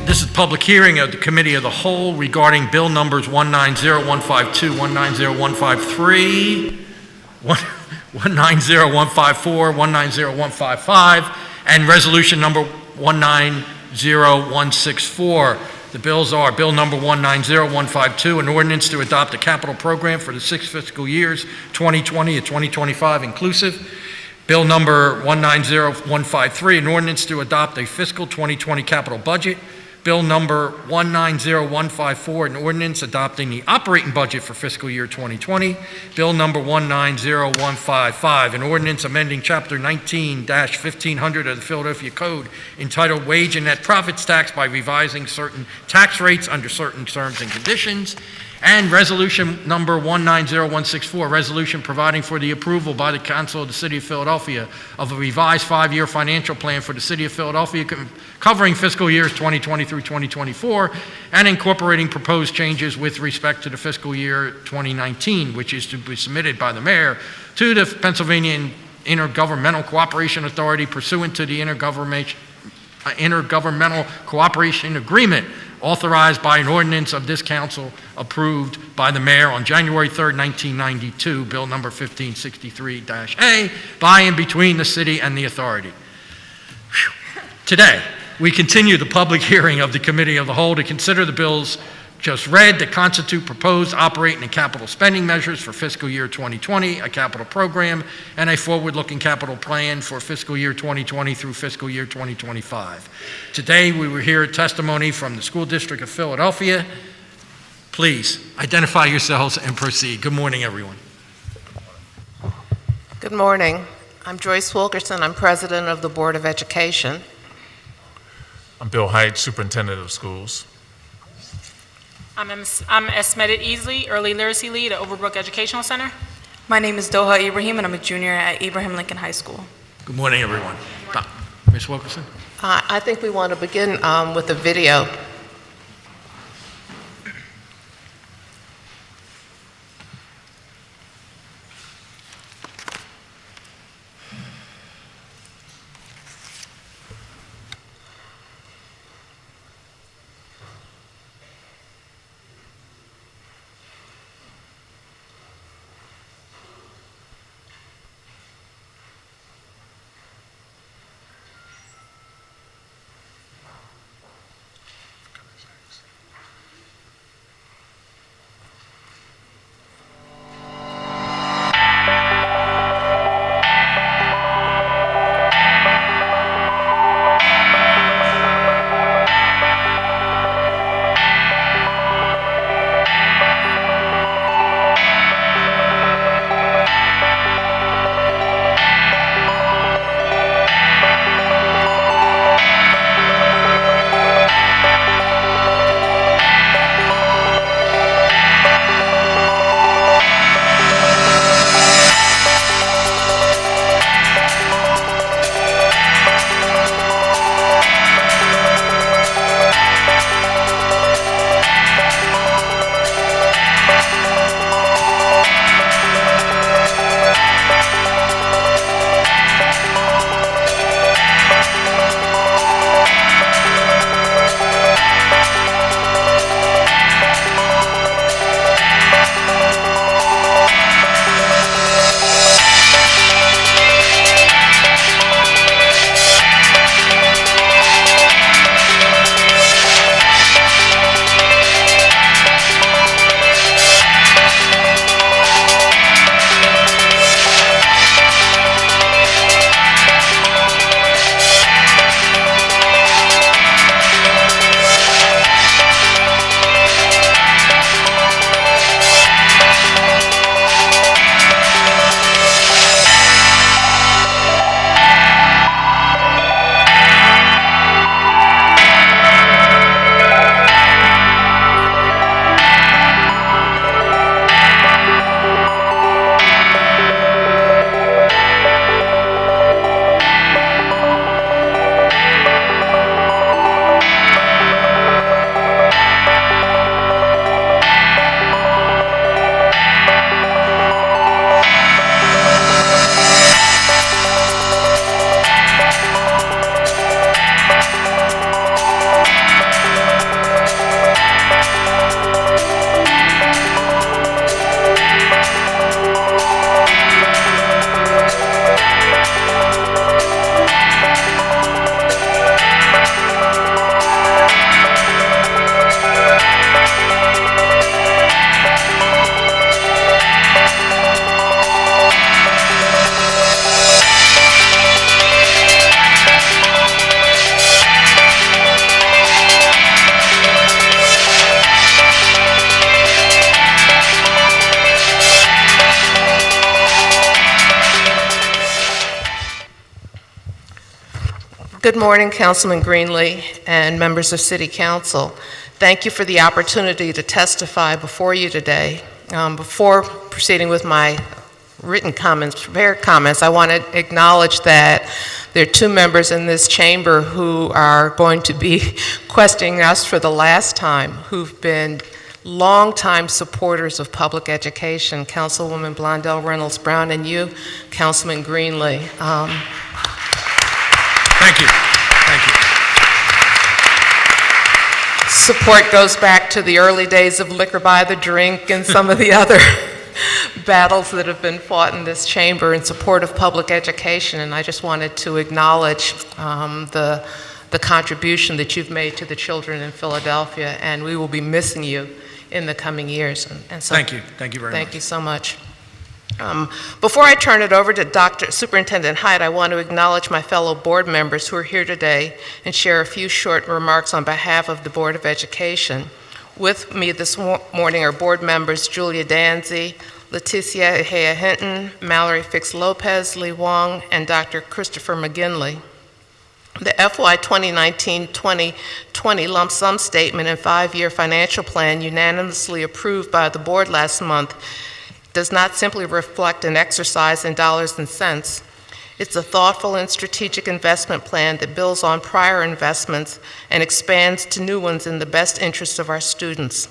This is public hearing of the Committee of the Whole regarding bill numbers 190152, 190153, 190154, 190155, and resolution number 190164. The bills are Bill number 190152, an ordinance to adopt a capital program for the 6 fiscal years 2020 to 2025 inclusive. Bill number 190153, an ordinance to adopt a fiscal 2020 capital budget. Bill number 190154, an ordinance adopting the operating budget for fiscal year 2020. Bill number 190155, an ordinance amending Chapter 19-1500 of the Philadelphia Code entitled Wage and Net Profits Tax by revising certain tax rates under certain terms and conditions. And resolution number 190164, resolution providing for the approval by the Council of the City of Philadelphia of a revised 5-year financial plan for the City of Philadelphia covering fiscal years 2020 through 2024 and incorporating proposed changes with respect to the fiscal year 2019, which is to be submitted by the mayor to the Pennsylvania Intergovernmental Cooperation Authority pursuant to the Intergovernmental Cooperation Agreement authorized by an ordinance of this council approved by the mayor on January 3rd, 1992, bill number 1563-A, by and between the city and the authority. Today, we continue the public hearing of the Committee of the Whole to consider the bills just read that constitute proposed operating and capital spending measures for fiscal year 2020, a capital program, and a forward-looking capital plan for fiscal year 2020 through fiscal year 2025. Today, we will hear testimony from the School District of Philadelphia. Please identify yourselves and proceed. Good morning, everyone. Good morning. I'm Joyce Wilkerson. I'm president of the Board of Education. I'm Bill Height, superintendent of schools. I'm Esmedet Easley, Early Literacy Lead at Overbrook Educational Center. My name is Doha Ibrahim, and I'm a junior at Abraham Lincoln High School. Good morning, everyone. Ms. Wilkerson? I think we want to begin with a video. Good morning, Councilman Greenlee and members of City Council. Thank you for the opportunity to testify before you today. Before proceeding with my written comments, prepared comments, I want to acknowledge that there are two members in this chamber who are going to be questioning us for the last time, who've been longtime supporters of public education, Councilwoman Blondell Reynolds Brown and you, Councilman Greenlee. Thank you. Thank you. Support goes back to the early days of liquor by the drink and some of the other battles that have been fought in this chamber in support of public education, and I just wanted to acknowledge the contribution that you've made to the children in Philadelphia, and we will be missing you in the coming years. And so, Thank you. Thank you very much. Thank you so much. Before I turn it over to Superintendent Hyde, I want to acknowledge my fellow board members who are here today and share a few short remarks on behalf of the Board of Education. With me this morning are board members Julia Danzy, Leticia Ehea Hinton, Mallory Fix Lopez, Lee Wong, and Dr. Christopher McGinley. The FY 2019-2020 lump sum statement and 5-year financial plan unanimously approved by the board last month does not simply reflect an exercise in dollars and cents. It's a thoughtful and strategic investment plan that builds on prior investments and expands to new ones in the best interest of our students.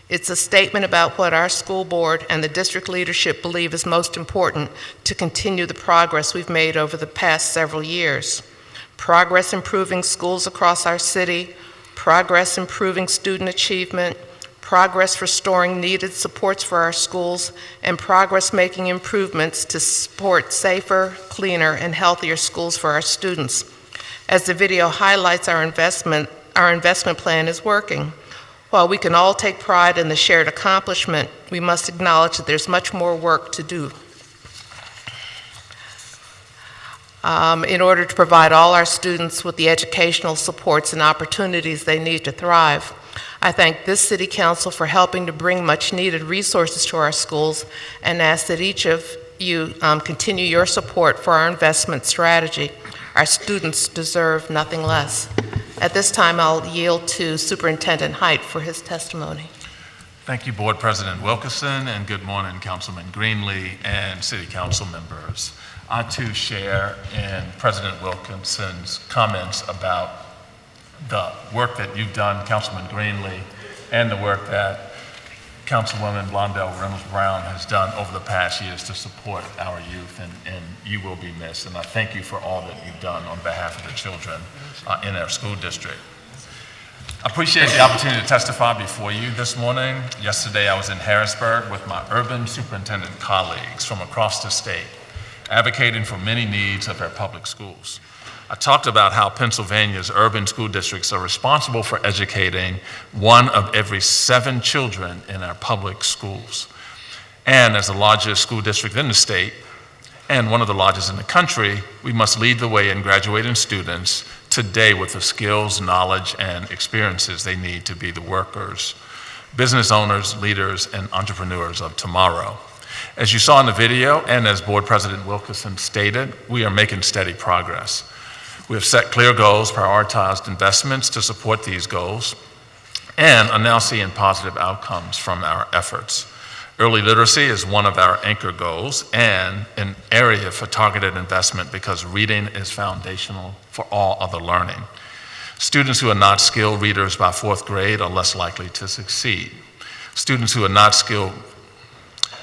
It's a statement about what our school board and the district leadership believe is most important to continue the progress we've made over the past several years. Progress improving schools across our city, progress improving student achievement, progress restoring needed supports for our schools, and progress making improvements to support safer, cleaner, and healthier schools for our students. As the video highlights, our investment plan is working. While we can all take pride in the shared accomplishment, we must acknowledge that there's much more work to do in order to provide all our students with the educational supports and opportunities they need to thrive. I thank this City Council for helping to bring much needed resources to our schools and ask that each of you continue your support for our investment strategy. Our students deserve nothing less. At this time, I'll yield to Superintendent Hyde for his testimony. Thank you, Board President Wilkerson, and good morning, Councilman Greenlee and City Council members. I too share in President Wilkinson's comments about the work that you've done, Councilman Greenlee, and the work that Councilwoman Blondell Reynolds Brown has done over the past years to support our youth, and you will be missed. And I thank you for all that you've done on behalf of the children in our school district. I appreciate the opportunity to testify before you this morning. Yesterday I was in Harrisburg with my urban superintendent colleagues from across the state, advocating for many needs of our public schools. I talked about how Pennsylvania's urban school districts are responsible for educating 1 of every 7 children in our public schools. And as the largest school district in the state, and one of the largest in the country, we must lead the way in graduating students today with the skills, knowledge, and experiences they need to be the workers, business owners, leaders, and entrepreneurs of tomorrow. As you saw in the video, and as Board President Wilkerson stated, we are making steady progress. We have set clear goals, prioritized investments to support these goals, and are now seeing positive outcomes from our efforts. Early literacy is one of our anchor goals and an area for targeted investment because reading is foundational for all other learning. Students who are not skilled readers by 4th grade are less likely to succeed. Students who are not skilled.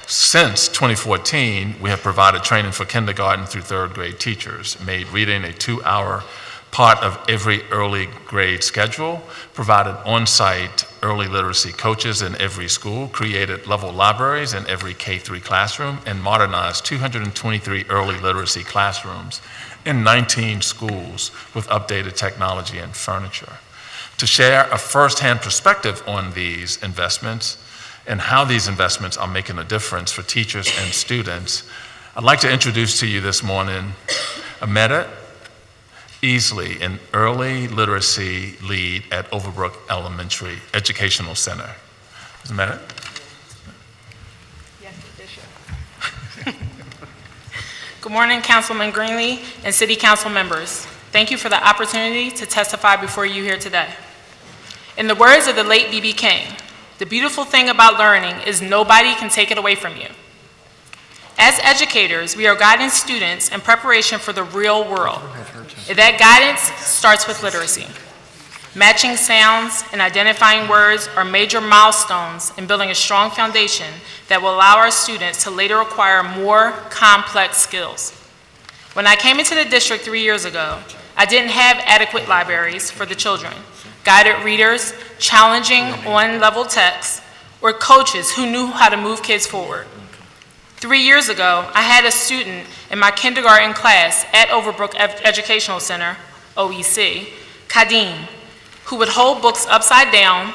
Since 2014, we have provided training for kindergarten through 3rd grade teachers, made reading a 2-hour part of every early grade schedule, provided on-site early literacy coaches in every school, created level libraries in every K-3 classroom, and modernized 223 early literacy classrooms in 19 schools with updated technology and furniture. To share a firsthand perspective on these investments and how these investments are making a difference for teachers and students, I'd like to introduce to you this morning Ahmeda Easley, an early literacy lead at Overbrook Elementary Educational Center. Ms. Ahmeda? Yes, Bishop. Good morning, Councilman Greenlee and City Council members. Thank you for the opportunity to testify before you here today. In the words of the late B.B. King, the beautiful thing about learning is nobody can take it away from you. As educators, we are guiding students in preparation for the real world. And that guidance starts with literacy. Matching sounds and identifying words are major milestones in building a strong foundation that will allow our students to later acquire more complex skills. When I came into the district 3 years ago, I didn't have adequate libraries for the children, guided readers, challenging on-level texts, or coaches who knew how to move kids forward. 3 years ago, I had a student in my kindergarten class at Overbrook Educational Center, OEC, Kadim, who would hold books upside down,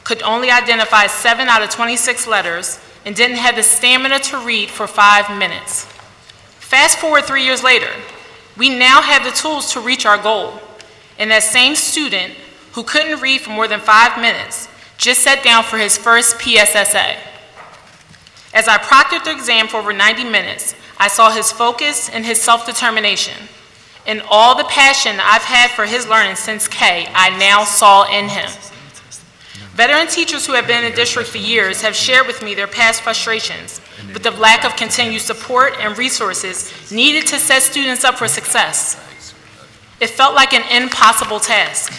could only identify 7 out of 26 letters, and didn't have the stamina to read for 5 minutes. Fast forward 3 years later, we now have the tools to reach our goal. And that same student who couldn't read for more than 5 minutes just sat down for his first PSSA. As I proctored the exam for over 90 minutes, I saw his focus and his self-determination. And all the passion I've had for his learning since K, I now saw in him. Veteran teachers who have been in the district for years have shared with me their past frustrations with the lack of continued support and resources needed to set students up for success. It felt like an impossible task.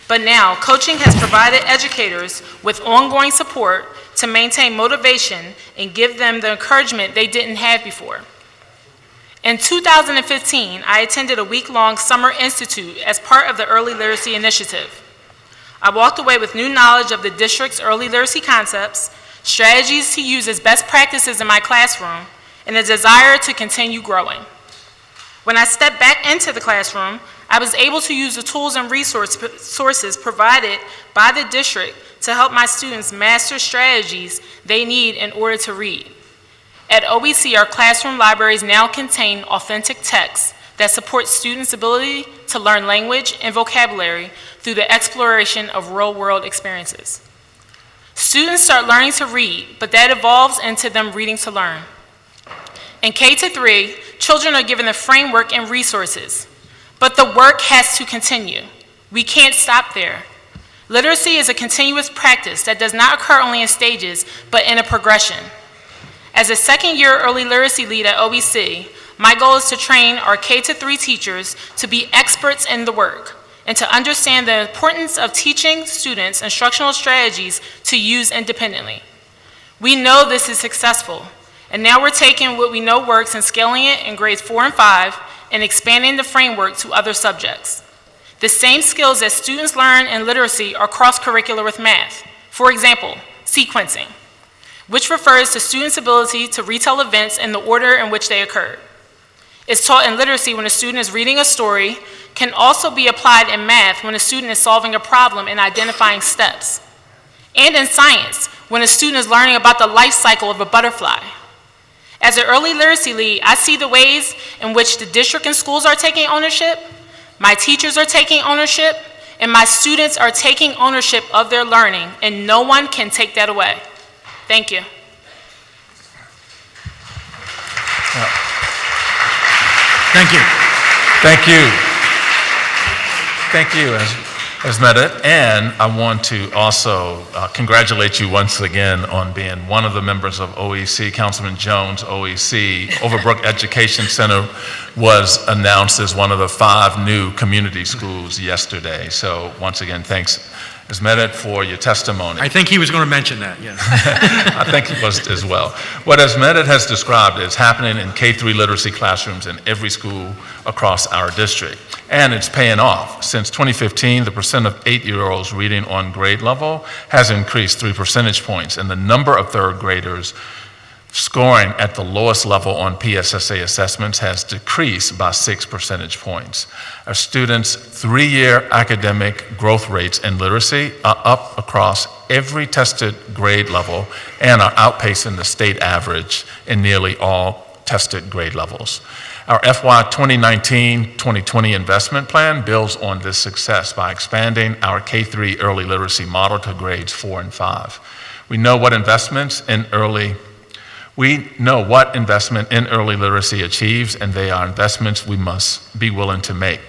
But now, coaching has provided educators with ongoing support to maintain motivation and give them the encouragement they didn't have before. In 2015, I attended a week-long summer institute as part of the Early Literacy Initiative. I walked away with new knowledge of the district's early literacy concepts, strategies to use as best practices in my classroom, and a desire to continue growing. When I stepped back into the classroom, I was able to use the tools and resources provided by the district to help my students master strategies they need in order to read. At OEC, our classroom libraries now contain authentic texts that support students' ability to learn language and vocabulary through the exploration of real-world experiences. Students start learning to read, but that evolves into them reading to learn. In K-3, children are given the framework and resources, but the work has to continue. We can't stop there. Literacy is a continuous practice that does not occur only in stages, but in a progression. As a second-year early literacy lead at OEC, my goal is to train our K-3 teachers to be experts in the work and to understand the importance of teaching students instructional strategies to use independently. We know this is successful, and now we're taking what we know works and scaling it in grades 4 and 5 and expanding the framework to other subjects. The same skills that students learn in literacy are cross-curricular with math. For example, sequencing, which refers to students' ability to retell events in the order in which they occurred. It's taught in literacy when a student is reading a story, can also be applied in math when a student is solving a problem and identifying steps. And in science, when a student is learning about the life cycle of a butterfly. As an early literacy lead, I see the ways in which the district and schools are taking ownership, my teachers are taking ownership, and my students are taking ownership of their learning, and no one can take that away. Thank you. Thank you. Thank you. Thank you, Esmeda. And I want to also congratulate you once again on being one of the members of OEC. Councilman Jones, OEC, Overbrook Education Center was announced as one of the 5 new community schools yesterday. So once again, thanks, Esmeda, for your testimony. I think he was going to mention that, yes. I think he was as well. What Esmeda has described is happening in K-3 literacy classrooms in every school across our district. And it's paying off. Since 2015, the percent of 8-year-olds reading on grade level has increased 3 percentage points, and the number of third graders scoring at the lowest level on PSSA assessments has decreased by 6 percentage points. Our students' 3-year academic growth rates in literacy are up across every tested grade level and are outpacing the state average in nearly all tested grade levels. Our FY2019-2020 investment plan builds on this success by expanding our K-3 early literacy model to grades 4 and 5. We know what investment in early literacy achieves, and they are investments we must be willing to make.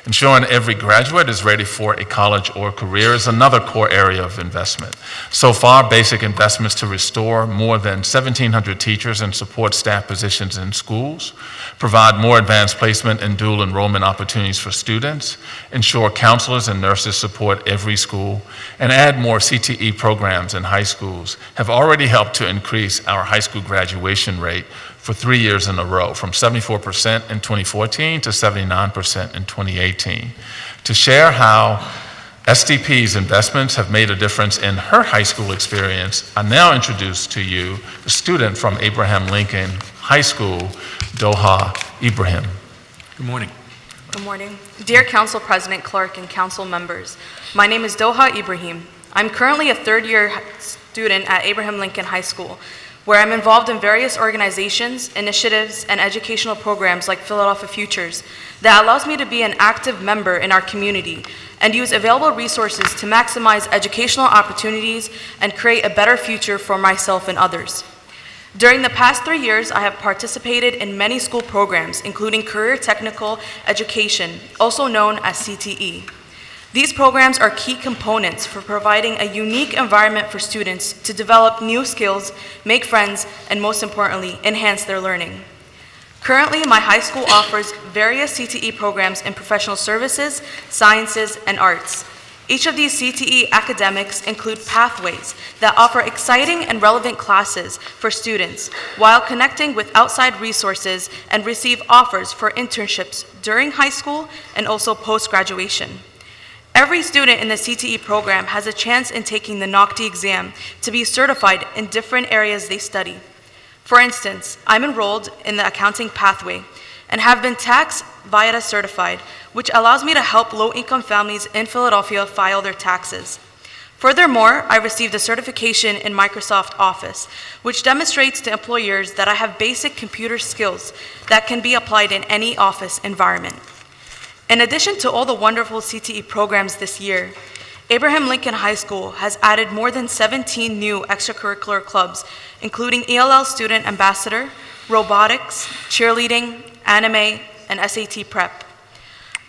Ensuring every graduate is ready for a college or career is another core area of investment. So far, basic investments to restore more than 1,700 teachers and support staff positions in schools, provide more advanced placement and dual enrollment opportunities for students, ensure counselors and nurses support every school, and add more CTE programs in high schools have already helped to increase our high school graduation rate for 3 years in a row, from 74% in 2014 to 79% in 2018. To share how STP's investments have made a difference in her high school experience, I now introduce to you a student from Abraham Lincoln High School, Doha Ibrahim. Good morning. Good morning. Dear Council President, Clerk, and Council members, my name is Doha Ibrahim. I'm currently a third-year student at Abraham Lincoln High School, where I'm involved in various organizations, initiatives, and educational programs like Philadelphia Futures that allows me to be an active member in our community and use available resources to maximize educational opportunities and create a better future for myself and others. During the past 3 years, I have participated in many school programs, including Career Technical Education, also known as CTE. These programs are key components for providing a unique environment for students to develop new skills, make friends, and most importantly, enhance their learning. Currently, my high school offers various CTE programs in professional services, sciences, and arts. Each of these CTE academics include pathways that offer exciting and relevant classes for students while connecting with outside resources and receive offers for internships during high school and also post-graduation. Every student in the CTE program has a chance in taking the NOCTI exam to be certified in different areas they study. For instance, I'm enrolled in the accounting pathway and have been tax VITA certified, which allows me to help low-income families in Philadelphia file their taxes. Furthermore, I received a certification in Microsoft Office, which demonstrates to employers that I have basic computer skills that can be applied in any office environment. In addition to all the wonderful CTE programs this year, Abraham Lincoln High School has added more than 17 new extracurricular clubs, including ELL Student Ambassador, robotics, cheerleading, anime, and SAT prep.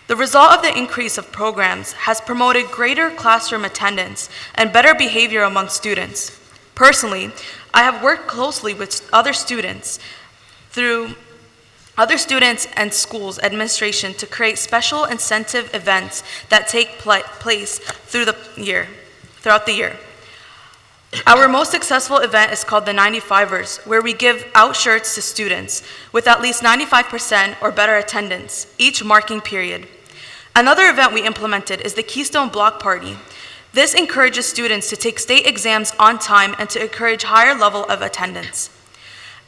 The result of the increase of programs has promoted greater classroom attendance and better behavior among students. Personally, I have worked closely with other students and schools administration to create special incentive events that take place throughout the year. Our most successful event is called the 95ers, where we give out shirts to students with at least 95% or better attendance each marking period. Another event we implemented is the Keystone Block Party. This encourages students to take state exams on time and to encourage higher level of attendance.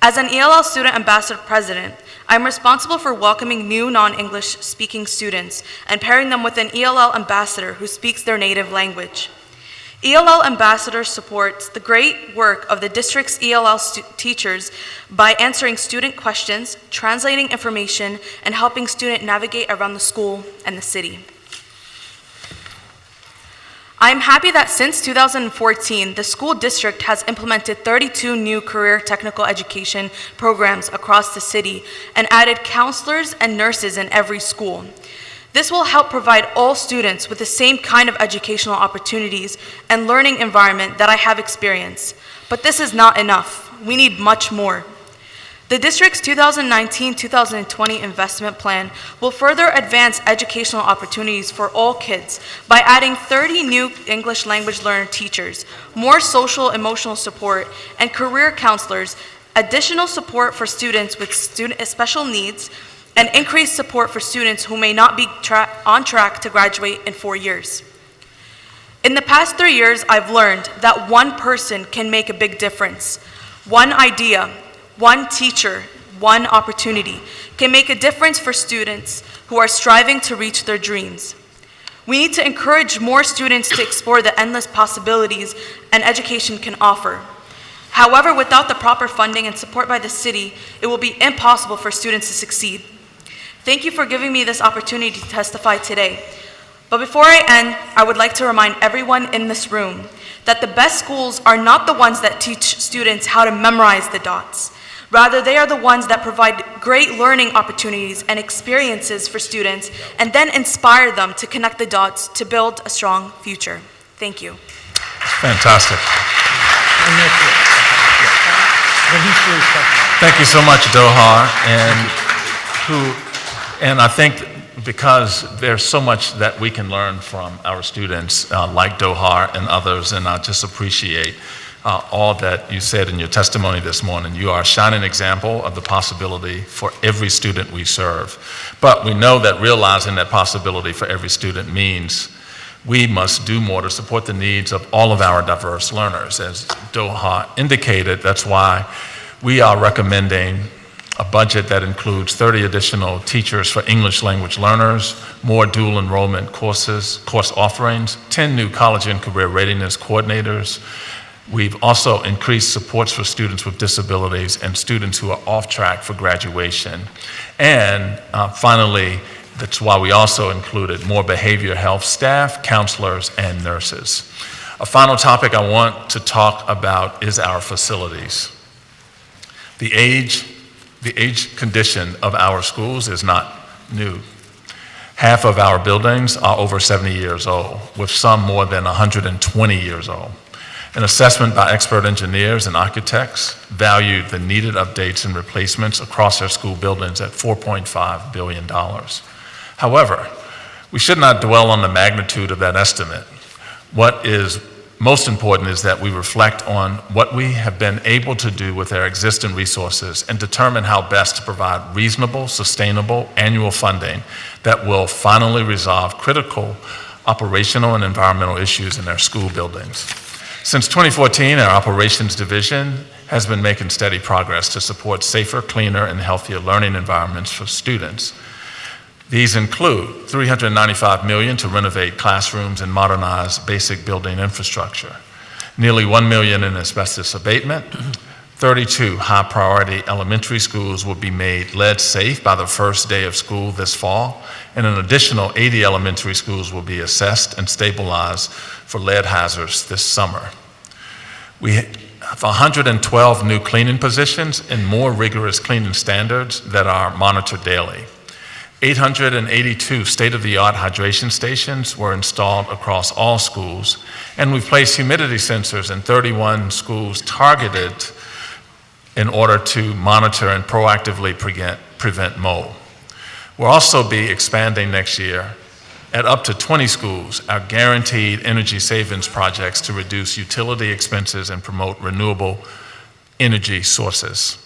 As an ELL Student Ambassador President, I'm responsible for welcoming new non-English speaking students and pairing them with an ELL ambassador who speaks their native language. ELL Ambassador supports the great work of the district's ELL teachers by answering student questions, translating information, and helping students navigate around the school and the city. I am happy that since 2014, the school district has implemented 32 new career technical education programs across the city and added counselors and nurses in every school. This will help provide all students with the same kind of educational opportunities and learning environment that I have experienced. But this is not enough. We need much more. The district's 2019-2020 investment plan will further advance educational opportunities for all kids by adding 30 new English language learner teachers, more social emotional support, and career counselors, additional support for students with special needs, and increased support for students who may not be on track to graduate in 4 years. In the past 3 years, I've learned that one person can make a big difference. One idea, one teacher, one opportunity can make a difference for students who are striving to reach their dreams. We need to encourage more students to explore the endless possibilities an education can offer. However, without the proper funding and support by the city, it will be impossible for students to succeed. Thank you for giving me this opportunity to testify today. But before I end, I would like to remind everyone in this room that the best schools are not the ones that teach students how to memorize the dots, Rather, they are the ones that provide great learning opportunities and experiences for students and then inspire them to connect the dots to build a strong future. Thank you. Fantastic. Thank you so much, Doha. And I think because there's so much that we can learn from our students like Doha and others, and I just appreciate all that you said in your testimony this morning. You are a shining example of the possibility for every student we serve. But we know that realizing that possibility for every student means we must do more to support the needs of all of our diverse learners. As Doha indicated, that's why we are recommending a budget that includes 30 additional teachers for English language learners, more dual enrollment course offerings, 10 new college and career readiness coordinators. We've also increased supports for students with disabilities and students who are off track for graduation. And finally, that's why we also included more behavioral health staff, counselors, and nurses. A final topic I want to talk about is our facilities. The age condition of our schools is not new. Half of our buildings are over 70 years old, with some more than 120 years old. An assessment by expert engineers and architects valued the needed updates and replacements across our school buildings at $4.5 billion. However, we should not dwell on the magnitude of that estimate. What is most important is that we reflect on what we have been able to do with our existing resources and determine how best to provide reasonable, sustainable annual funding that will finally resolve critical operational and environmental issues in our school buildings. Since 2014, our operations division has been making steady progress to support safer, cleaner, and healthier learning environments for students. These include $395 million to renovate classrooms and modernize basic building infrastructure, nearly $1 million in asbestos abatement, 32 high-priority elementary schools will be made lead safe by the first day of school this fall, and an additional 80 elementary schools will be assessed and stabilized for lead hazards this summer. We have 112 new cleaning positions and more rigorous cleaning standards that are monitored daily. 882 state-of-the-art hydration stations were installed across all schools, and we've placed humidity sensors in 31 schools targeted in order to monitor and proactively prevent mold. We'll also be expanding next year at up to 20 schools our guaranteed energy savings projects to reduce utility expenses and promote renewable energy sources.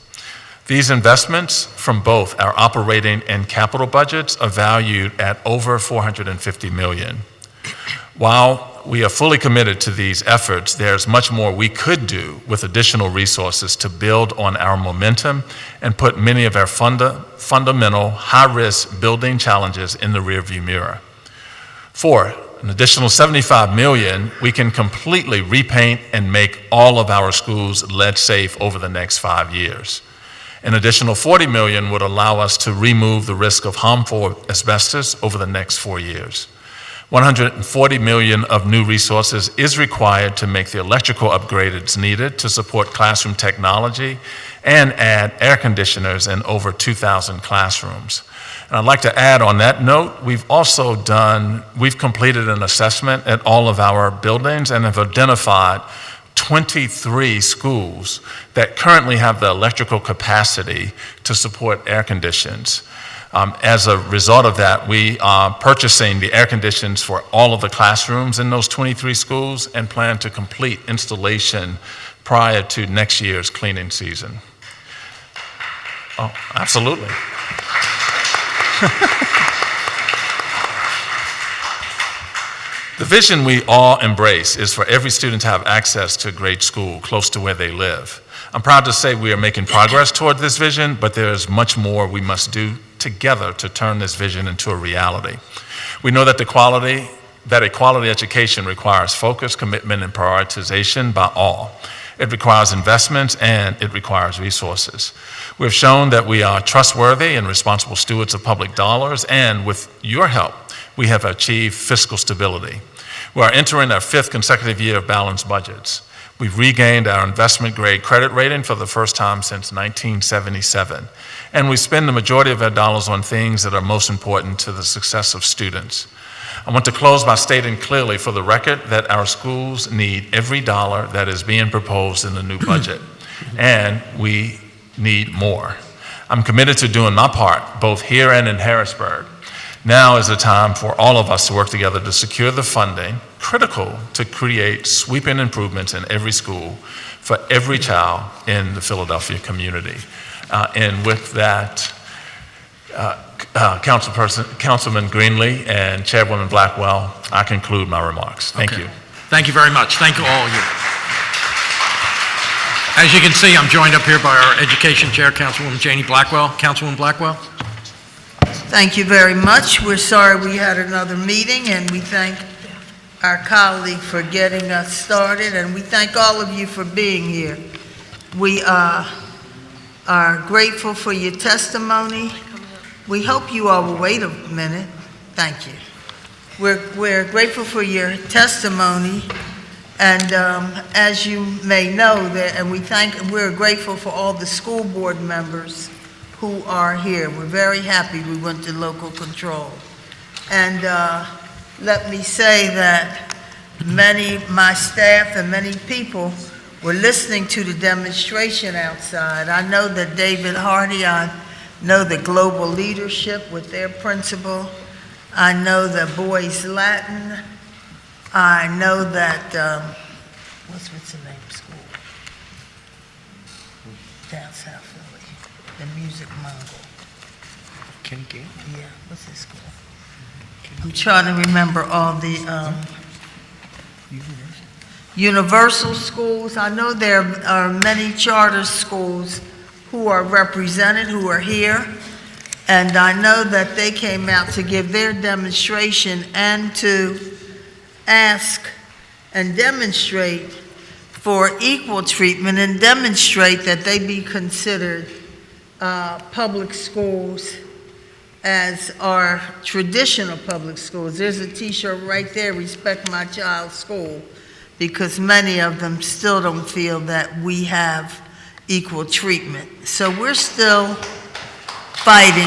These investments from both our operating and capital budgets are valued at over $450 million. While we are fully committed to these efforts, there's much more we could do with additional resources to build on our momentum and put many of our fundamental high-risk building challenges in the rearview mirror. For an additional $75 million, we can completely repaint and make all of our schools lead safe over the next 5 years. An additional $40 million would allow us to remove the risk of harmful asbestos over the next 4 years. $140 million of new resources is required to make the electrical upgrades needed to support classroom technology and add air conditioners in over 2,000 classrooms. And I'd like to add on that note, we've completed an assessment at all of our buildings and have identified 23 schools that currently have the electrical capacity to support air conditions. As a result of that, we are purchasing the air conditions for all of the classrooms in those 23 schools and plan to complete installation prior to next year's cleaning season. Oh, absolutely. The vision we all embrace is for every student to have access to a great school close to where they live. I'm proud to say we are making progress toward this vision, but there is much more we must do together to turn this vision into a reality. We know that a quality education requires focus, commitment, and prioritization by all. It requires investments and it requires resources. We've shown that we are trustworthy and responsible stewards of public dollars, and with your help, we have achieved fiscal stability. We are entering our 5th consecutive year of balanced budgets. We've regained our investment-grade credit rating for the first time since 1977. And we spend the majority of our dollars on things that are most important to the success of students. I want to close by stating clearly for the record that our schools need every dollar that is being proposed in the new budget, and we need more. I'm committed to doing my part, both here and in Harrisburg. Now is the time for all of us to work together to secure the funding critical to create sweeping improvements in every school for every child in the Philadelphia community. And with that, Councilman Greenlee and Chairwoman Blackwell, I conclude my remarks. Thank you. Thank you very much. Thank you all of you. As you can see, I'm joined up here by our Education Chair, Councilwoman Janie Blackwell. Councilwoman Blackwell? Thank you very much. We're sorry we had another meeting, and we thank our colleague for getting us started, and we thank all of you for being here. We are grateful for your testimony. We hope you all will wait a minute. Thank you. We're grateful for your testimony, and as you may know, and we're grateful for all the school board members who are here. We're very happy we went to local control. And let me say that my staff and many people were listening to the demonstration outside. I know that David Hardy, I know the Global Leadership with their principal. I know the Boys Latin. I know that, what's the name of school? Down South Philly, the Music Mongol. Kenny Gale? Yeah, what's this school? I'm trying to remember all the, Universal schools. I know there are many charter schools who are represented, who are here. And I know that they came out to give their demonstration and to ask and demonstrate for equal treatment and demonstrate that they be considered public schools as our traditional public schools. There's a t-shirt right there, Respect My Child's School, because many of them still don't feel that we have equal treatment. So we're still fighting.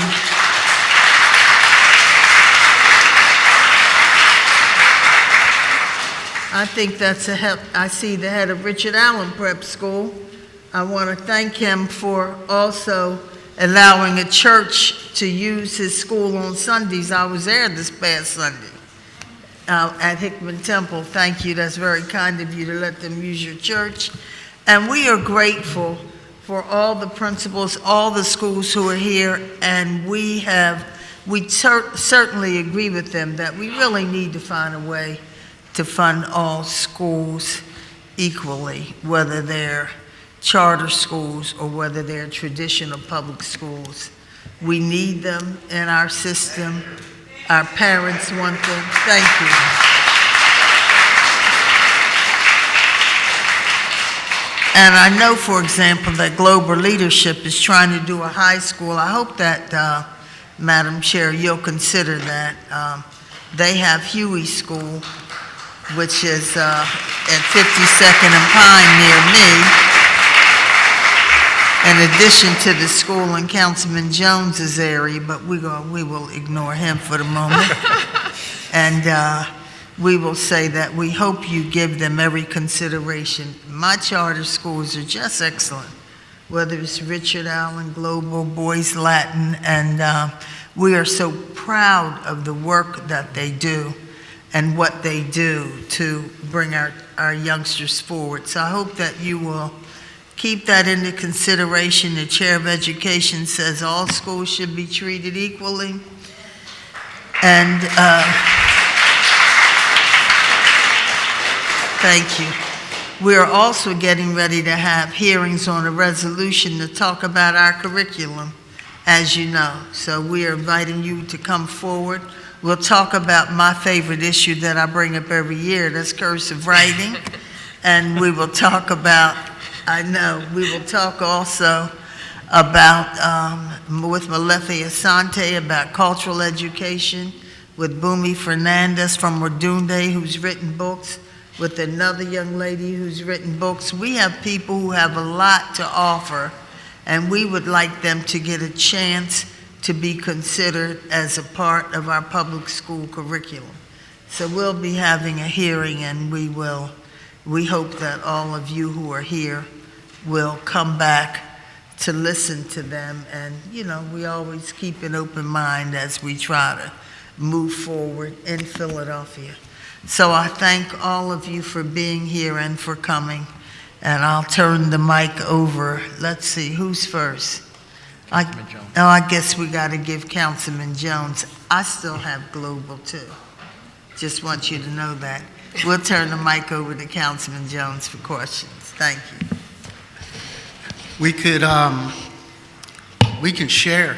I think that's a help. I see the head of Richard Allen Prep School. I want to thank him for also allowing a church to use his school on Sundays. I was there this past Sunday at Hickman Temple. Thank you. That's very kind of you to let them use your church. And we are grateful for all the principals, all the schools who are here, and we certainly agree with them that we really need to find a way to fund all schools equally, whether they're charter schools or whether they're traditional public schools. We need them in our system. Our parents want them. Thank you. And I know, for example, that Global Leadership is trying to do a high school. I hope that, Madam Chair, you'll consider that. They have Huey School, which is at 52nd and Pine near me, in addition to the school in Councilman Jones's area, but we will ignore him for the moment. And we will say that we hope you give them every consideration. My charter schools are just excellent, whether it's Richard Allen, Global, Boys Latin, and we are so proud of the work that they do and what they do to bring our youngsters forward. So I hope that you will keep that into consideration. The Chair of Education says all schools should be treated equally. And thank you. We are also getting ready to have hearings on a resolution to talk about our curriculum, as you know. So we are inviting you to come forward. We'll talk about my favorite issue that I bring up every year, that's cursive writing. And we will talk about, we will talk also about, with Malefi Asante, about cultural education, with Bumi Fernandez from Ordunde, who's written books, with another young lady who's written books. We have people who have a lot to offer, and we would like them to get a chance to be considered as a part of our public school curriculum. So we'll be having a hearing, and we hope that all of you who are here will come back to listen to them. And, we always keep an open mind as we try to move forward in Philadelphia. So I thank all of you for being here and for coming. And I'll turn the mic over. Let's see, who's first? I guess we got to give Councilman Jones. I still have Global too. Just want you to know that. We'll turn the mic over to Councilman Jones for questions. Thank you. We can share.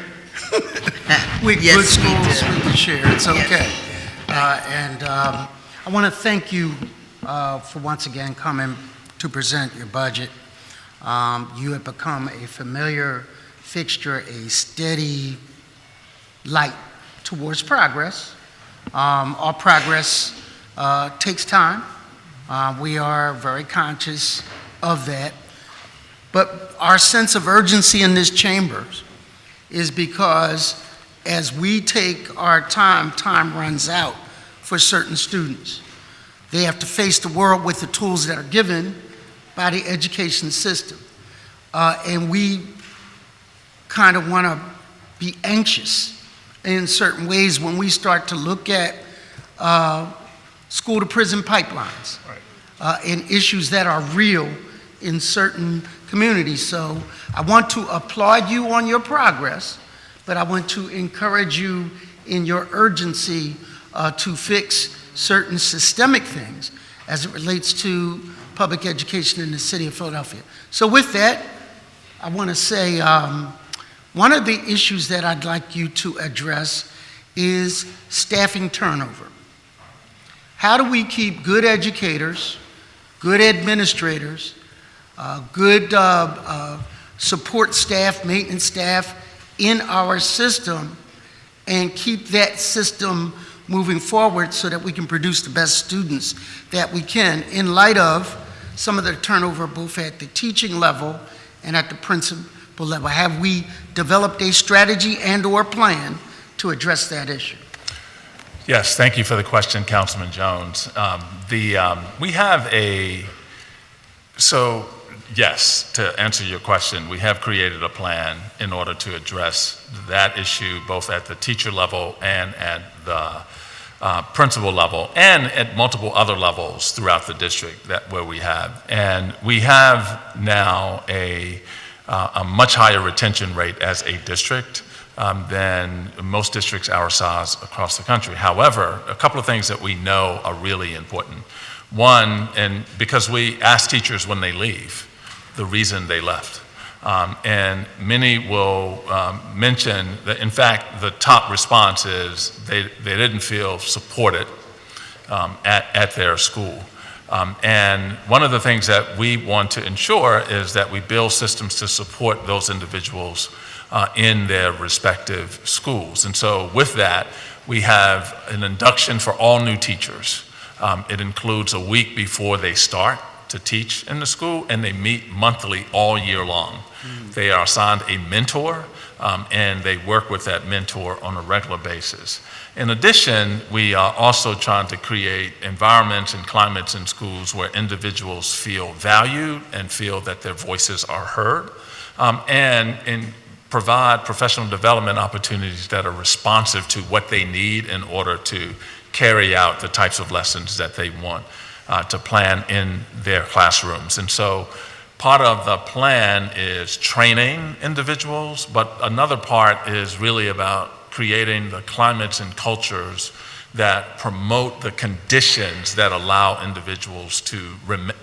Good Yes, we schools, do. we can share, it's Yes. okay. And I want to thank you for once again coming to present your budget. You have become a familiar fixture, a steady light towards progress. All progress takes time. We are very conscious of that. But our sense of urgency in this chamber is because as we take our time runs out for certain students. They have to face the world with the tools that are given by the education system. And we kind of want to be anxious in certain ways when we start to look at school-to-prison pipelines and issues that are real in certain communities. So I want to applaud you on your progress, but I want to encourage you in your urgency to fix certain systemic things as it relates to public education in the city of Philadelphia. So with that, I want to say one of the issues that I'd like you to address is staffing turnover. How do we keep good educators, good administrators, good support staff, maintenance staff in our system, and keep that system moving forward so that we can produce the best students that we can in light of some of the turnover both at the teaching level and at the principal level? Have we developed a strategy and/or plan to address that issue? Yes, thank you for the question, Councilman Jones. We have yes, to answer your question, we have created a plan in order to address that issue both at the teacher level and at the principal level and at multiple other levels throughout the district where we have. And we have now a much higher retention rate as a district than most districts our size across the country. However, a couple of things that we know are really important. One, and because we ask teachers when they leave, the reason they left. And many will mention that, in fact, the top response is they didn't feel supported at their school. And one of the things that we want to ensure is that we build systems to support those individuals in their respective schools. And so with that, we have an induction for all new teachers. It includes a week before they start to teach in the school, and they meet monthly all year long. They are assigned a mentor, and they work with that mentor on a regular basis. In addition, we are also trying to create environments and climates in schools where individuals feel valued and feel that their voices are heard, and provide professional development opportunities that are responsive to what they need in order to carry out the types of lessons that they want to plan in their classrooms. And so part of the plan is training individuals, but another part is really about creating the climates and cultures that promote the conditions that allow individuals to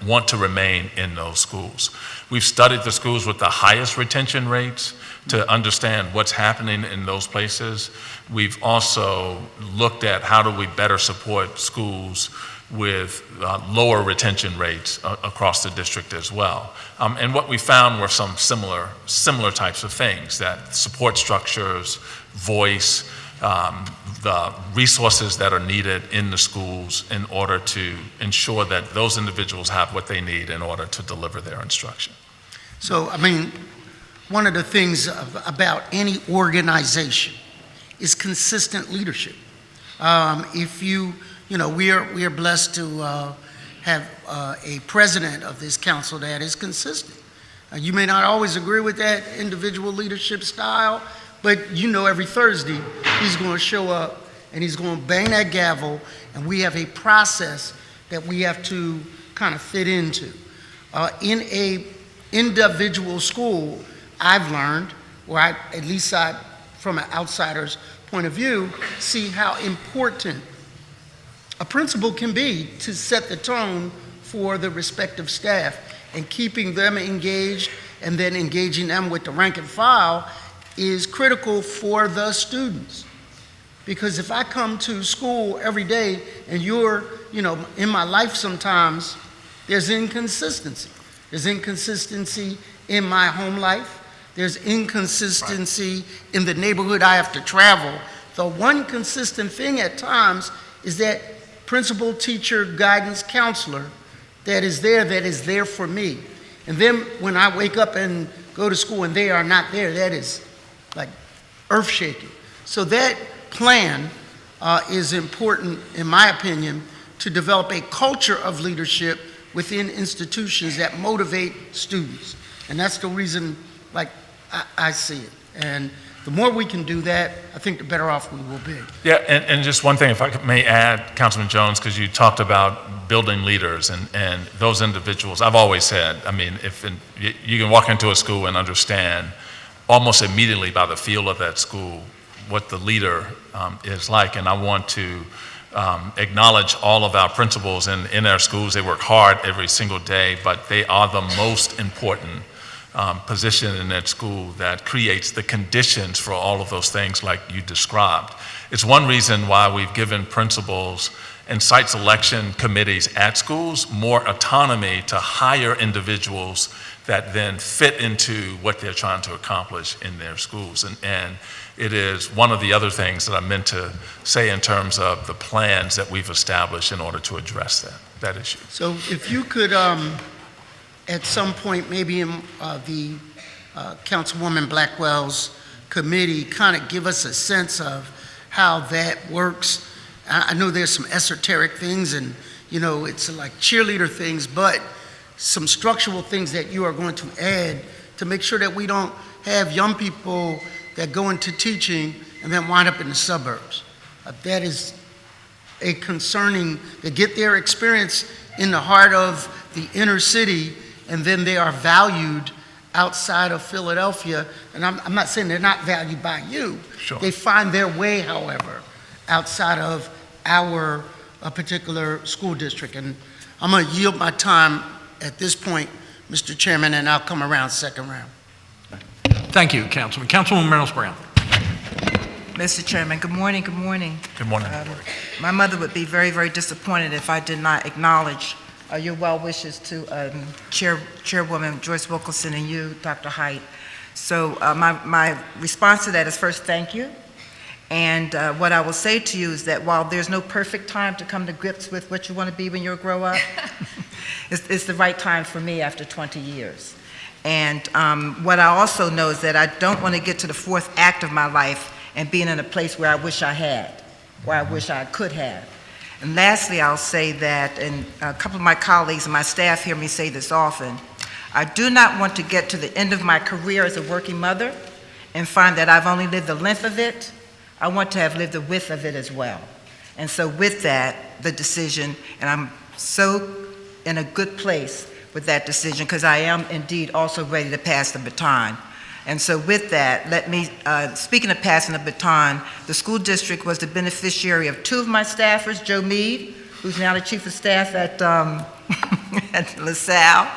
want to remain in those schools. We've studied the schools with the highest retention rates to understand what's happening in those places. We've also looked at how do we better support schools with lower retention rates across the district as well. And what we found were some similar types of things, that support structures, voice, the resources that are needed in the schools in order to ensure that those individuals have what they need in order to deliver their instruction. So, I mean, one of the things about any organization is consistent leadership. If you know, we are blessed to have a president of this council that is consistent. You may not always agree with that individual leadership style, but you know every Thursday he's going to show up and he's going to bang that gavel, and we have a process that we have to kind of fit into. In a individual school, I've learned, or at least from an outsider's point of view, see how important a principal can be to set the tone for the respective staff, and keeping them engaged and then engaging them with the rank and file is critical for the students. Because if I come to school every day and you're, you know, in my life sometimes, there's inconsistency. There's inconsistency in my home life. There's inconsistency in the neighborhood I have to travel. The one consistent thing at times is that principal, teacher, guidance, counselor that is there for me. And then when I wake up and go to school and they are not there, that is like earth-shaking. So that plan is important, in my opinion, to develop a culture of leadership within institutions that motivate students. And that's the reason, like, I see it. And the more we can do that, I think the better off we will be. Yeah, and just one thing, if I may add, Councilman Jones, because you talked about building leaders and those individuals. I've always said, I mean, you can walk into a school and understand almost immediately by the feel of that school what the leader is like. And I want to acknowledge all of our principals in our schools. They work hard every single day, but they are the most important position in that school that creates the conditions for all of those things like you described. It's one reason why we've given principals and site selection committees at schools more autonomy to hire individuals that then fit into what they're trying to accomplish in their schools. And it is one of the other things that I meant to say in terms of the plans that we've established in order to address that issue. So if you could, at some point, maybe in the Councilwoman Blackwell's committee, kind of give us a sense of how that works. I know there's some esoteric things and, you know, it's like cheerleader things, but some structural things that you are going to add to make sure that we don't have young people that go into teaching and then wind up in the suburbs. That is a concerning, they get their experience in the heart of the inner city, and then they are valued outside of Philadelphia. And I'm not saying they're not valued by you. Sure. They find their way, however, outside of our particular school district. And I'm going to yield my time at this point, Mr. Chairman, and I'll come around second round. Thank you, Councilman. Councilwoman Reynolds Brown. Mr. Chairman, good morning, good morning. Good morning. My mother would be very, very disappointed if I did not acknowledge your well wishes to Chairwoman Joyce Wilkerson and you, Dr. Height. So my response to that is first, thank you. And what I will say to you is that while there's no perfect time to come to grips with what you want to be when you grow up, it's the right time for me after 20 years. And what I also know is that I don't want to get to the fourth act of my life and being in a place where I wish I had, where I wish I could have. And lastly, I'll say that, and a couple of my colleagues and my staff hear me say this often, I do not want to get to the end of my career as a working mother and find that I've only lived the length of it. I want to have lived the width of it as well. And so with that, the decision, and I'm so in a good place with that decision because I am indeed also ready to pass the baton. And so with that, let me, speaking of passing the baton, the school district was the beneficiary of two of my staffers, Joe Mead, who's now the chief of staff at, at LaSalle,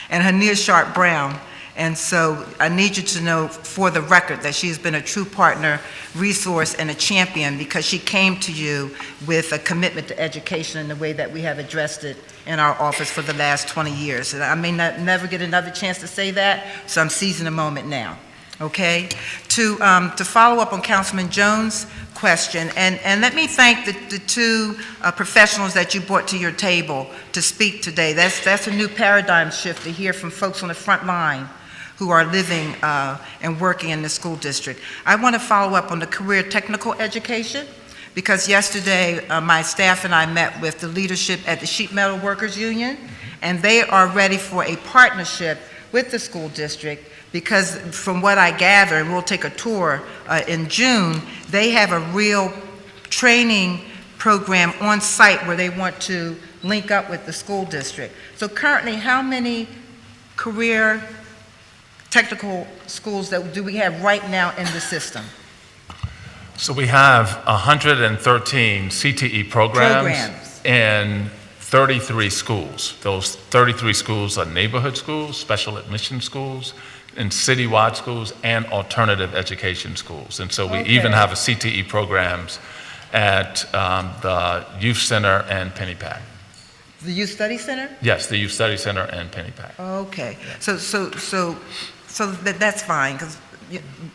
and Hania Sharp Brown. And so I need you to know for the record that she has been a true partner, resource, and a champion because she came to you with a commitment to education in the way that we have addressed it in our office for the last 20 years. And I may not never get another chance to say that, so I'm seizing the moment now. Okay? To follow up on Councilman Jones, question, and let me thank the two professionals that you brought to your table to speak today. That's a new paradigm shift to hear from folks on the front line who are living and working in the school district. I want to follow up on the career technical education, because yesterday my staff and I met with the leadership at the Sheet Metal Workers Union, and they are ready for a partnership with the school district, because from what I gather, and we'll take a tour in June, they have a real training program on site where they want to link up with the school district. So currently, how many career technical schools do we have right now in the system? So we have 113 CTE programs in 33 schools. Those 33 schools are neighborhood schools, special admission schools, and citywide schools, and alternative education schools. And so we even have a CTE programs at the Youth Center and Pennypack. The Youth Study Center? Yes, the Youth Study Center and Pennypack. Okay, so that's fine, because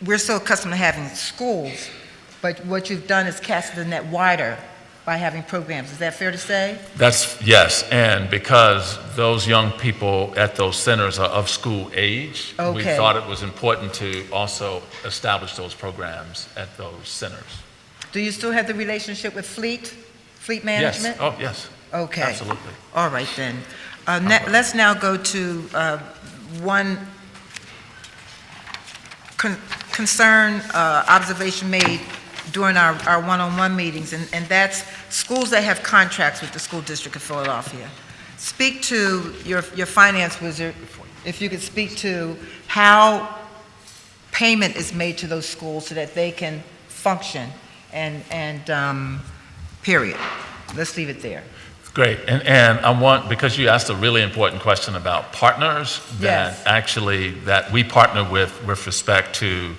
we're so accustomed to having schools, but what you've done is cast the net wider by having programs. Is that fair to say? Yes, and because those young people at those centers are of school age, we thought it was important to also establish those programs at those centers. Do you still have the relationship with Fleet Management? Yes, oh, yes. Okay. Absolutely. All right, then. Let's now go to one concern, observation made during our one-on-one meetings, and that's schools that have contracts with the School District of Philadelphia. Speak to your finance wizard, if you could speak to how payment is made to those schools so that they can function, and period. Let's leave it there. Great, and I want, because you asked a really important question about partners, that we partner with respect to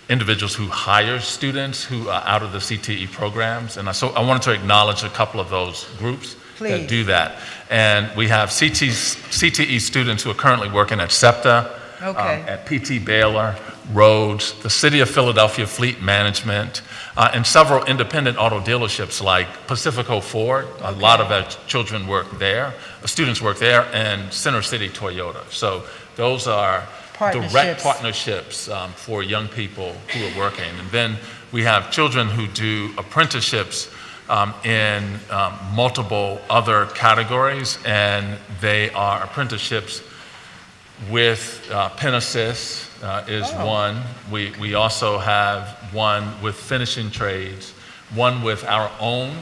individuals who hire students who are out of the CTE programs. And so I wanted to acknowledge a couple of those groups that do that. And we have CTE students who are currently working at SEPTA, at PT Baylor, Rhodes, the City of Philadelphia Fleet Management, and several independent auto dealerships like Pacifico Ford. A lot of our children work there, students work there, and Center City Toyota. So those are direct partnerships for young people who are working. And then we have children who do apprenticeships in multiple other categories, and they are apprenticeships with Penassist is one. We also have one with finishing trades, one with our own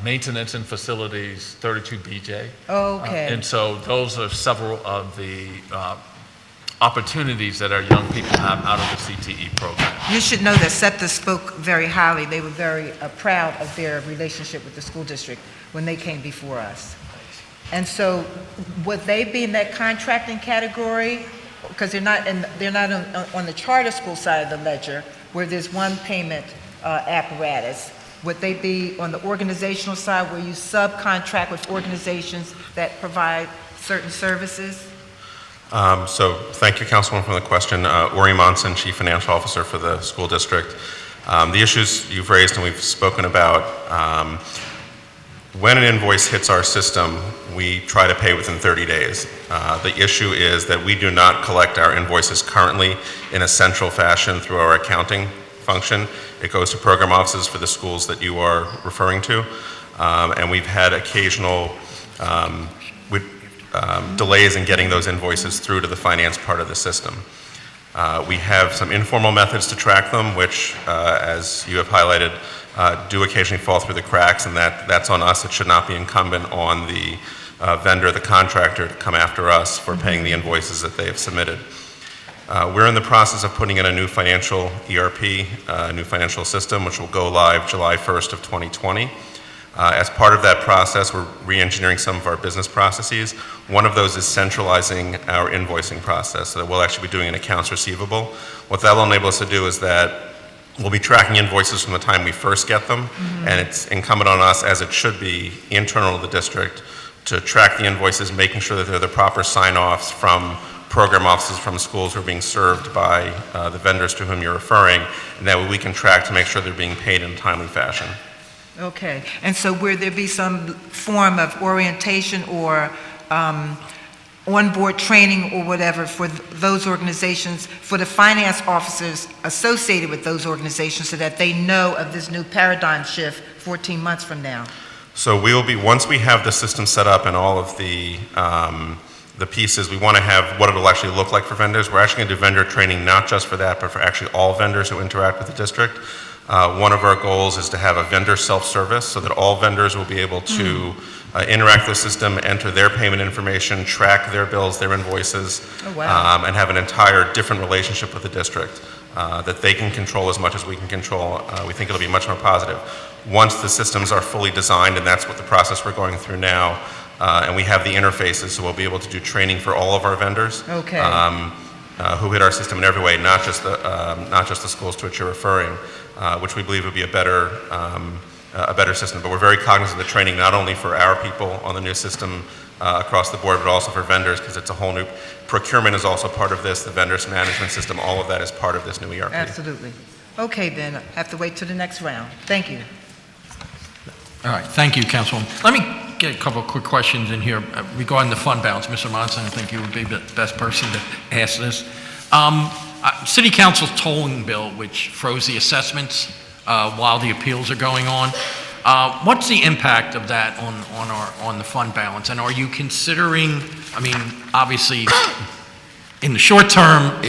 maintenance and facilities, 32BJ. And so those are several of the opportunities that our young people have out of the CTE program. You should know that SEPTA spoke very highly. They were very proud of their relationship with the school district when they came before us. And so would they be in that contracting category? Because they're not on the charter school side of the ledger where there's one payment apparatus. Would they be on the organizational side where you subcontract with organizations that provide certain services? So thank you, Councilwoman, for the question. Ori Monson, Chief Financial Officer for the school district. The issues you've raised and we've spoken about, when an invoice hits our system, we try to pay within 30 days. The issue is that we do not collect our invoices currently in a central fashion through our accounting function. It goes to program offices for the schools that you are referring to, and we've had occasional delays in getting those invoices through to the finance part of the system. We have some informal methods to track them, which, as you have highlighted, do occasionally fall through the cracks, and that's on us. It should not be incumbent on the vendor, the contractor, to come after us for paying the invoices that they have submitted. We're in the process of putting in a new financial ERP, a new financial system, which will go live July 1st of 2020. As part of that process, we're re-engineering some of our business processes. One of those is centralizing our invoicing process, so that we'll actually be doing an accounts receivable. What that will enable us to do is that we'll be tracking invoices from the time we first get them, and it's incumbent on us, as it should be, internal to the district, to track the invoices, making sure that they're the proper sign-offs from program offices from schools who are being served by the vendors to whom you're referring, and that way we can track to make sure they're being paid in a timely fashion. Okay, and so will there be some form of orientation or onboard training or whatever for those organizations, for the finance officers associated with those organizations, so that they know of this new paradigm shift 14 months from now? So we will be, once we have the system set up and all of the pieces, we want to have what it'll actually look like for vendors. We're actually going to do vendor training, not just for that, but for actually all vendors who interact with the district. One of our goals is to have a vendor self-service so that all vendors will be able to interact with the system, enter their payment information, track their bills, their invoices, and have an entire different relationship with the district that they can control as much as we can control. We think it'll be much more positive. Once the systems are fully designed, and that's what the process we're going through now, and we have the interfaces, so we'll be able to do training for all of our vendors. Okay. Who hit our system in every way, not just the schools to which you're referring, which we believe would be a better system. But we're very cognizant of the training, not only for our people on the new system across the board, but also for vendors, because it's a whole new, procurement is also part of this, the vendors management system, all of that is part of this new ERP. Absolutely. Okay, then, I have to wait till the next round. Thank you. All right, thank you, Councilwoman. Let me get a couple of quick questions in here regarding the fund balance. Mr. Monson, I think you would be the best person to ask this. City Council's tolling bill, which froze the assessments while the appeals are going on, what's the impact of that on the fund balance? And are you considering, I mean, obviously, in the short term,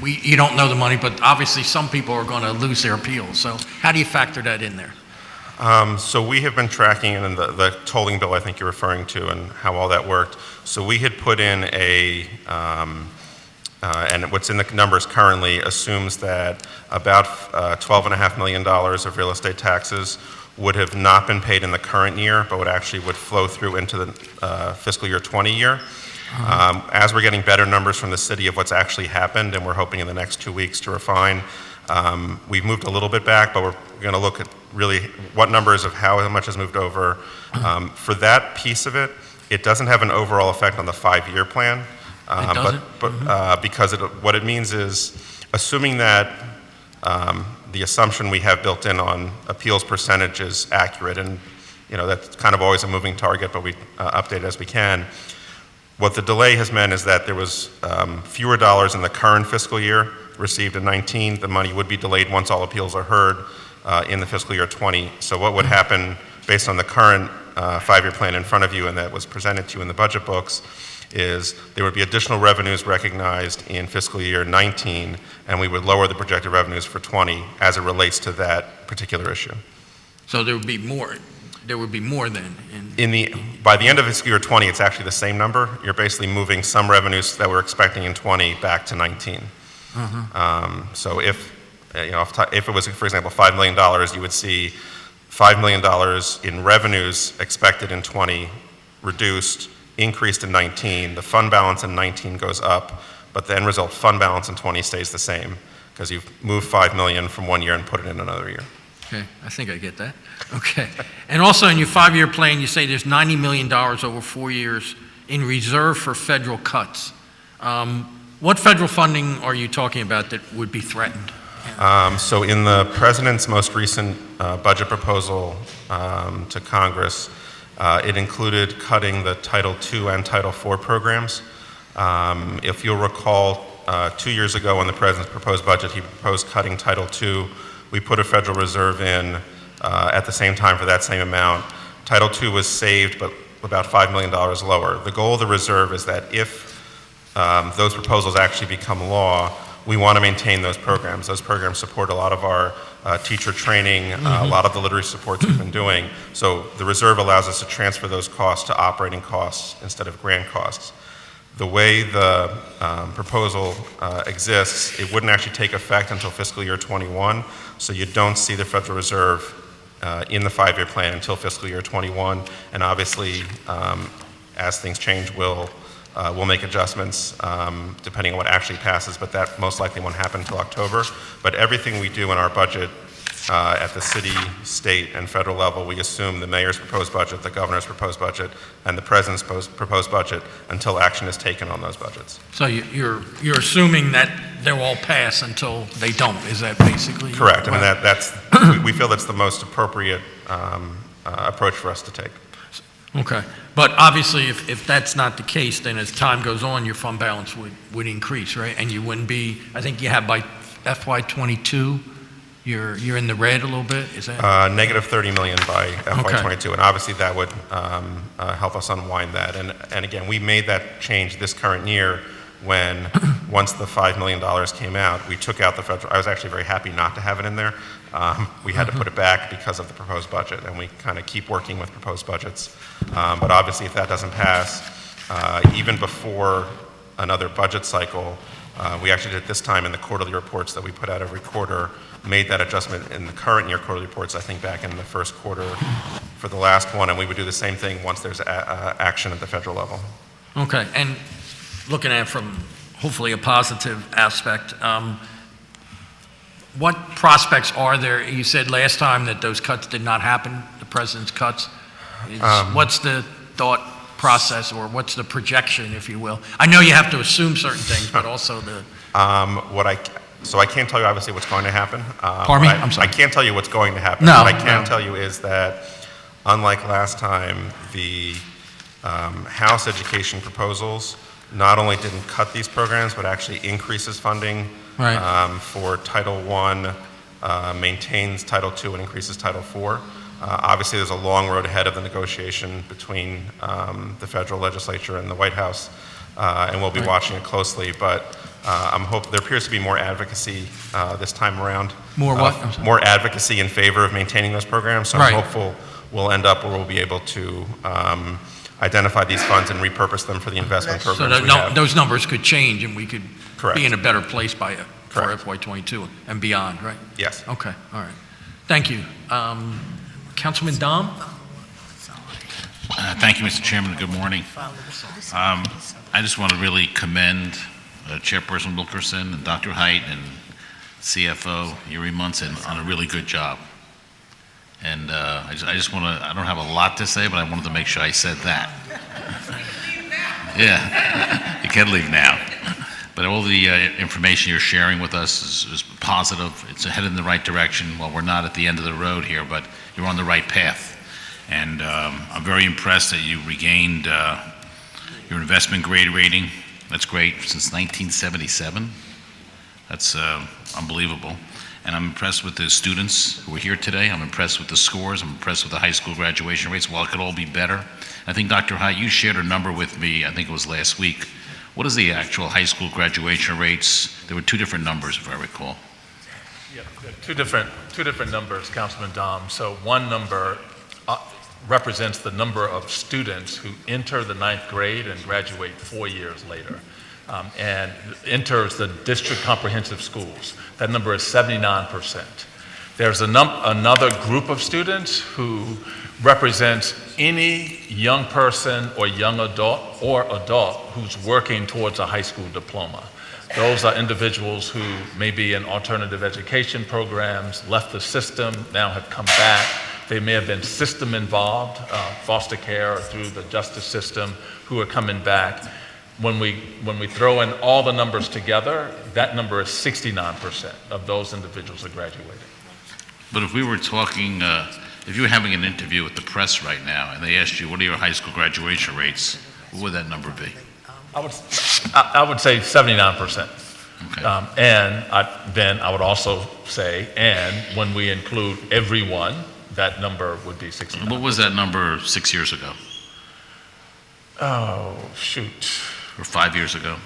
you don't know the money, but obviously some people are going to lose their appeals. So how do you factor that in there? So we have been tracking, and the tolling bill I think you're referring to and how all that worked. So we had put in and what's in the numbers currently assumes that about $12.5 million of real estate taxes would have not been paid in the current year, but would flow through into the fiscal year 20 year. As we're getting better numbers from the city of what's actually happened, and we're hoping in the next 2 weeks to refine, we've moved a little bit back, but we're going to look at really what numbers of how much has moved over. For that piece of it, it doesn't have an overall effect on the 5-year plan. Because what it means is, assuming that the assumption we have built in on appeals percentage is accurate, and that's kind of always a moving target, but we update as we can. What the delay has meant is that there was fewer dollars in the current fiscal year received in 19. The money would be delayed once all appeals are heard in the fiscal year 20. So what would happen based on the current 5-year plan in front of you and that was presented to you in the budget books is there would be additional revenues recognized in fiscal year 19, and we would lower the projected revenues for 20 as it relates to that particular issue. So there would be more. There would be more than by the end of fiscal year 20, it's actually the same number. You're basically moving some revenues that we're expecting in 20 back to 19. So if it was, for example, $5 million, you would see $5 million in revenues expected in 20 reduced, increased in 19. The fund balance in 19 goes up, but the end result fund balance in 20 stays the same because you've moved $5 million from one year and put it in another year. Okay, I think I get that. Okay. And also in your 5-year plan, you say there's $90 million over 4 years in reserve for federal cuts. What federal funding are you talking about that would be threatened? So in the President's most recent budget proposal to Congress, it included cutting the Title II and Title IV programs. If you'll recall, 2 years ago when the President's proposed budget, he proposed cutting Title II. We put a federal reserve in at the same time for that same amount. Title II was saved, but about $5 million lower. The goal of the reserve is that if those proposals actually become law, we want to maintain those programs. Those programs support a lot of our teacher training, a lot of the literacy supports we've been doing. So the reserve allows us to transfer those costs to operating costs instead of grant costs. The way the proposal exists, it wouldn't actually take effect until fiscal year 21, so you don't see the Federal Reserve in the 5-year plan until fiscal year 21, and obviously, as things change, we'll make adjustments depending on what actually passes, but that most likely won't happen until October. But everything we do in our budget at the city, state, and federal level, we assume the mayor's proposed budget, the governor's proposed budget, and the president's proposed budget until action is taken on those budgets. So you're assuming that they'll all pass until they don't, is that basically? Correct. I mean, that's, we feel that's the most appropriate approach for us to take. Okay, but obviously, if that's not the case, then as time goes on, your fund balance would increase, right? And you wouldn't be, I think you have by FY22, you're in the red a little bit, is that? Negative 30 million by FY22, and obviously that would help us unwind that. And again, we made that change this current year when, once the $5 million came out, we took out the federal, I was actually very happy not to have it in there. We had to put it back because of the proposed budget, and we kind of keep working with proposed budgets. But obviously, if that doesn't pass, even before another budget cycle, we actually did it this time in the quarterly reports that we put out every quarter, made that adjustment in the current year quarterly reports, I think back in the first quarter for the last one, and we would do the same thing once there's action at the federal level. Okay, and looking at it from hopefully a positive aspect, what prospects are there? You said last time that those cuts did not happen, the president's cuts. What's the thought process, or what's the projection, if you will? I know you have to assume certain things, but also the... So I can't tell you obviously what's going to happen. Pardon me? I'm sorry. I can't tell you what's going to happen. No, What I can no. tell you is that, unlike last time, the House education proposals not only didn't cut these programs, but actually increases funding Right. for Title I, maintains Title II, and increases Title IV. Obviously, there's a long road ahead of the negotiation between the federal legislature and the White House, and we'll be watching it closely, but there appears to be more advocacy this time around. More what? I'm sorry. More advocacy in favor of maintaining those programs, so Right. I'm hopeful we'll end up where we'll be able to identify these funds and repurpose them for the investment So programs we that, have. those numbers could change, and we could Correct. be in a better place for Correct. FY22 and beyond, right? Yes. Okay, all right. Thank you. Councilman Dom? Thank you, Mr. Chairman. Good morning. I just want to really commend Chairperson Wilkerson and Dr. Height and CFO Yuri Munson on a really good job. And I just want to, I don't have a lot to say, but I wanted to make sure I said that. Yeah, you can leave now. But all the information you're sharing with us is positive. It's headed in the right direction. Well, we're not at the end of the road here, but you're on the right path. And I'm very impressed that you regained your investment grade rating. That's great, since 1977. That's unbelievable. And I'm impressed with the students who are here today. I'm impressed with the scores. I'm impressed with the high school graduation rates. While it could all be better, I think, Dr. Height, you shared a number with me, I think it was last week. What is the actual high school graduation rates? There were two different numbers, if I recall. Yeah, two different numbers, Councilman Dom. So one number represents the number of students who enter the 9th grade and graduate 4 years later, and enters the district comprehensive schools. That number is 79%. There's another group of students who represents any young person or young adult who's working towards a high school diploma. Those are individuals who may be in alternative education programs, left the system, now have come back. They may have been system involved, foster care or through the justice system, who are coming back. When we throw in all the numbers together, that number is 69% of those individuals are graduating. But if we were talking, if you were having an interview with the press right now, and they asked you, what are your high school graduation rates, what would that number be? I would say 79%. Okay. Then I would also say, and when we include everyone, that number would be 69. What was that number 6 years ago, Oh, shoot. or 5 years ago?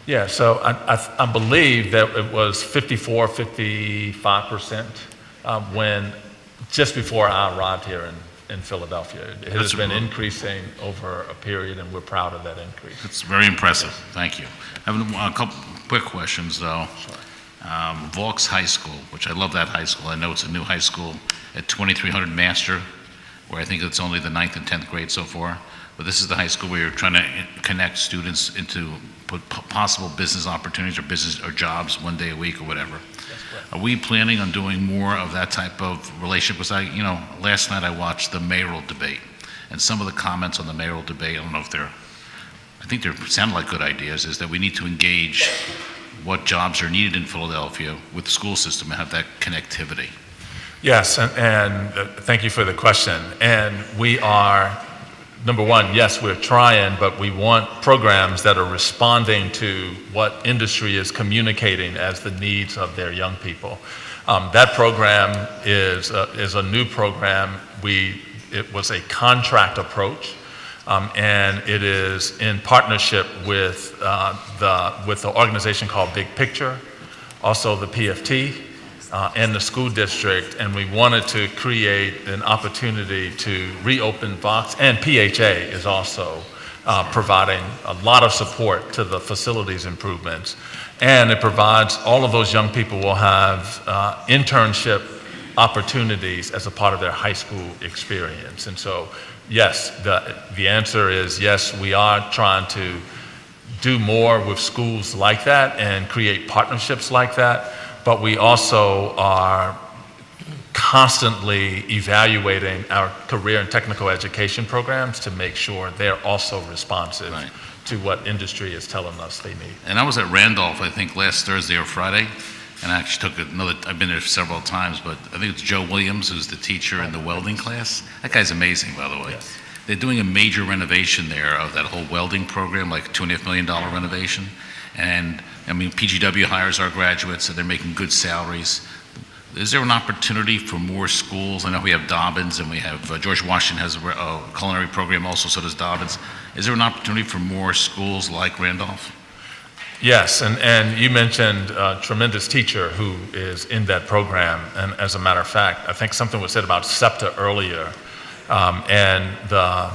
Yeah, so I believe that it was 54, 55% when, just before I arrived here in Philadelphia. It has been increasing over a period, and we're proud of that increase. It's very impressive. Thank you. I have a couple quick questions, though. Vaux High School, which I love that high school. I know it's a new high school at 2300 Master, where I think it's only the 9th and 10th grade so far. But this is the high school where you're trying to connect students into possible business opportunities or business or jobs one day a week or whatever. Are we planning on doing more of that type of relationship? Because last night I watched the mayoral debate, and some of the comments on the mayoral debate, I don't know if I think they sound like good ideas, is that we need to engage what jobs are needed in Philadelphia with the school system and have that connectivity. Yes, and thank you for the question. And we are, number one, yes, we're trying, but we want programs that are responding to what industry is communicating as the needs of their young people. That program is a new program. It was a contract approach, and it is in partnership with the organization called Big Picture, also the PFT, and the school district, and we wanted to create an opportunity to reopen Vox, and PHA is also providing a lot of support to the facilities improvements. And it provides, all of those young people will have internship opportunities as a part of their high school experience. And so, yes, the answer is yes, we are trying to do more with schools like that and create partnerships like that. But we also are constantly evaluating our career and technical education programs to make sure they're also responsive to what industry is telling us they need. And I was at Randolph, I think, last Thursday or Friday, and I actually took I've been there several times, but I think it's Joe Williams who's the teacher in the welding class. That guy's amazing, by the way. Yes. They're doing a major renovation there of that whole welding program, like $2.5 million renovation. And PGW hires our graduates, so they're making good salaries. Is there an opportunity for more schools? I know we have Dobbins, and we have George Washington has a culinary program also, so does Dobbins. Is there an opportunity for more schools like Randolph? Yes, and you mentioned a tremendous teacher who is in that program. And as a matter of fact, I think something was said about SEPTA earlier. And the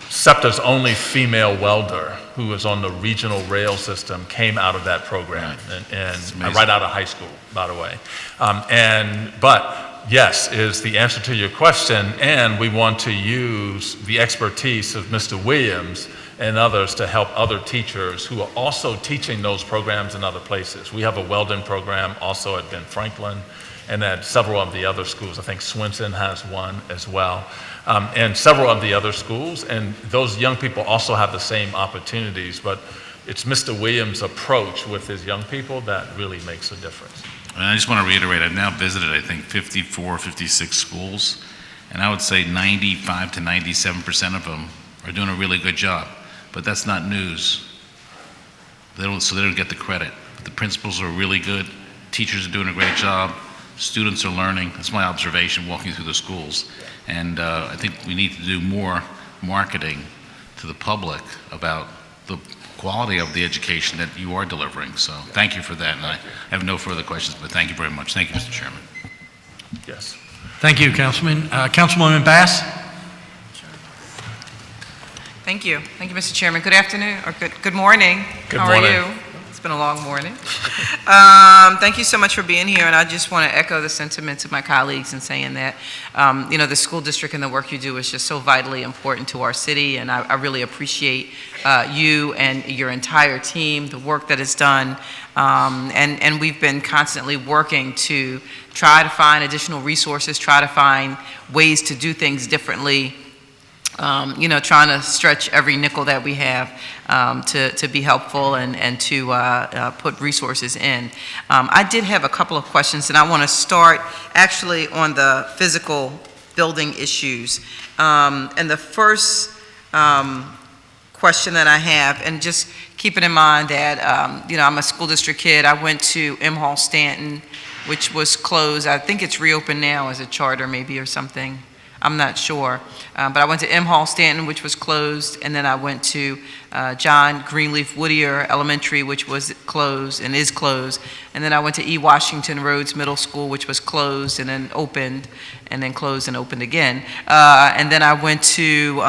SEPTA's only female welder who was on the regional rail system came out of that program, and right out of high school, by the way. But yes, is the answer to your question, and we want to use the expertise of Mr. Williams and others to help other teachers who are also teaching those programs in other places. We have a welding program also at Ben Franklin, and at several of the other schools. I think Swenson has one as well, and several of the other schools. And those young people also have the same opportunities, but it's Mr. Williams' approach with his young people that really makes a difference. And I just want to reiterate, I've now visited, I think, 54, 56 schools, and I would say 95 to 97% of them are doing a really good job. But that's not news. So they don't get the credit. But the principals are really good, teachers are doing a great job, students are learning. That's my observation walking through the schools. And I think we need to do more marketing to the public about the quality of the education that you are delivering. So thank you for that. And I have no further questions, but thank you very much. Thank you, Mr. Chairman. Yes. Thank you, Councilman. Councilwoman Bass? Thank you. Thank you, Mr. Chairman. Good afternoon, or good morning. Good How morning. are you? It's been a long morning. Thank you so much for being here, and I just want to echo the sentiments of my colleagues in saying that, the school district and the work you do is just so vitally important to our city, and I really appreciate you and your entire team, the work that is done, and we've been constantly working to try to find additional resources, try to find ways to do things differently, trying to stretch every nickel that we have to be helpful and to put resources in. I did have a couple of questions, and I want to start actually on the physical building issues. And the first question that I have, and just keeping in mind that, I'm a school district kid. I went to M. Hall Stanton, which was closed. I think it's reopened now as a charter maybe or something. I'm not sure. But I went to M. Hall Stanton, which was closed, and then I went to John Greenleaf Whittier Elementary, which was closed and is closed. And then I went to E. Washington Rhodes Middle School, which was closed and then opened, and then closed and opened again. And then I went to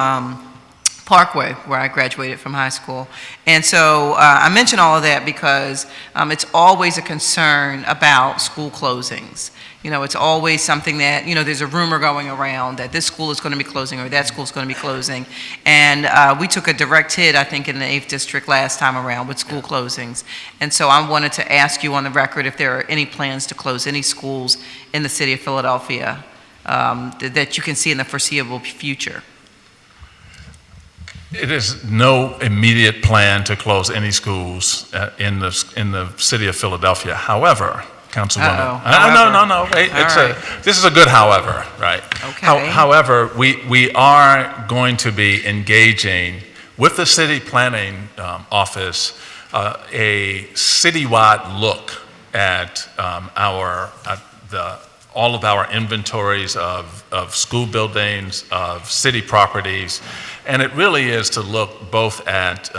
Parkway, where I graduated from high school. And so I mention all of that because it's always a concern about school closings. You know, it's always something that, you know, there's a rumor going around that this school is going to be closing or that school is going to be closing. And we took a direct hit, I think, in the 8th District last time around with school closings. And so I wanted to ask you on the record if there are any plans to close any schools in the city of Philadelphia that you can see in the foreseeable future. It is no immediate plan to close any schools in the city of Philadelphia. However, Councilwoman. No. Wait, this is a good however, right? Okay. However, we are going to be engaging with the city planning office a citywide look at all of our inventories of school buildings, of city properties, and it really is to look both at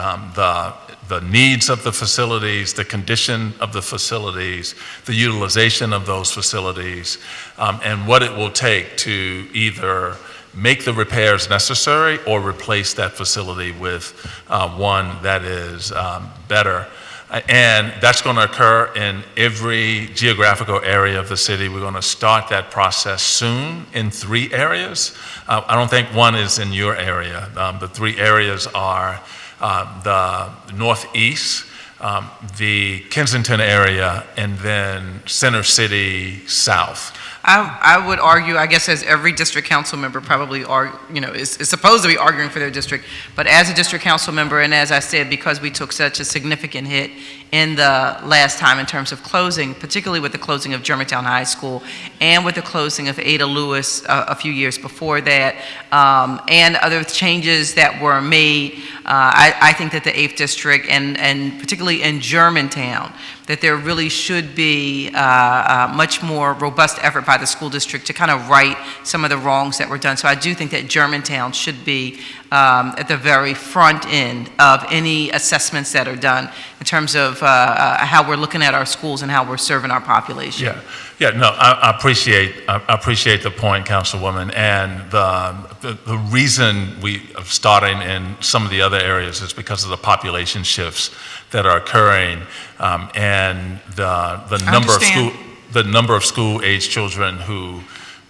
the needs of the facilities, the condition of the facilities, the utilization of those facilities, and what it will take to either make the repairs necessary or replace that facility with one that is better. And that's going to occur in every geographical area of the city. We're going to start that process soon in 3 areas. I don't think one is in your area. The 3 areas are the Northeast, the Kensington area, and then Center City South. I would argue, I guess as every district council member probably is supposed to be arguing for their district, but as a district council member, and as I said, because we took such a significant hit in the last time in terms of closing, particularly with the closing of Germantown High School and with the closing of Ada Lewis a few years before that, and other changes that were made, I think that the 8th District and particularly in Germantown, that there really should be a much more robust effort by the school district to kind of right some of the wrongs that were done. So I do think that Germantown should be at the very front end of any assessments that are done in terms of how we're looking at our schools and how we're serving our population. I appreciate the point, Councilwoman, and the reason we are starting in some of the other areas is because of the population shifts that are occurring, and the number of school-age children who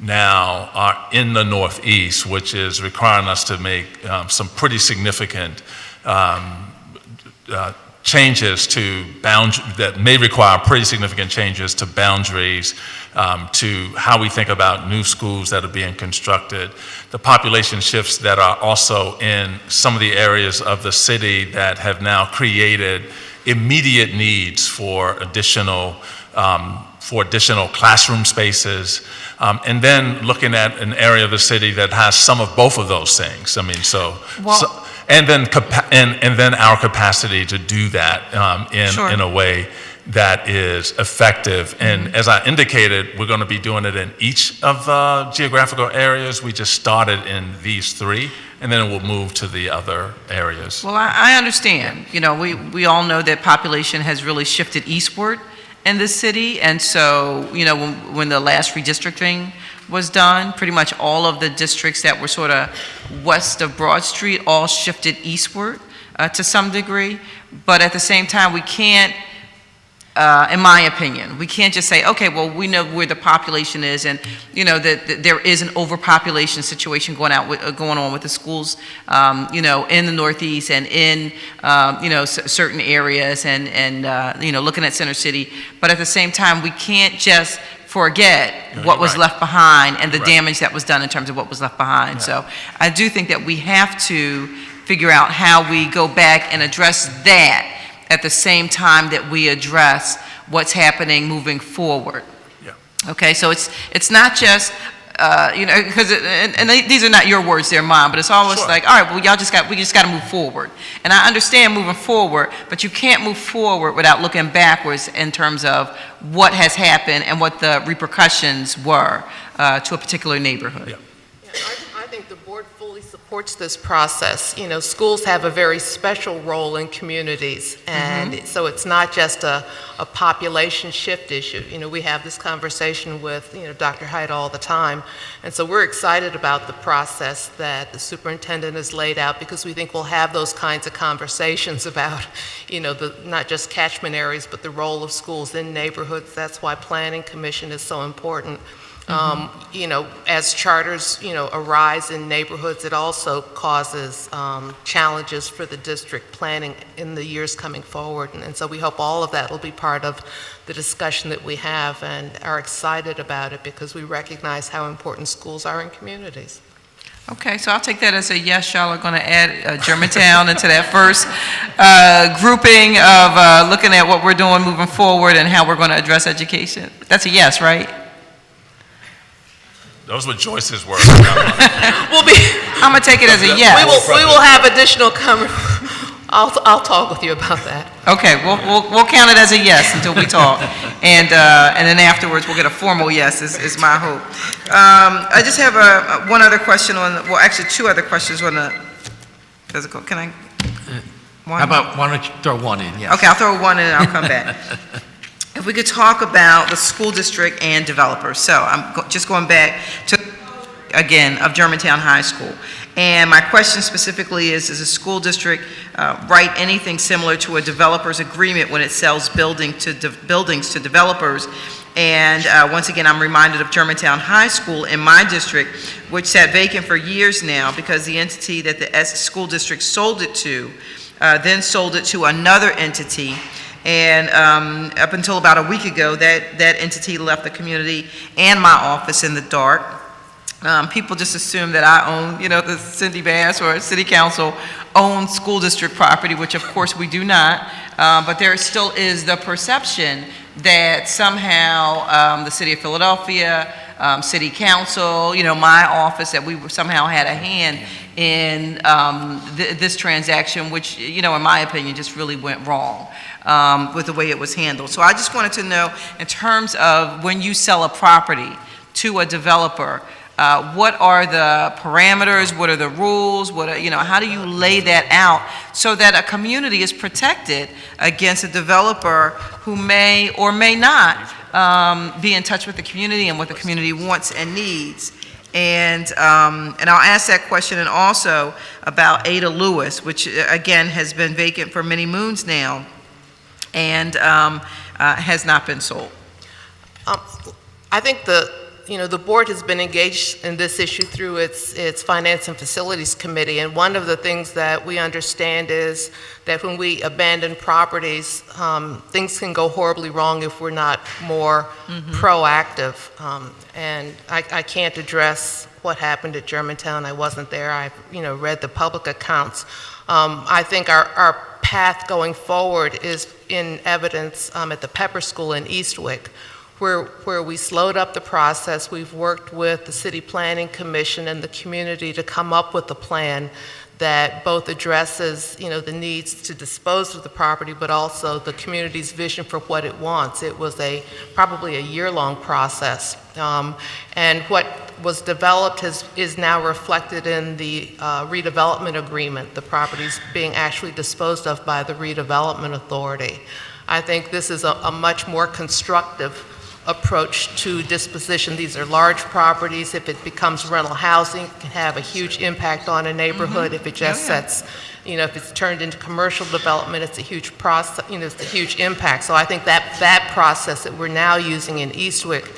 now are in the Northeast, which is requiring us to make some pretty significant changes to that may require pretty significant changes to boundaries, to how we think about new schools that are being constructed, the population shifts that are also in some of the areas of the city that have now created immediate needs for additional classroom spaces, and then looking at an area of the city that has some of both of those things. I mean, and then our capacity to do that in a way that is effective. And as I indicated, we're going to be doing it in each of the geographical areas. We just started in these 3, and then we'll move to the other areas. Well, I understand. You know, we all know that population has really shifted eastward in the city, and so, you know, when the last redistricting was done, pretty much all of the districts that were sort of west of Broad Street all shifted eastward to some degree, but at the same time, we can't, in my opinion, we can't just say, okay, well, we know where the population is, and you know that there is an overpopulation situation going on with the schools, you know, in the Northeast and in you know, certain areas, and you know, looking at Center City. But at the same time, we can't just forget what was left behind and the damage that was done in terms of what was left behind. Yeah. So I do think that we have to figure out how we go back and address that at the same time that we address what's happening moving forward. Yeah. Okay, so it's not just, you know, because these are not your words, they're mine, but it's almost like, all right, well, we just got to move forward. And I understand moving forward, but you can't move forward without looking backwards in terms of what has happened and what the repercussions were to a particular neighborhood. Yeah. I think the board fully supports supports this process. You know, schools have a very special role in communities, and so it's not just a population shift issue. You know, we have this conversation with, you know, Dr. Height all the time, and so we're excited about the process that the superintendent has laid out, because we think we'll have those kinds of conversations about, you know, not just catchment areas, but the role of schools in neighborhoods. That's why Planning Commission is so important. You know, as charters, you know, arise in neighborhoods, it also causes challenges for the district planning in the years coming forward. And so we hope all of that will be part of the discussion that we have, and are excited about it because we recognize how important schools are in communities. Okay, so I'll take that as a yes. Y'all are going to add Germantown into that first grouping of looking at what we're doing moving forward and how we're going to address education. That's a yes, right? Those were Joyce's words. I'm going to take it as a yes. We will have additional I'll talk with you about that. Okay, we'll count it as a yes until we talk, and then afterwards we'll get a formal yes. Is my hope. I just have one other question well, actually two other questions on the physical. Can I? One? How about, why don't you throw one in? Yes. Okay, I'll throw one in and I'll come back. If we could talk about the school district and developers. So I'm just going back to, again, of Germantown High School. And my question specifically is a school district write anything similar to a developer's agreement when it sells buildings to developers? And once again, I'm reminded of Germantown High School in my district, which sat vacant for years now because the entity that the school district sold it to then sold it to another entity. And up until about a week ago, that entity left the community and my office in the dark. People just assume that I own, you know, the Cindy Bass or City Council owns school district property, which of course we do not. But there still is the perception that somehow the City of Philadelphia, City Council, you know, my office, that we somehow had a hand in this transaction, which, you know, in my opinion, just really went wrong with the way it was handled. So I just wanted to know, in terms of when you sell a property to a developer, what are the parameters? What are the rules? How do you lay that out so that a community is protected against a developer who may or may not be in touch with the community and what the community wants and needs? And I'll ask that question, and also about Ada Lewis, which again has been vacant for many moons now, and has not been sold. I think the board has been engaged in this issue through its Finance and Facilities Committee, and one of the things that we understand is that when we abandon properties, things can go horribly wrong if we're not more proactive. And I can't address what happened at Germantown. I wasn't there. I've read the public accounts. I think our path going forward is in evidence at the Pepper School in Eastwick, where we slowed up the process. We've worked with the City Planning Commission and the community to come up with a plan that both addresses, the needs to dispose of the property, but also the community's vision for what it wants. It was probably a year-long process. And what was developed is now reflected in the redevelopment agreement, the properties being actually disposed of by the redevelopment authority. I think this is a much more constructive approach to disposition. These are large properties. If it becomes rental housing, it can have a huge impact on a neighborhood. If it just sets, if it's turned into commercial development, it's a huge process, it's a huge impact. So I think that process that we're now using in Eastwick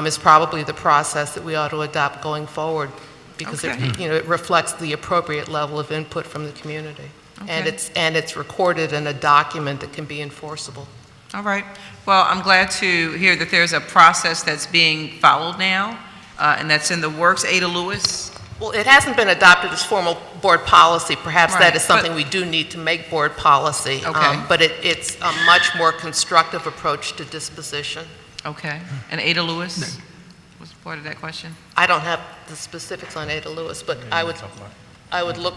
is probably the process that we ought to adopt going forward, because it reflects the appropriate level of input from the community. And it's recorded in a document that can be enforceable. All right. Well, I'm glad to hear that there's a process that's being followed now, and that's in the works. Ada Lewis? Well, it hasn't been adopted as formal board policy. Perhaps that is something we do need to make board policy. But it's a much more constructive approach to disposition. Okay. And Ada Lewis was part of that question? I don't have the specifics on Ada Lewis, but I would look.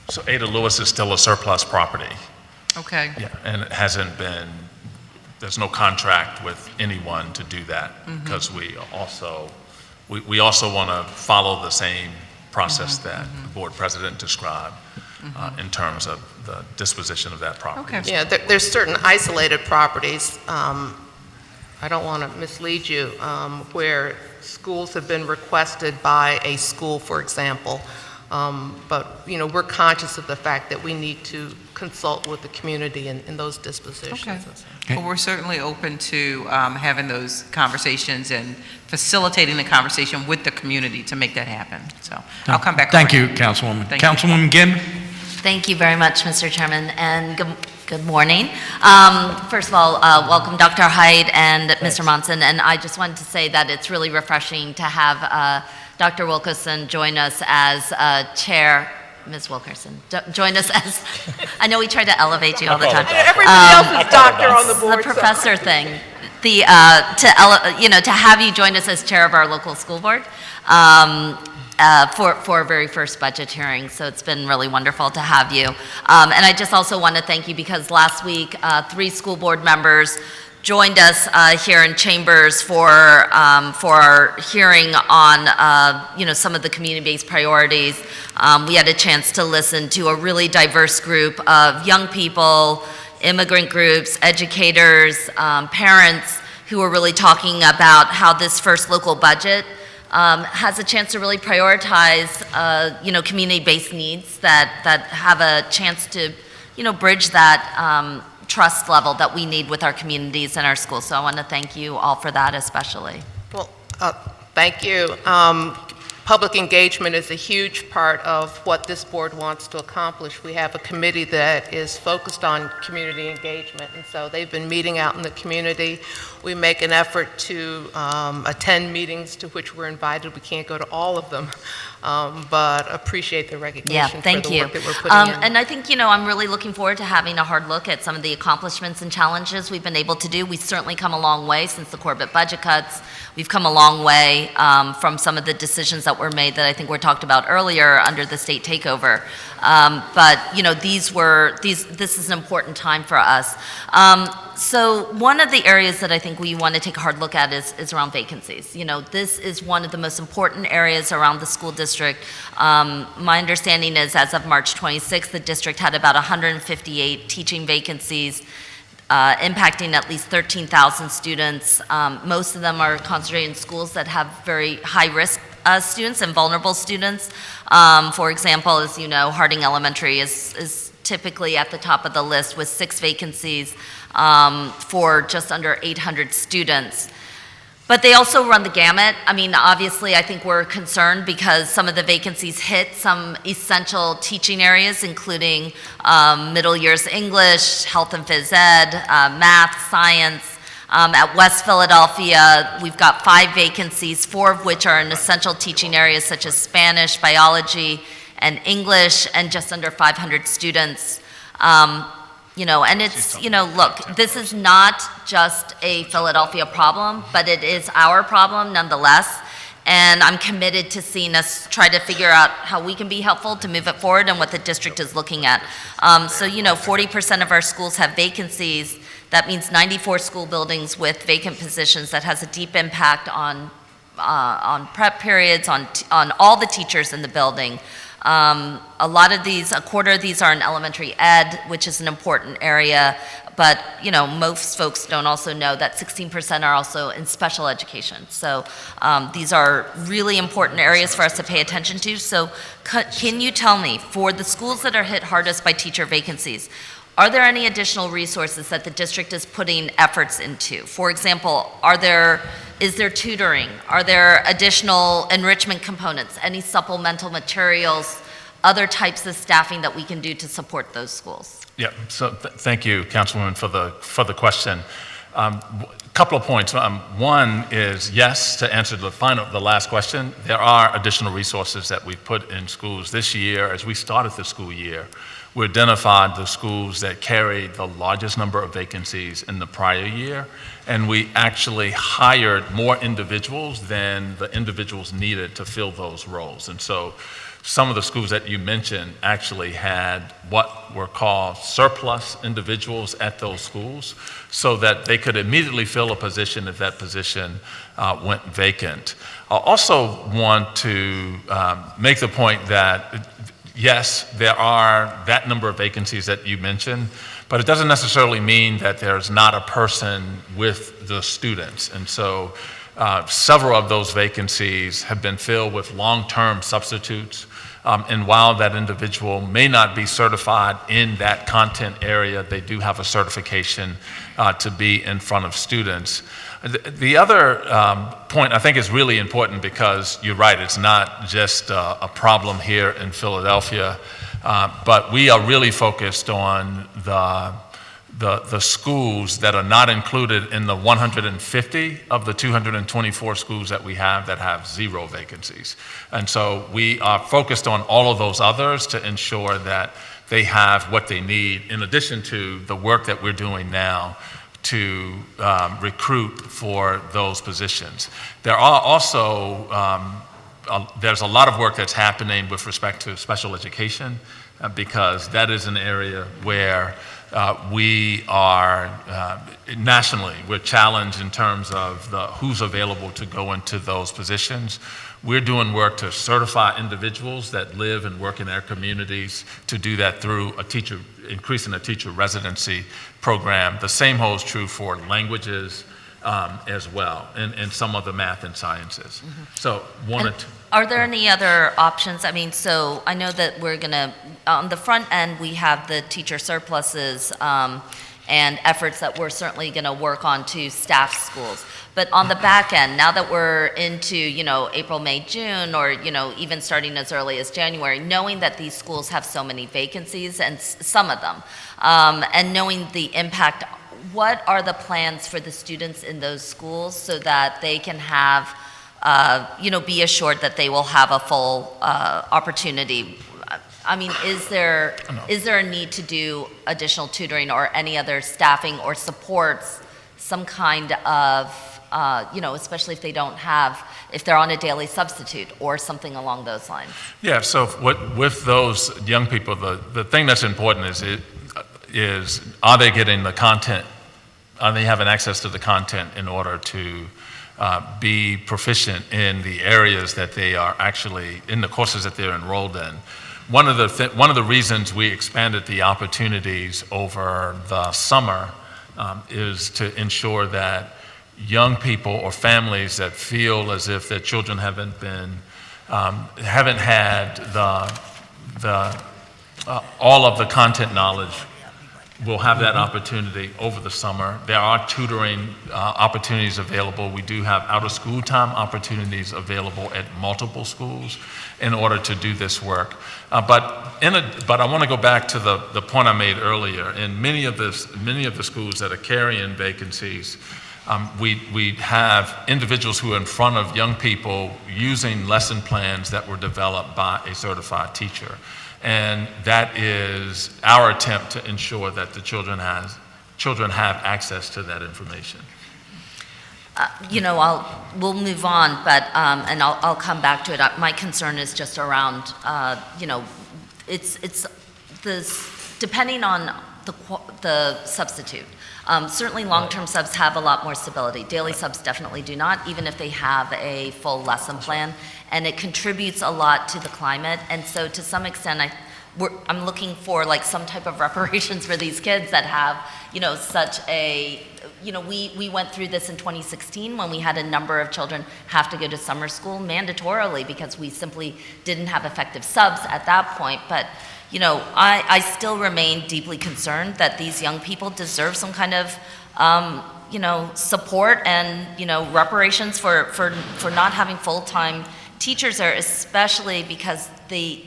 So Ada Lewis is still a surplus property. Okay. Yeah, and it hasn't been, there's no contract with anyone to do that, because we also want to follow the same process that the board president described in terms of the disposition of that property. Okay. Yeah, there's certain isolated properties, I don't want to mislead you, where schools have been requested by a school, for example, but, you know, we're conscious of the fact that we need to consult with the community in those dispositions. Okay. Well, we're certainly open to having those conversations and facilitating the conversation with the community to make that happen. So I'll come back. Thank you, around. Councilwoman. Thank you. Councilwoman Gimm? Thank you very much, Mr. Chairman, and good morning. First of all, welcome Dr. Hyde and Mr. Monson, and I just wanted to say that it's really refreshing to have Dr. Wilkerson join us as chair. Ms. Wilkerson, join us as, I know we try to elevate you all the time. Everybody else is doctor on the board. The professor thing. To have you join us as chair of our local school board for our very first budget hearing. So it's been really wonderful to have you. And I just also want to thank you because last week, 3 school board members joined us here in Chambers for our hearing on some of the community-based priorities. We had a chance to listen to a really diverse group of young people, immigrant groups, educators, parents who were really talking about how this first local budget has a chance to really prioritize community-based needs that have a chance to bridge that trust level that we need with our communities and our schools. So I want to thank you all for that especially. Well, thank you. Public engagement is a huge part of what this board wants to accomplish. We have a committee that is focused on community engagement, and so they've been meeting out in the community. We make an effort to attend meetings to which we're invited. We can't go to all of them, but appreciate the recognition for the work that we're putting in. And I think, I'm really looking forward to having a hard look at some of the accomplishments and challenges we've been able to do. We've certainly come a long way since the Corbett budget cuts. We've come a long way from some of the decisions that were made that I think were talked about earlier under the state takeover. But this is an important time for us. So one of the areas that I think we want to take a hard look at is around vacancies. This is one of the most important areas around the school district. My understanding is as of March 26th, the district had about 158 teaching vacancies, impacting at least 13,000 students. Most of them are concentrated in schools that have very high-risk students and vulnerable students. For example, as you know, Harding Elementary is typically at the top of the list with 6 vacancies for just under 800 students. But they also run the gamut. I mean, obviously, I think we're concerned because some of the vacancies hit some essential teaching areas, including middle years English, health and phys ed, math, science. At West Philadelphia, we've got 5 vacancies, 4 of which are in essential teaching areas such as Spanish, biology, and English, and just under 500 students. And it's, look, this is not just a Philadelphia problem, but it is our problem nonetheless. And I'm committed to seeing us try to figure out how we can be helpful to move it forward and what the district is looking at. 40% of our schools have vacancies. That means 94 school buildings with vacant positions. That has a deep impact on prep periods, on all the teachers in the building. A quarter of these are in elementary ed, which is an important area, but, most folks don't also know that 16% are also in special education. So these are really important areas for us to pay attention to. So can you tell me, for the schools that are hit hardest by teacher vacancies, are there any additional resources that the district is putting efforts into? For example, is there tutoring? Are there additional enrichment components? Any supplemental materials? Other types of staffing that we can do to support those schools? Yeah, so thank you, Councilwoman, for the question. Couple of points. One is, yes, to answer the last question, there are additional resources that we put in schools this year. As we started the school year, we identified the schools that carried the largest number of vacancies in the prior year, and we actually hired more individuals than the individuals needed to fill those roles. And so some of the schools that you mentioned actually had what were called surplus individuals at those schools so that they could immediately fill a position if that position went vacant. I also want to make the point that yes, there are that number of vacancies that you mentioned, but it doesn't necessarily mean that there's not a person with the students. And so several of those vacancies have been filled with long-term substitutes. And while that individual may not be certified in that content area, they do have a certification to be in front of students. The other point I think is really important because you're right, it's not just a problem here in Philadelphia, but we are really focused on the schools that are not included in the 150 of the 224 schools that we have that have 0 vacancies. And so we are focused on all of those others to ensure that they have what they need, in addition to the work that we're doing now to recruit for those positions. There are also, there's a lot of work that's happening with respect to special education because that is an area where we are, nationally, we're challenged in terms of who's available to go into those positions. We're doing work to certify individuals that live and work in their communities to do that through increasing a teacher residency program. The same holds true for languages as well, and some of the math and sciences. So are there any other options? I mean, so I know that we're gonna, on the front end, we have the teacher surpluses and efforts that we're certainly gonna work on to staff schools. But on the back end, now that we're into, April, May, June, or, even starting as early as January, knowing that these schools have so many vacancies, and some of them, and knowing the impact, what are the plans for the students in those schools so that they can have, be assured that they will have a full opportunity? I mean, is there a need to do additional tutoring or any other staffing or supports, some kind of, especially if they don't have, if they're on a daily substitute or something along those lines? Yeah, so with those young people, the thing that's important is are they getting the content, are they having access to the content in order to be proficient in the areas that they are actually, in the courses that they're enrolled in. One of the reasons we expanded the opportunities over the summer is to ensure that young people or families that feel as if their children haven't had all of the content knowledge will have that opportunity over the summer. There are tutoring opportunities available. We do have out-of-school time opportunities available at multiple schools in order to do this work. But I want to go back to the point I made earlier. In many of the schools that are carrying vacancies, we have individuals who are in front of young people using lesson plans that were developed by a certified teacher. And that is our attempt to ensure that the children have access to that information. We'll move on, but, and I'll come back to it. My concern is just around, it's this, depending on the substitute. Certainly long-term subs have a lot more stability. Daily subs definitely do not, even if they have a full lesson plan. And it contributes a lot to the climate. And so to some extent, I'm looking for like some type of reparations for these kids that have, such a, we went through this in 2016 when we had a number of children have to go to summer school mandatorily because we simply didn't have effective subs at that point. But I still remain deeply concerned that these young people deserve some kind of, support and, reparations for not having full-time Teachers are, especially because the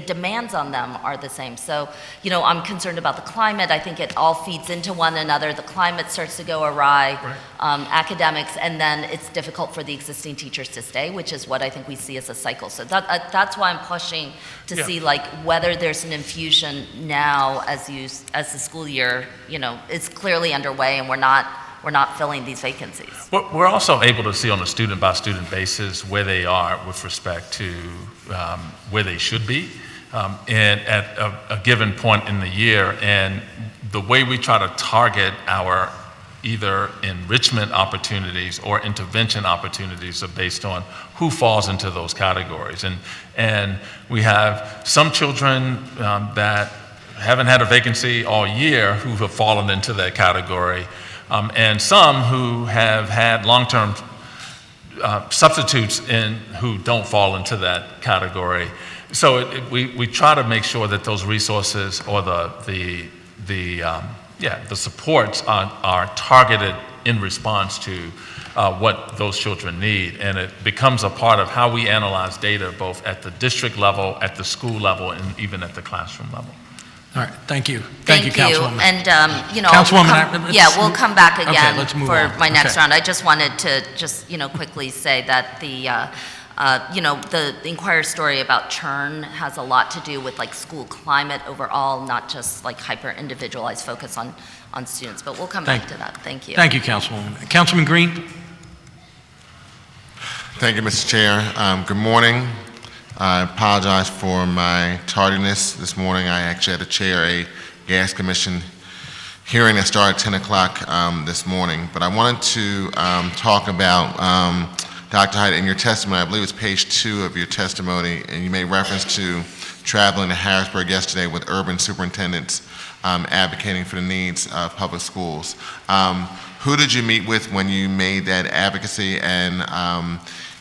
demands on them are the same. So, you know, I'm concerned about the climate. I think it all feeds into one another. The climate starts to go awry, academics, and then it's difficult for the existing teachers to stay, which is what I think we see as a cycle. So that's why I'm pushing to see like whether there's an infusion now as the school year, you know, is clearly underway, and we're not filling these vacancies. We're also able to see on a student-by-student basis where they are with respect to where they should be and at a given point in the year. And the way we try to target our either enrichment opportunities or intervention opportunities are based on who falls into those categories. And we have some children that haven't had a vacancy all year who have fallen into that category. And some who have had long-term substitutes who don't fall into that category. So we try to make sure that those resources or the supports are targeted in response to what those children need. And it becomes a part of how we analyze data both at the district level, at the school level, and even at the classroom level. All right, thank you. Thank you, Councilwoman. And, you know, Councilwoman, we'll come back again let's move for on. my next Okay. round. I just wanted to quickly say that the Inquirer story about churn has a lot to do with like school climate overall, not just like hyper-individualized focus on students, but we'll come back to that. Thank you. Thank you, Councilwoman. Councilman Green? Thank you, Mr. Chair. Good morning. I apologize for my tardiness this morning. I actually had to chair a gas commission hearing that started at 10 o'clock this morning. But I wanted to talk about, Dr. Hyde, in your testimony, I believe it's page 2 of your testimony, and you made reference to traveling to Harrisburg yesterday with urban superintendents advocating for the needs of public schools. Who did you meet with when you made that advocacy? And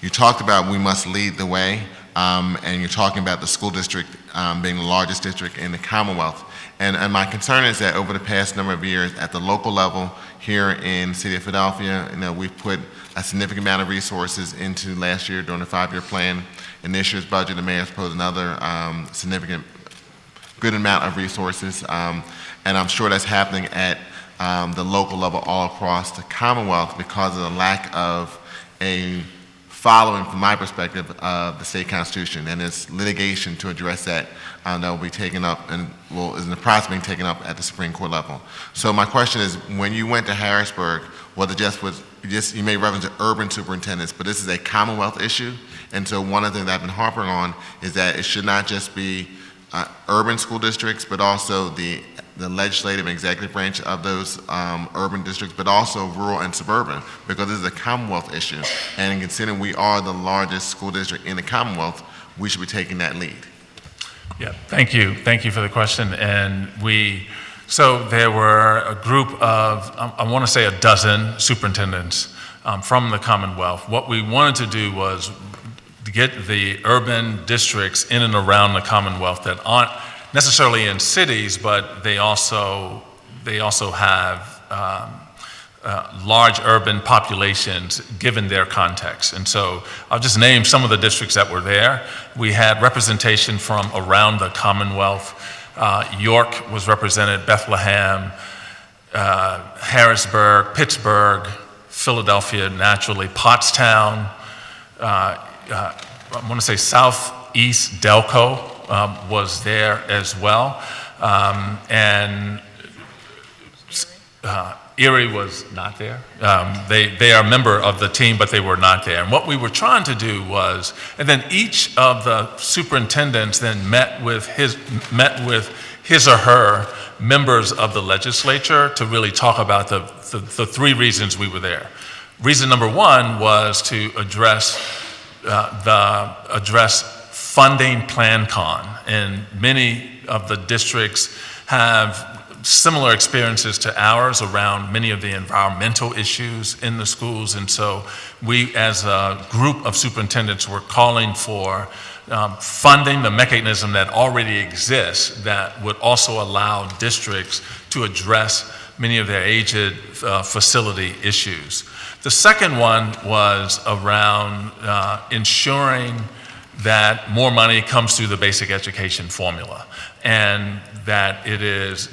you talked about we must lead the way. And you're talking about the school district being the largest district in the Commonwealth. And my concern is that over the past number of years, at the local level here in the city of Philadelphia, you know, we've put a significant amount of resources into last year during the 5-year plan. In this year's budget, the mayor proposed another significant, good amount of resources. And I'm sure that's happening at the local level all across the Commonwealth because of the lack of a following, from my perspective, of the state constitution, and its litigation to address that that will be taken up and is in the process of being taken up at the Supreme Court level. So my question is, when you went to Harrisburg, you made reference to urban superintendents, but this is a Commonwealth issue, and so one of the things that I've been harping on is that it should not just be urban school districts, but also the legislative and executive branch of those urban districts, but also rural and suburban, because this is a Commonwealth issue. And considering we are the largest school district in the Commonwealth, we should be taking that lead. Yeah, thank you. Thank you for the question. And so there were a group of, I want to say a dozen superintendents from the Commonwealth. What we wanted to do was to get the urban districts in and around the Commonwealth that aren't necessarily in cities, but they also have large urban populations given their context. And so I'll just name some of the districts that were there. We had representation from around the Commonwealth. York was represented, Bethlehem, Harrisburg, Pittsburgh, Philadelphia, naturally, Pottstown, I want to say Southeast Delco was there as well. And Erie was not there. They are a member of the team, but they were not there. And what we were trying to do was, and then each of the superintendents then met with his or her members of the legislature to really talk about the 3 reasons we were there. Reason number 1 was to address funding PlanCon, and many of the districts have similar experiences to ours around many of the environmental issues in the schools, and so we as a group of superintendents were calling for funding the mechanism that already exists that would also allow districts to address many of their aged facility issues. The second one was around ensuring that more money comes through the basic education formula, and that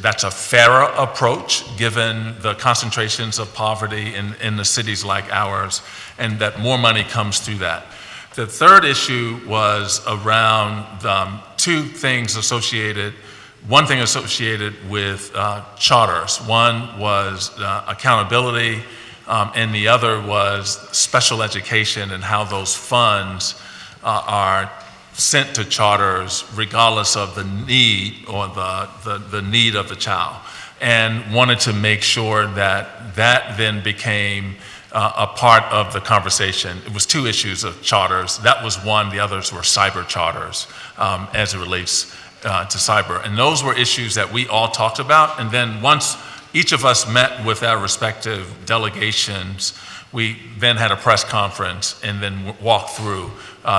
that's a fairer approach given the concentrations of poverty in the cities like ours, and that more money comes through that. The third issue was around one thing associated with charters. One was accountability, and the other was special education and how those funds are sent to charters regardless of the need or the need of the child, and wanted to make sure that then became a part of the conversation. It was two issues of charters. That was one. The others were cyber charters as it relates to cyber. And those were issues that we all talked about. And then once each of us met with our respective delegations, we then had a press conference and then walked through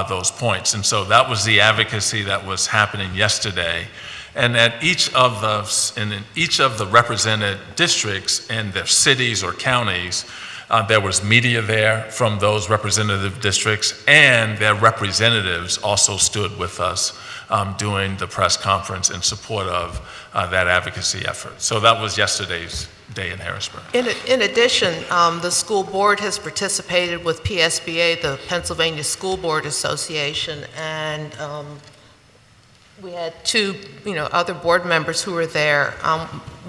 those points. And so that was the advocacy that was happening yesterday. And in each of the represented districts and their cities or counties, there was media there from those representative districts, and their representatives also stood with us during the press conference in support of that advocacy effort. So that was yesterday's day in Harrisburg. In addition, the school board has participated with PSBA, the Pennsylvania School Board Association, and we had two, other board members who were there.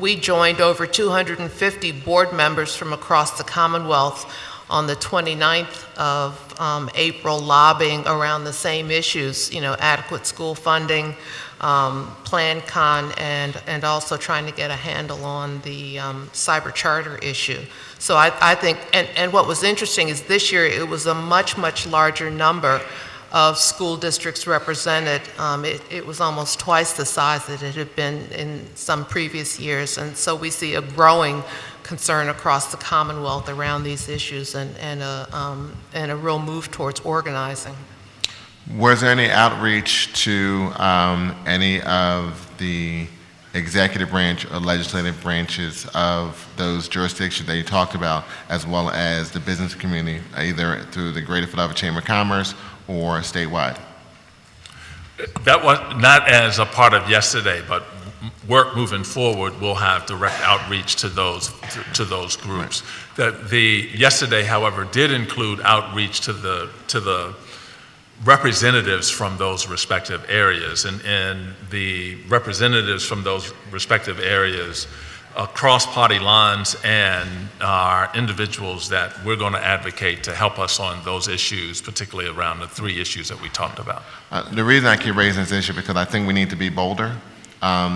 We joined over 250 board members from across the Commonwealth on the 29th of April, lobbying around the same issues, adequate school funding, Plan Con, and also trying to get a handle on the cyber charter issue. So I think, and what was interesting is this year it was a much, much larger number of school districts represented. It was almost twice the size that it had been in some previous years, and so we see a growing concern across the Commonwealth around these issues, and a real move towards organizing. Was there any outreach to any of the executive branch or legislative branches of those jurisdictions that you talked about, as well as the business community, either through the Greater Philadelphia Chamber of Commerce or statewide? That was not as a part of yesterday, but work moving forward will have direct outreach to those groups. The yesterday, however, did include outreach to the representatives from those respective areas, and the representatives from those respective areas across party lines and are individuals that we're going to advocate to help us on those issues, particularly around the three issues that we talked about. The reason I keep raising this issue because I think we need to be bolder.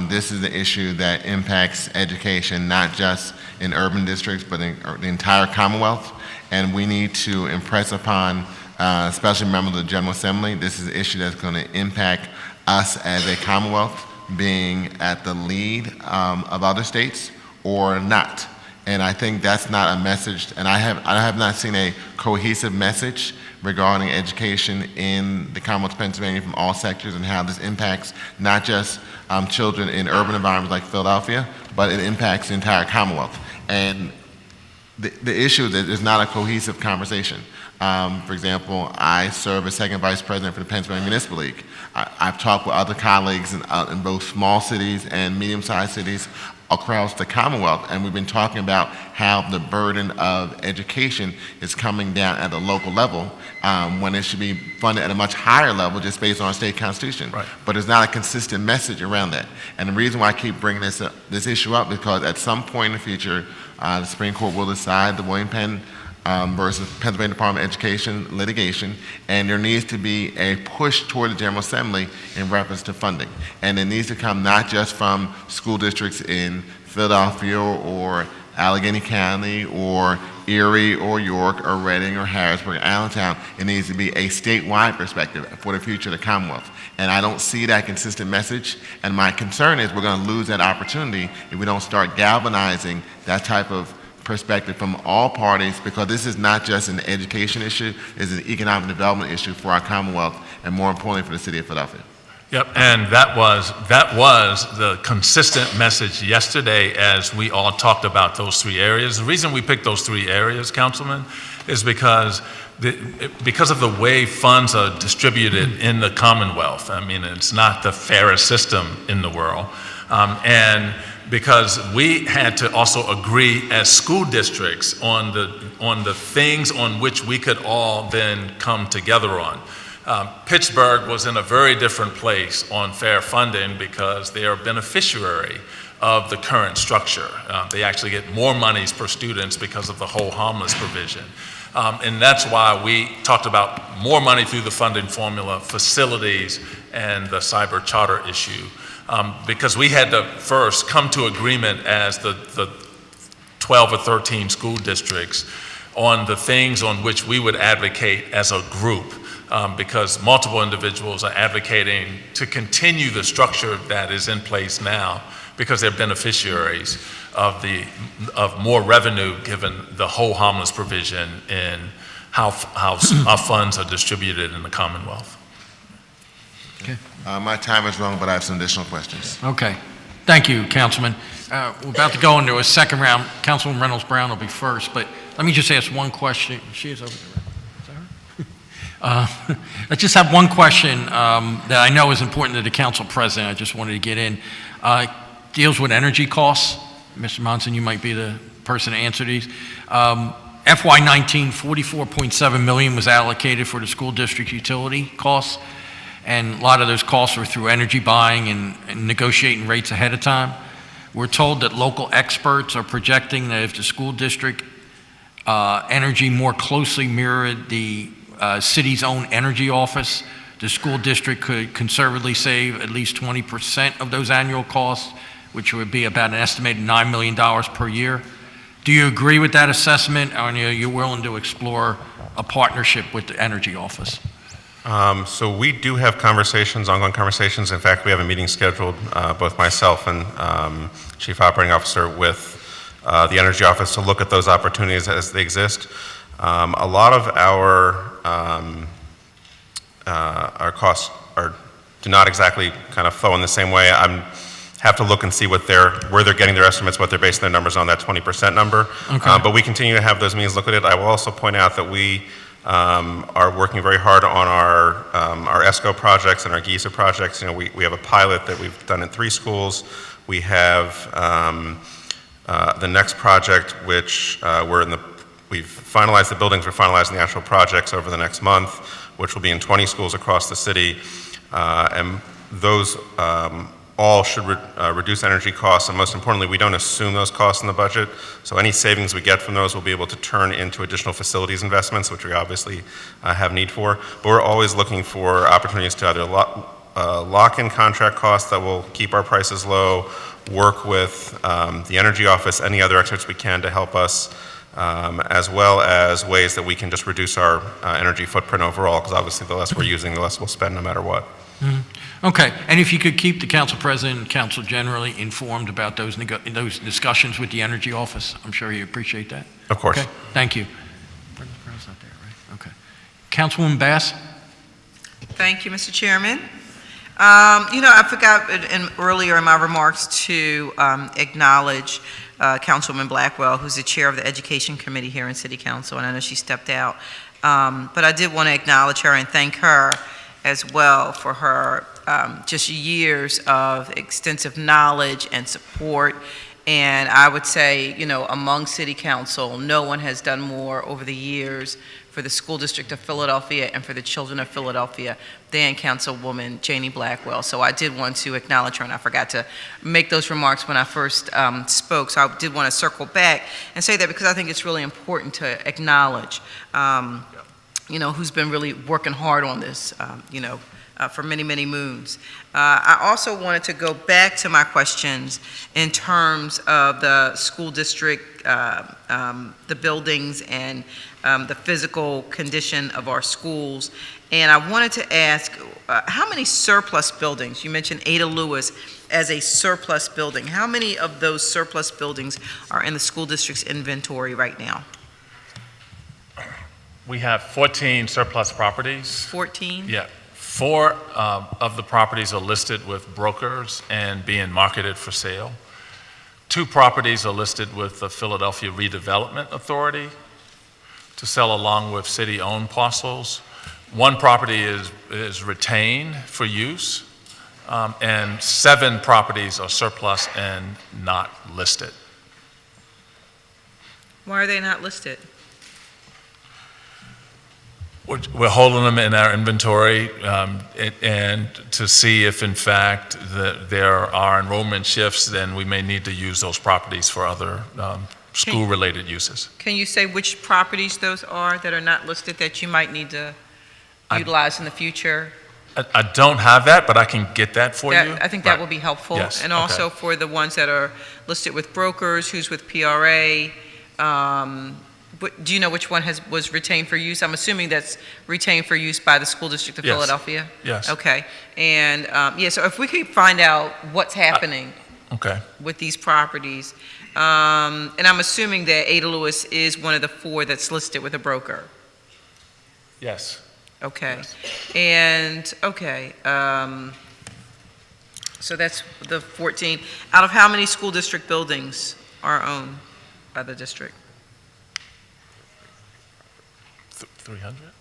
This is the issue that impacts education, not just in urban districts, but in the entire Commonwealth. And we need to impress upon, especially members of the General Assembly, this is an issue that's going to impact us as a Commonwealth being at the lead of other states or not. And I think that's not a message, and I have not seen a cohesive message regarding education in the Commonwealth of Pennsylvania from all sectors and how this impacts not just children in urban environments like Philadelphia, but it impacts the entire Commonwealth. And the issue is that there's not a cohesive conversation. For example, I serve as second vice president for the Pennsylvania Municipal League. I've talked with other colleagues in both small cities and medium-sized cities across the Commonwealth, and we've been talking about how the burden of education is coming down at the local level when it should be funded at a much higher level just based on our state constitution. Right. But there's not a consistent message around that. And the reason why I keep bringing this issue up is because at some point in the future, the Supreme Court will decide the William Penn versus Pennsylvania Department of Education litigation, and there needs to be a push toward the General Assembly in reference to funding. And it needs to come not just from school districts in Philadelphia or Allegheny County or Erie or York or Reading or Harrisburg or Allentown. It needs to be a statewide perspective for the future of the Commonwealth. And I don't see that consistent message, and my concern is we're going to lose that opportunity if we don't start galvanizing that type of perspective from all parties, because this is not just an education issue, it's an economic development issue for our Commonwealth and more importantly for the city of Philadelphia. Yep, and that was the consistent message yesterday as we all talked about those three areas. The reason we picked those three areas, Councilman, is because of the way funds are distributed in the Commonwealth. I mean, it's not the fairest system in the world. And because we had to also agree as school districts on the things on which we could all then come together on. Pittsburgh was in a very different place on fair funding because they are a beneficiary of the current structure. They actually get more monies per students because of the whole harmless provision. And that's why we talked about more money through the funding formula, facilities, and the cyber charter issue. Because we had to first come to agreement as the 12 or 13 school districts on the things on which we would advocate as a group. Because multiple individuals are advocating to continue the structure that is in place now because they're beneficiaries of more revenue given the whole harmless provision and how our funds are distributed in the Commonwealth. Okay. My time is wrong, but I have some additional questions. Okay. Thank you, Councilman. We're about to go into a second round. Councilman Reynolds Brown will be first, but let me just ask one question. She is over there. I just have one question that I know is important to the council president. I just wanted to get in. Deals with energy costs. Mr. Monson, you might be the person to answer these. FY19, $44.7 million was allocated for the school district utility costs, and a lot of those costs were through energy buying and negotiating rates ahead of time. We're told that local experts are projecting that if the school district energy more closely mirrored the city's own energy office, the school district could conservatively save at least 20% of those annual costs, which would be about an estimated $9 million per year. Do you agree with that assessment, or are you willing to explore a partnership with the energy office? So we do have ongoing conversations. In fact, we have a meeting scheduled, both myself and Chief Operating Officer with the energy office to look at those opportunities as they exist. A lot of our costs do not exactly kind of flow in the same way. I have to look and see where they're getting their estimates, what they're basing their numbers on, that 20% number. Okay. But we continue to have those meetings look at it. I will also point out that we are working very hard on our ESCO projects and our GISA projects. You know, we have a pilot that we've done in 3 schools. We have the next project, which we've finalized the buildings, we're finalizing the actual projects over the next month, which will be in 20 schools across the city. And those all should reduce energy costs, and most importantly, we don't assume those costs in the budget. So any savings we get from those will be able to turn into additional facilities investments, which we obviously have need for. But we're always looking for opportunities to either lock in contract costs that will keep our prices low, work with the energy office, any other experts we can to help us, as well as ways that we can just reduce our energy footprint overall, because obviously the less we're using, the less we'll spend no matter what. Mm-hmm. Okay, and if you could keep the council president and council generally informed about those discussions with the energy office, I'm sure you appreciate that. Of course. Okay, thank you. Brown's not there, right? Okay. Councilwoman Bass? Thank you, Mr. Chairman. I forgot earlier in my remarks to acknowledge Councilwoman Blackwell, who's the chair of the Education Committee here in City Council, and I know she stepped out. But I did want to acknowledge her and thank her as well for her just years of extensive knowledge and support. And I would say, among City Council, no one has done more over the years for the School District of Philadelphia and for the children of Philadelphia than Councilwoman Janie Blackwell. So I did want to acknowledge her, and I forgot to make those remarks when I first spoke. So I did want to circle back and say that because I think it's really important to acknowledge who's been really working hard on this, for many, many moons. I also wanted to go back to my questions in terms of the school district, the buildings, and the physical condition of our schools. And I wanted to ask, how many surplus buildings, you mentioned Ada Lewis as a surplus building, how many of those surplus buildings are in the school district's inventory right now? We have 14 surplus properties. 14? Yeah. 4 of the properties are listed with brokers and being marketed for sale. 2 properties are listed with the Philadelphia Redevelopment Authority to sell along with city-owned parcels. 1 property is retained for use, and 7 properties are surplus and not listed. Why are they not listed? We're holding them in our inventory and to see if in fact there are enrollment shifts, then we may need to use those properties for other school-related uses. Can you say which properties those are that are not listed that you might need to utilize in the future? I don't have that, but I can get that for you. I think that will be helpful. Yes, And okay. also for the ones that are listed with brokers, who's with PRA, do you know which one was retained for use? I'm assuming that's retained for use by the School District of Yes. Philadelphia? Yes. Okay. And, yeah, so if we could find out what's happening Okay. with these properties, and I'm assuming that Ada Lewis is one of the 4 that's listed with a broker. Yes. Okay. And, okay, so that's the 14. Out of how many school district buildings are owned by the district? 300?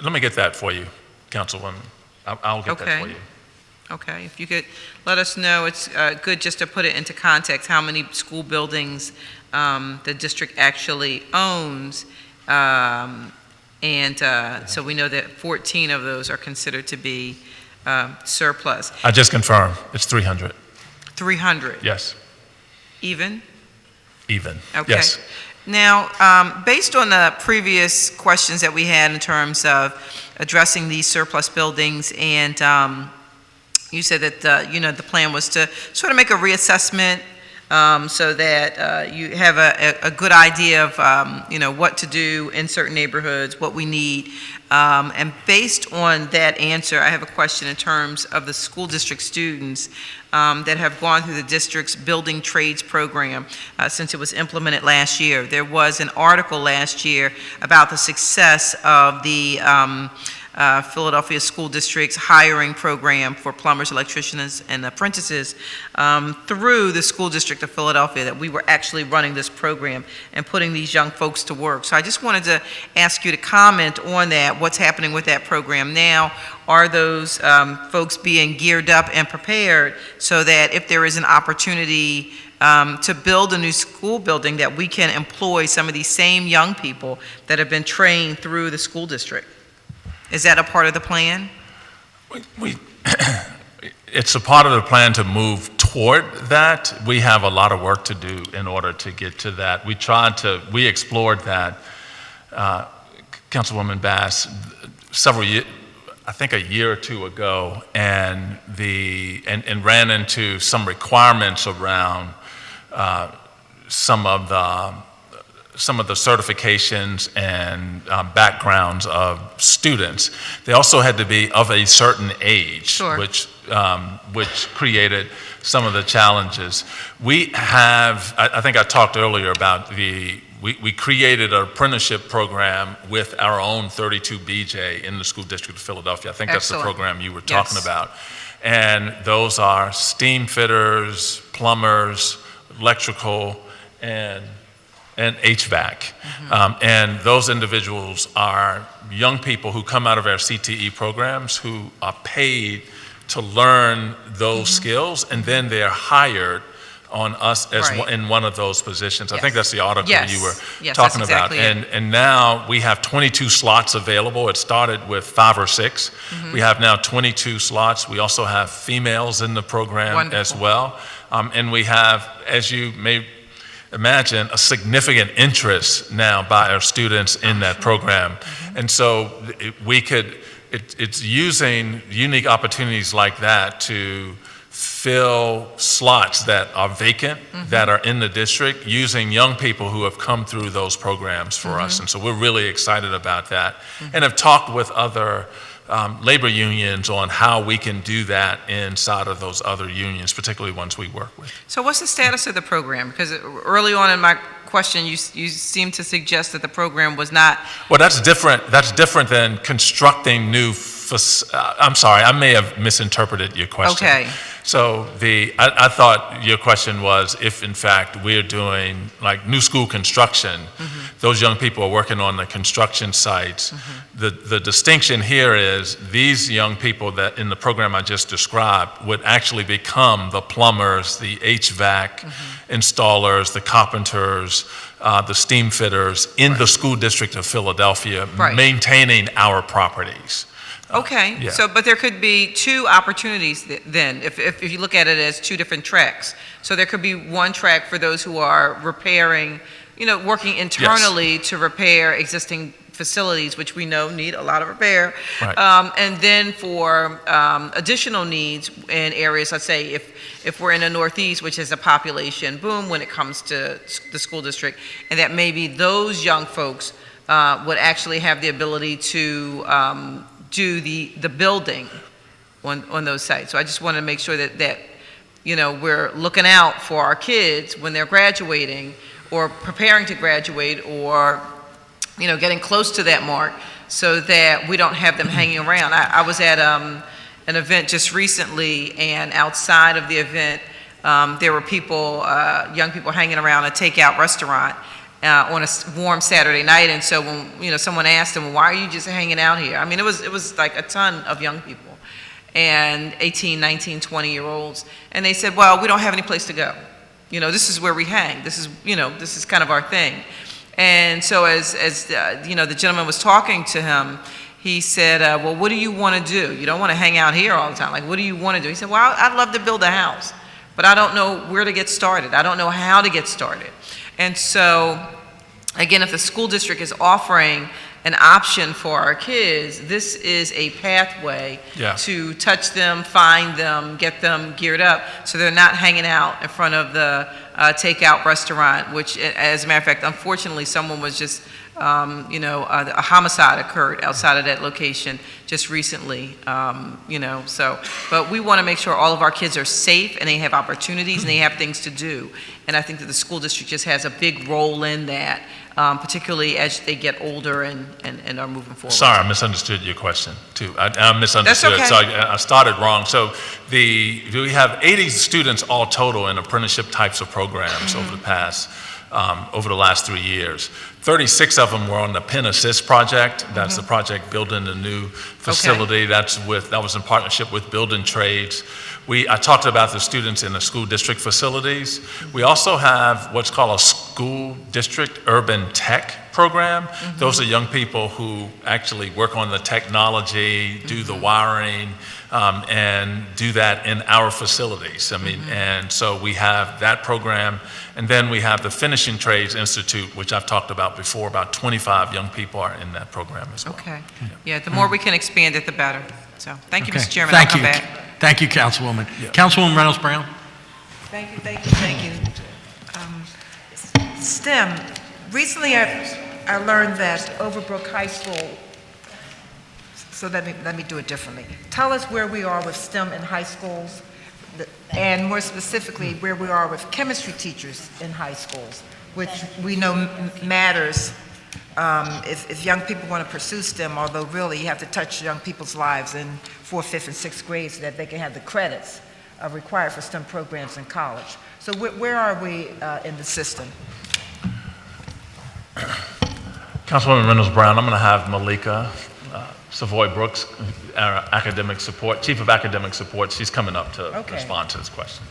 Let me get that for you, Councilwoman. I'll get that for Okay. you. Okay, if you could let us know, it's good just to put it into context, how many school buildings the district actually owns. So we know that 14 of those are considered to be surplus. I just confirmed, it's 300. 300? Yes, Even? even. Okay. Yes. Now, based on the previous questions that we had in terms of addressing these surplus buildings, and you said that, the plan was to sort of make a reassessment so that you have a good idea of, what to do in certain neighborhoods, what we need. And based on that answer, I have a question in terms of the school district students that have gone through the district's building trades program since it was implemented last year. There was an article last year about the success of the Philadelphia School District's hiring program for plumbers, electricians, and apprentices through the School District of Philadelphia, that we were actually running this program and putting these young folks to work. So I just wanted to ask you to comment on that, what's happening with that program now. Are those folks being geared up and prepared so that if there is an opportunity to build a new school building, that we can employ some of these same young people that have been trained through the school district? Is that a part of the plan? It's a part of the plan to move toward that. We have a lot of work to do in order to get to that. We explored that, Councilwoman Bass, I think a year or 2 ago, and ran into some requirements around some of the certifications and backgrounds of students. They also had to be of a certain age, Sure. which created some of the challenges. We have, I think I talked earlier about we created an apprenticeship program with our own 32 BJ in the School District of Philadelphia. I think that's the Excellent. program you were talking Yes. about. And those are steam fitters, plumbers, electrical, and HVAC. And those individuals are young people who come out of our CTE programs who are paid to learn those skills, and then they're hired on us as Right. in one of those positions. I Yes. think that's the article Yes. you were Yes, talking that's about. exactly it. And now we have 22 slots available. It started with 5 or 6. We have now 22 slots. We also have females in the program as Wonderful. well. And we have, as you may imagine, a significant interest now by our students in that program. And so it's using unique opportunities like that to fill slots that are vacant, that are in the district, using young people who have come through those programs for us. And so we're really excited about that, and have talked with other labor unions on how we can do that inside of those other unions, particularly ones we work with. So what's the status of the program? Because early on in my question, you seem to suggest that the program was not. Well, that's different than constructing new, I'm sorry, I may have misinterpreted your question. Okay. So I thought your question was if in fact we're doing like new school construction, those young people are working on the construction sites. The distinction here is these young people that in the program I just described would actually become the plumbers, the HVAC installers, the carpenters, the steam fitters in the school district of Philadelphia, maintaining our properties. Okay, Yeah. so, but there could be two opportunities then, if you look at it as two different tracks. So there could be one track for those who are repairing, working internally to repair existing facilities, which we know need a lot of repair. Right. And then for additional needs in areas, let's say if we're in the Northeast, which is a population boom when it comes to the school district, and that maybe those young folks would actually have the ability to do the building on those sites. So I just want to make sure that we're looking out for our kids when they're graduating or preparing to graduate or getting close to that mark so that we don't have them hanging around. I was at an event just recently, and outside of the event there were people, young people hanging around a takeout restaurant on a warm Saturday night, and so when someone asked them, "Why are you just hanging out here?" I mean, it was like a ton of young people, and 18, 19, 20-year-olds, and they said, "Well, we don't have any place to go. This is where we hang. This is kind of our thing." And so as the gentleman was talking to him, he said, "Well, what do you want to do? You don't want to hang out here all the time. Like, what do you want to do?" He said, "Well, I'd love to build a house, but I don't know where to get started. I don't know how to get started." And so, again, if the school district is offering an option for our kids, this is a pathway to touch them, find them, get them geared up so they're not hanging out in front of the takeout restaurant, which, as a matter of fact, unfortunately, someone was just, a homicide occurred outside of that location just recently, but we want to make sure all of our kids are safe and they have opportunities and they have things to do. And I think that the school district just has a big role in that, particularly as they get older and are moving forward. Sorry, I misunderstood your question too. I misunderstood. That's okay. So I started wrong. So we have 80 students all total in apprenticeship types of programs over the last 3 years. 36 of them were on the Penn Assist project. That's the project building a new facility. That was in partnership with Building Trades. I talked about the students in the school district facilities. We also have what's called a school district urban tech program. Those are young people who actually work on the technology, do the wiring, and do that in our facilities. And so we have that program. And then we have the Finishing Trades Institute, which I've talked about before. About 25 young people are in that program as well. Okay. Yeah, the more we can expand it, the better. So, thank you, Mr. Chairman. Thank I'll you. come back. Thank you, Councilwoman. Councilwoman Reynolds Brown? Thank you. STEM, recently I learned that Overbrook High School, so let me do it differently. Tell us where we are with STEM in high schools, and more specifically, where we are with chemistry teachers in high schools, which we know matters if young people want to pursue STEM, although really you have to touch young people's lives in 4th, 5th, and 6th grade so that they can have the credits required for STEM programs in college. So where are we in the system? Councilwoman Reynolds Brown, I'm going to have Malika Savoy Brooks, our academic support, Chief of Academic Support. She's coming up to respond to this question.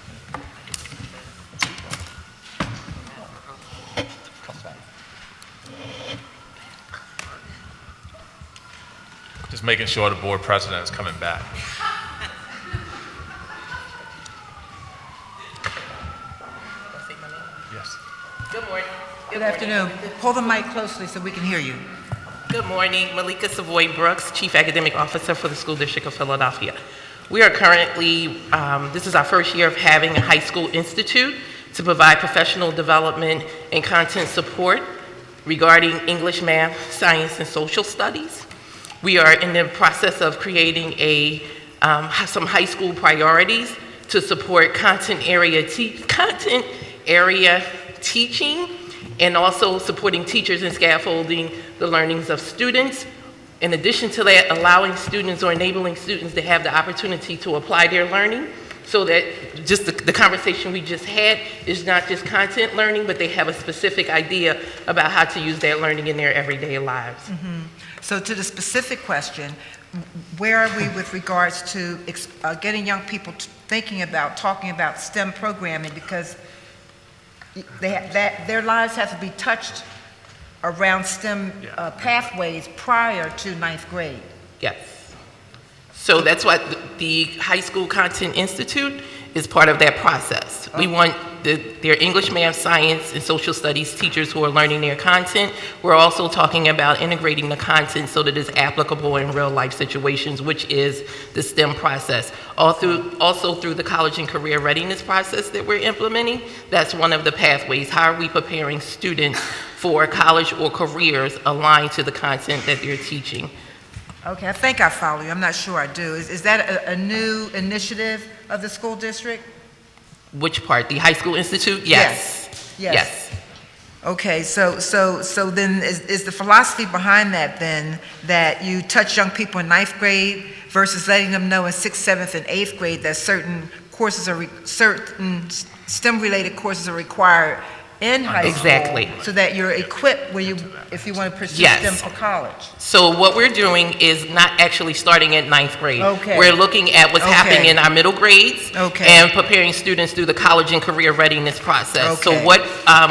Just making sure the board president is coming back. Yes. Good morning. Good afternoon. Pull the mic closely so we can hear you. Good morning. Malika Savoy Brooks, Chief Academic Officer for the School District of Philadelphia. We are currently, this is our first year of having a high school institute to provide professional development and content support regarding English, math, science, and social studies. We are in the process of creating some high school priorities to support content area teaching, and also supporting teachers and scaffolding the learnings of students. In addition to that, allowing students or enabling students to have the opportunity to apply their learning, so that just the conversation we just had is not just content learning, but they have a specific idea about how to use that learning in their everyday lives. So to the specific question, where are we with regards to getting young people talking about STEM programming, because their lives have to be touched around STEM pathways prior to 9th grade? Yes. So that's what the High School Content Institute is part of that process. We want their English, math, science, and social studies teachers who are learning their content. We're also talking about integrating the content so that it's applicable in real life situations, which is the STEM process. Also through the college and career readiness process that we're implementing, that's one of the pathways. How are we preparing students for college or careers aligned to the content that they're teaching? Okay, I think I follow you. I'm not sure I do. Is that a new initiative of the school district? Which part? The High School Institute? Yes. Yes. Okay, so then is the philosophy behind that then that you touch young people in 9th grade versus letting them know in 6th, 7th, and 8th grade that certain certain STEM-related courses are required in high school? Exactly. So that you're equipped if you want to pursue Yes. STEM for college. So what we're doing is not actually starting at 9th grade. Okay. We're looking at what's Okay. happening in our middle grades Okay. and preparing students through the college and career readiness process. Okay. So what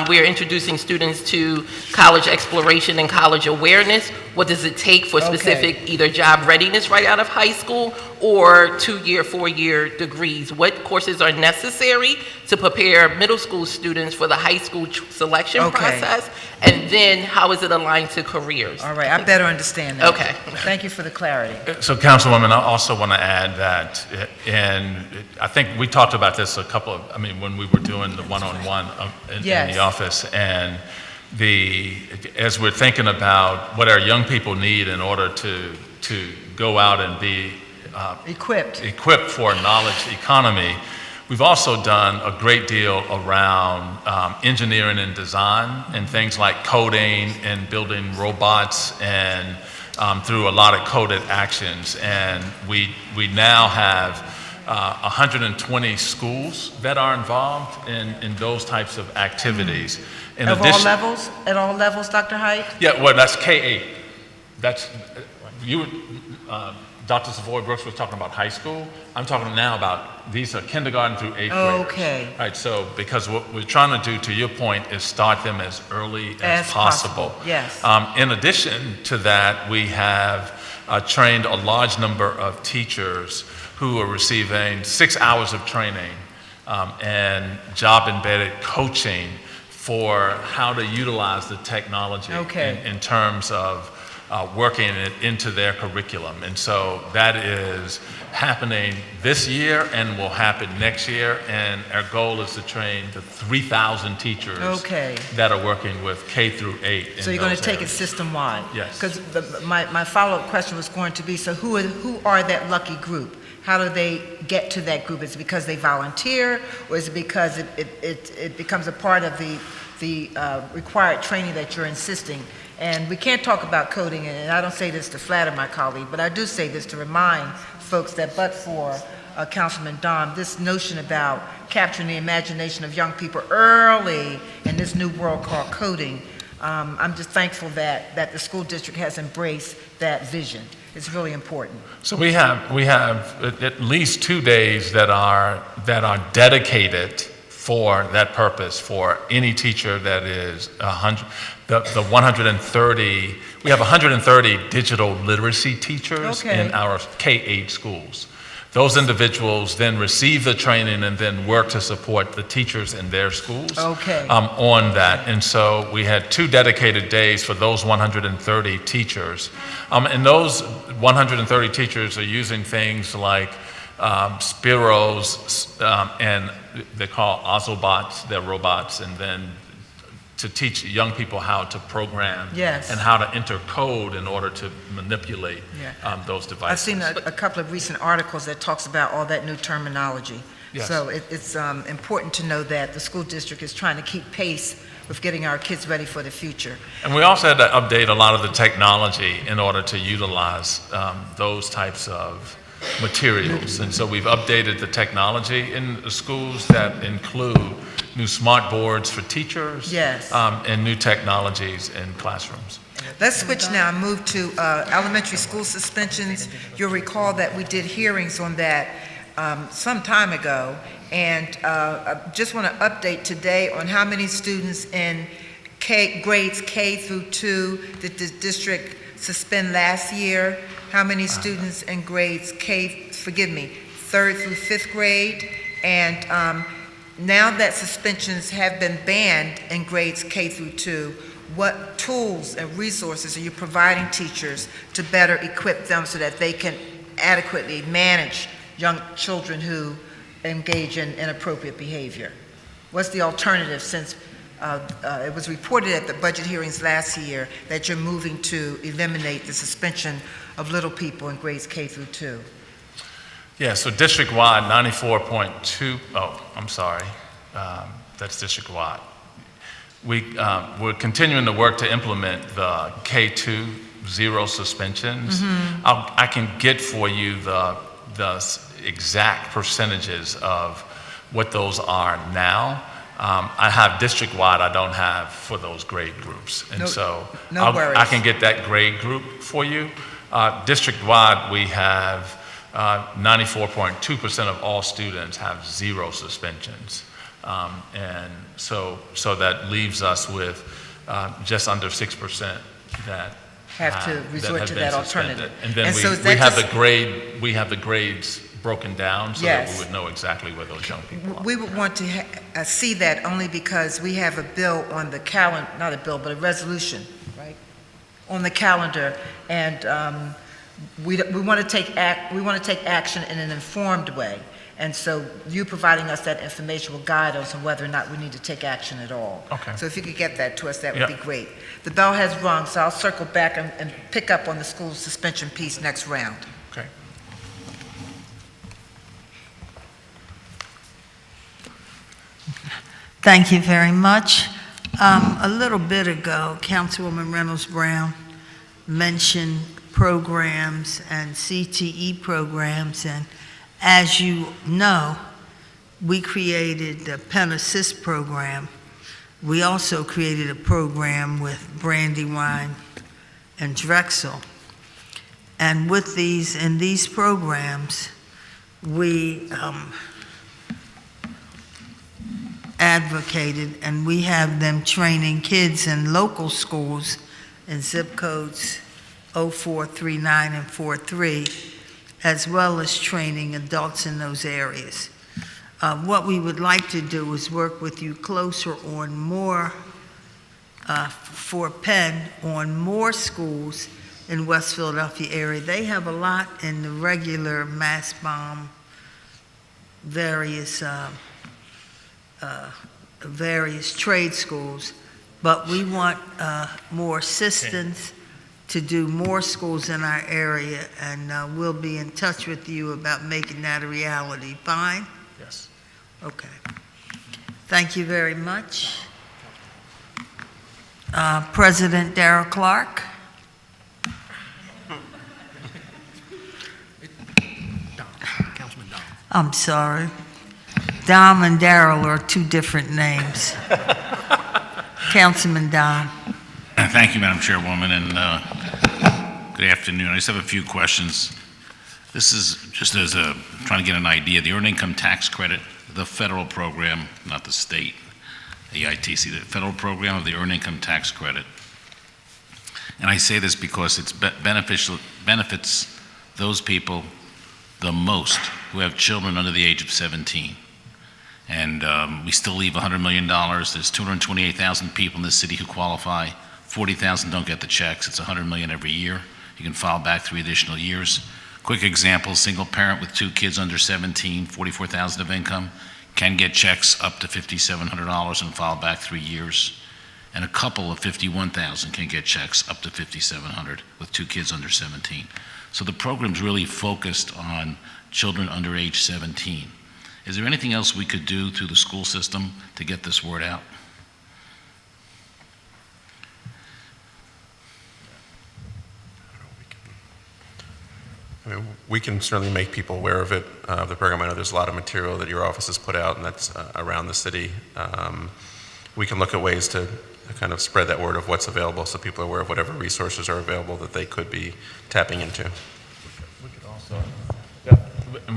we're introducing students to college exploration and college awareness. What does it take for specific either job readiness right out of high school or 2-year, 4-year degrees? What courses are necessary to prepare middle school students for the high school selection Okay. process? And then how is it aligned to careers? All right, I better understand that. Okay. Thank you for the clarity. So, Councilwoman, I also want to add that, and I think we talked about this when we were doing the one-on-one in Yes. the office, and as we're thinking about what our young people need in order to go out and be equipped for a knowledge economy, we've also done a great deal around engineering and design and things like coding and building robots and through a lot of coded actions. And we now have 120 schools that are involved in those types of activities. In Of all addition- levels? At all levels, Dr. Height? Yeah, well, that's K-8. That's, Dr. Savoy Brooks was talking about high school. I'm talking now about, these are kindergarten through 8th graders. Okay. Right, so, because what we're trying to do, to your point, is start them as early as possible. Yes. In addition to that, we have trained a large number of teachers who are receiving 6 hours of training and job-embedded coaching for how to utilize the technology in terms of working it into their curriculum. And so that is happening this year and will happen next year. And our goal is to train the 3,000 teachers that are working with K through 8. So you're going to take it system-wide? Yes. Because my follow-up question was going to be, so who are that lucky group? How do they get to that group? Is it because they volunteer, or is it because it becomes a part of the required training that you're insisting? And we can't talk about coding, and I don't say this to flatter my colleague, but I do say this to remind folks that but for Councilman Dom, this notion about capturing the imagination of young people early in this new world called coding, I'm just thankful that the school district has embraced that vision. It's really important. So we have at least 2 days that are dedicated for that purpose for any teacher that is 130. We have 130 digital literacy teachers in our K-8 schools. Those individuals then receive the training and then work to support the teachers in their schools on that. And so we had 2 dedicated days for those 130 teachers. And those 130 teachers are using things like Spiros and they call Ozobots, they're robots, and then to teach young people how to program Yes. and how to enter code in order to manipulate Yeah. those devices. I've seen a couple of recent articles that talks about all that new terminology. Yes. So it's important to know that the school district is trying to keep pace with getting our kids ready for the future. And we also had to update a lot of the technology in order to utilize those types of materials. And so we've updated the technology in the schools that include new smart boards for teachers. Yes. And new technologies in classrooms. Let's switch now and move to elementary school suspensions. You'll recall that we did hearings on that some time ago, and I just want to update today on how many students in grades K through 2 did the district suspend last year, how many students in grades third through 5th grade, and now that suspensions have been banned in grades K through 2, what tools and resources are you providing teachers to better equip them so that they can adequately manage young children who engage in inappropriate behavior? What's the alternative, since it was reported at the budget hearings last year that you're moving to eliminate the suspension of little people in grades K through 2? Yeah, so district-wide, 94.2, that's district-wide. We're continuing to work to implement the K2 zero suspensions. I can get for you the exact percentages of what those are now. I have district-wide, I don't have for those grade groups. And no worries. I can get that grade group for you. District-wide, we have 94.2% of all students have zero suspensions. And so that leaves us with just under 6% that Have to resort to that alternative. And then And so is we that have just- we have the grades broken down so that Yes. we would know exactly where those young people are. We would want to see that only because we have a bill on the calendar, not a bill, but a resolution, right, on the calendar, and we want to take action in an informed way. And so you providing us that information will guide us on whether or not we need to take action at all. Okay. So if you could get that to us, that would Yeah. be great. The bell has rung, so I'll circle back and pick up on the school suspension piece next round. Okay. Thank you very much. A little bit ago, Councilwoman Reynolds Brown mentioned programs and CTE programs, and as you know, we created the Penn Assist program. We also created a program with Brandywine and Drexel. And with in these programs, we advocated, and we have them training kids in local schools in zip codes 0439 and 43, as well as training adults in those areas. What we would like to do is work with you closer on more, for Penn, on more schools in West Philadelphia area. They have a lot in the regular mass bomb, various trade schools, but we want more assistance to do more schools in our area, and we'll be in touch with you about making that a reality. Fine? Yes. Okay. Thank you very much. President Darrell Clark. I'm sorry. Dom and Darrell are two different names. Councilman Dom. Thank you, Madam Chairwoman, and good afternoon. I just have a few questions. This is just as trying to get an idea. The Earned Income Tax Credit, the federal program, not the state, the EITC, the federal program of the Earned Income Tax Credit. And I say this because it benefits those people the most who have children under the age of 17. And we still leave $100 million. There's 228,000 people in this city who qualify. 40,000 don't get the checks. It's $100 million every year. You can file back 3 additional years. Quick example, single parent with 2 kids under 17, 44,000 of income, can get checks up to $5,700 and file back 3 years. and a couple of 51,000 can get checks up to 5,700 with 2 kids under 17. So the program's really focused on children under age 17. Is there anything else we could do through the school system to get this word out? I mean, we can certainly make people aware of it, of the program. I know there's a lot of material that your office has put out, and that's around the city. We can look at ways to kind of spread that word of what's available so people are aware of whatever resources are available that they could be tapping into.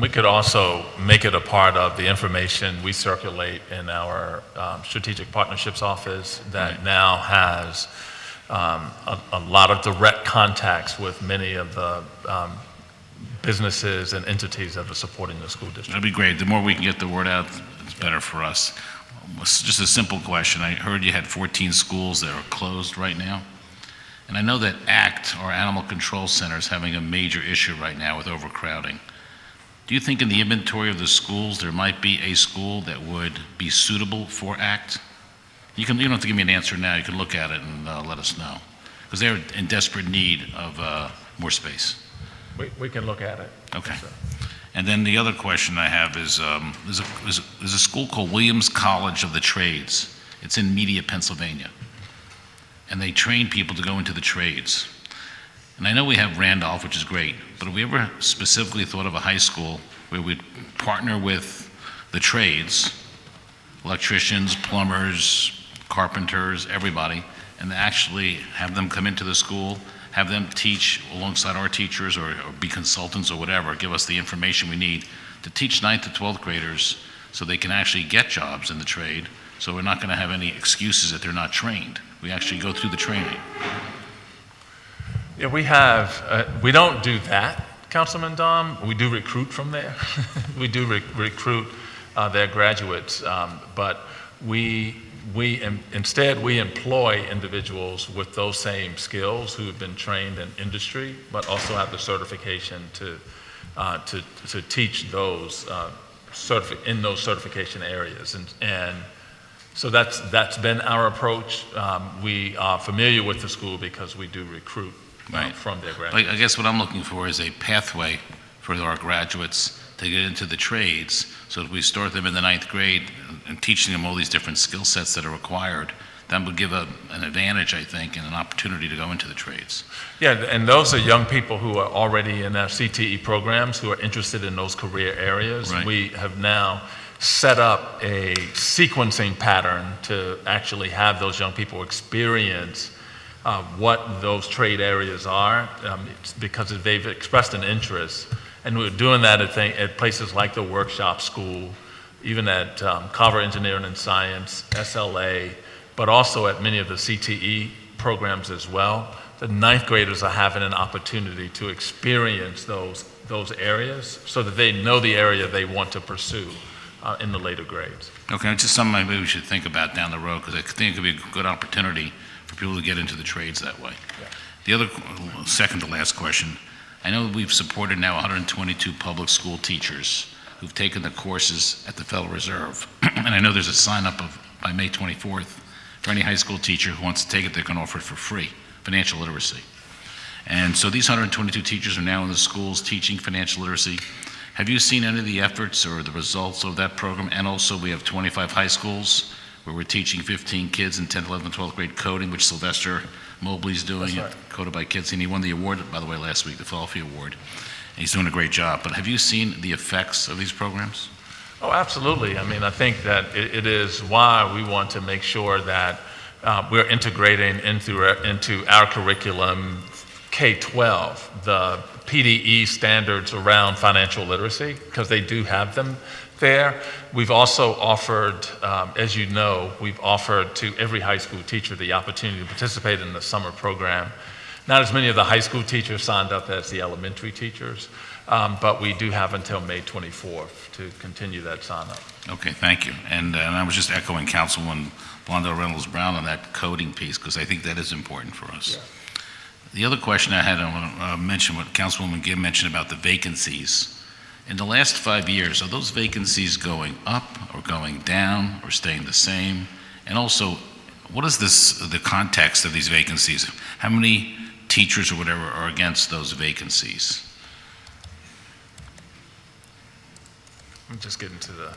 We could also make it a part of the information we circulate in our Strategic Partnerships Office that now has a lot of direct contacts with many of the businesses and entities that are supporting the school district. That'd be great. The more we can get the word out, it's better for us. Just a simple question. I heard you had 14 schools that are closed right now. And I know that ACT, or Animal Control Center, is having a major issue right now with overcrowding. Do you think in the inventory of the schools there might be a school that would be suitable for ACT? You don't have to give me an answer now. You can look at it and let us know. Because they're in desperate need of more space. We can look at it. Okay. And then the other question I have is, there's a school called Williams College of the Trades. It's in Media, Pennsylvania. And they train people to go into the trades. And I know we have Randolph, which is great, but have we ever specifically thought of a high school where we'd partner with the trades, electricians, plumbers, carpenters, everybody, and actually have them come into the school, have them teach alongside our teachers or be consultants or whatever, give us the information we need to teach 9th to 12th graders so they can actually get jobs in the trade, so we're not going to have any excuses that they're not trained. We actually go through the training. Yeah, we don't do that, Councilman Dom. We do recruit from there. We do recruit their graduates, but instead we employ individuals with those same skills who have been trained in industry, but also have the certification to teach those in those certification areas, and so that's been our approach. We are familiar with the school because we do recruit from their graduates. I guess what I'm looking for is a pathway for our graduates to get into the trades, so that we start them in the 9th grade and teaching them all these different skill sets that are required. That would give an advantage, I think, and an opportunity to go into the trades. Yeah, and those are young people who are already in our CTE programs who are interested in those career areas. Right. We have now set up a sequencing pattern to actually have those young people experience what those trade areas are, because they've expressed an interest. And we're doing that at places like the workshop school, even at Carver Engineering and Science, SLA, but also at many of the CTE programs as well. The 9th graders are having an opportunity to experience those areas so that they know the area they want to pursue in the later grades. Okay, it's just something maybe we should think about down the road, because I think it could be a good opportunity for people to get into the trades that way. Yeah. The other, second to last question, I know we've supported now 122 public school teachers who've taken the courses at the Federal Reserve. And I know there's a sign-up by May 24th for any high school teacher who wants to take it. They can offer it for free, financial literacy. And so these 122 teachers are now in the schools teaching financial literacy. Have you seen any of the efforts or the results of that program? And also we have 25 high schools where we're teaching 15 kids in 10th, 11th, and 12th grade coding, which Sylvester Mobley's doing, That's right. Coded by Kids. And he won the award, by the way, last week, the Philadelphia Award. And he's doing a great job. But have you seen the effects of these programs? Oh, absolutely. I mean, I think that it is why we want to make sure that we're integrating into our curriculum K-12, the PDE standards around financial literacy, because they do have them there. We've also offered, as you know, we've offered to every high school teacher the opportunity to participate in the summer program. Not as many of the high school teachers signed up as the elementary teachers, but we do have until May 24th to continue that sign-up. Okay, thank you. And I was just echoing Councilwoman Wanda Reynolds Brown on that coding piece, because I think that is important for us. Yeah. The other question I had, I want to mention what Councilwoman Gibb mentioned about the vacancies. In the last 5 years, are those vacancies going up or going down or staying the same? And also, What is the context of these vacancies? How many teachers or whatever are against those vacancies? I'm just getting to the...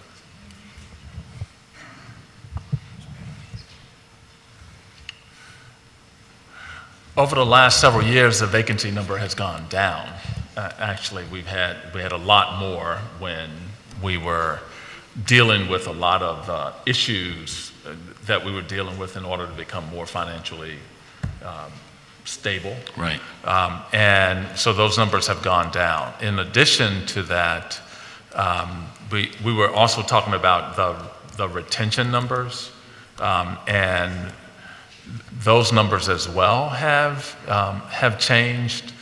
Over the last several years, the vacancy number has gone down. Actually, we had a lot more when we were dealing with a lot of issues that we were dealing with in order to become more financially stable. Right. And so those numbers have gone down. In addition to that, we were also talking about the retention numbers, and those numbers as well have changed.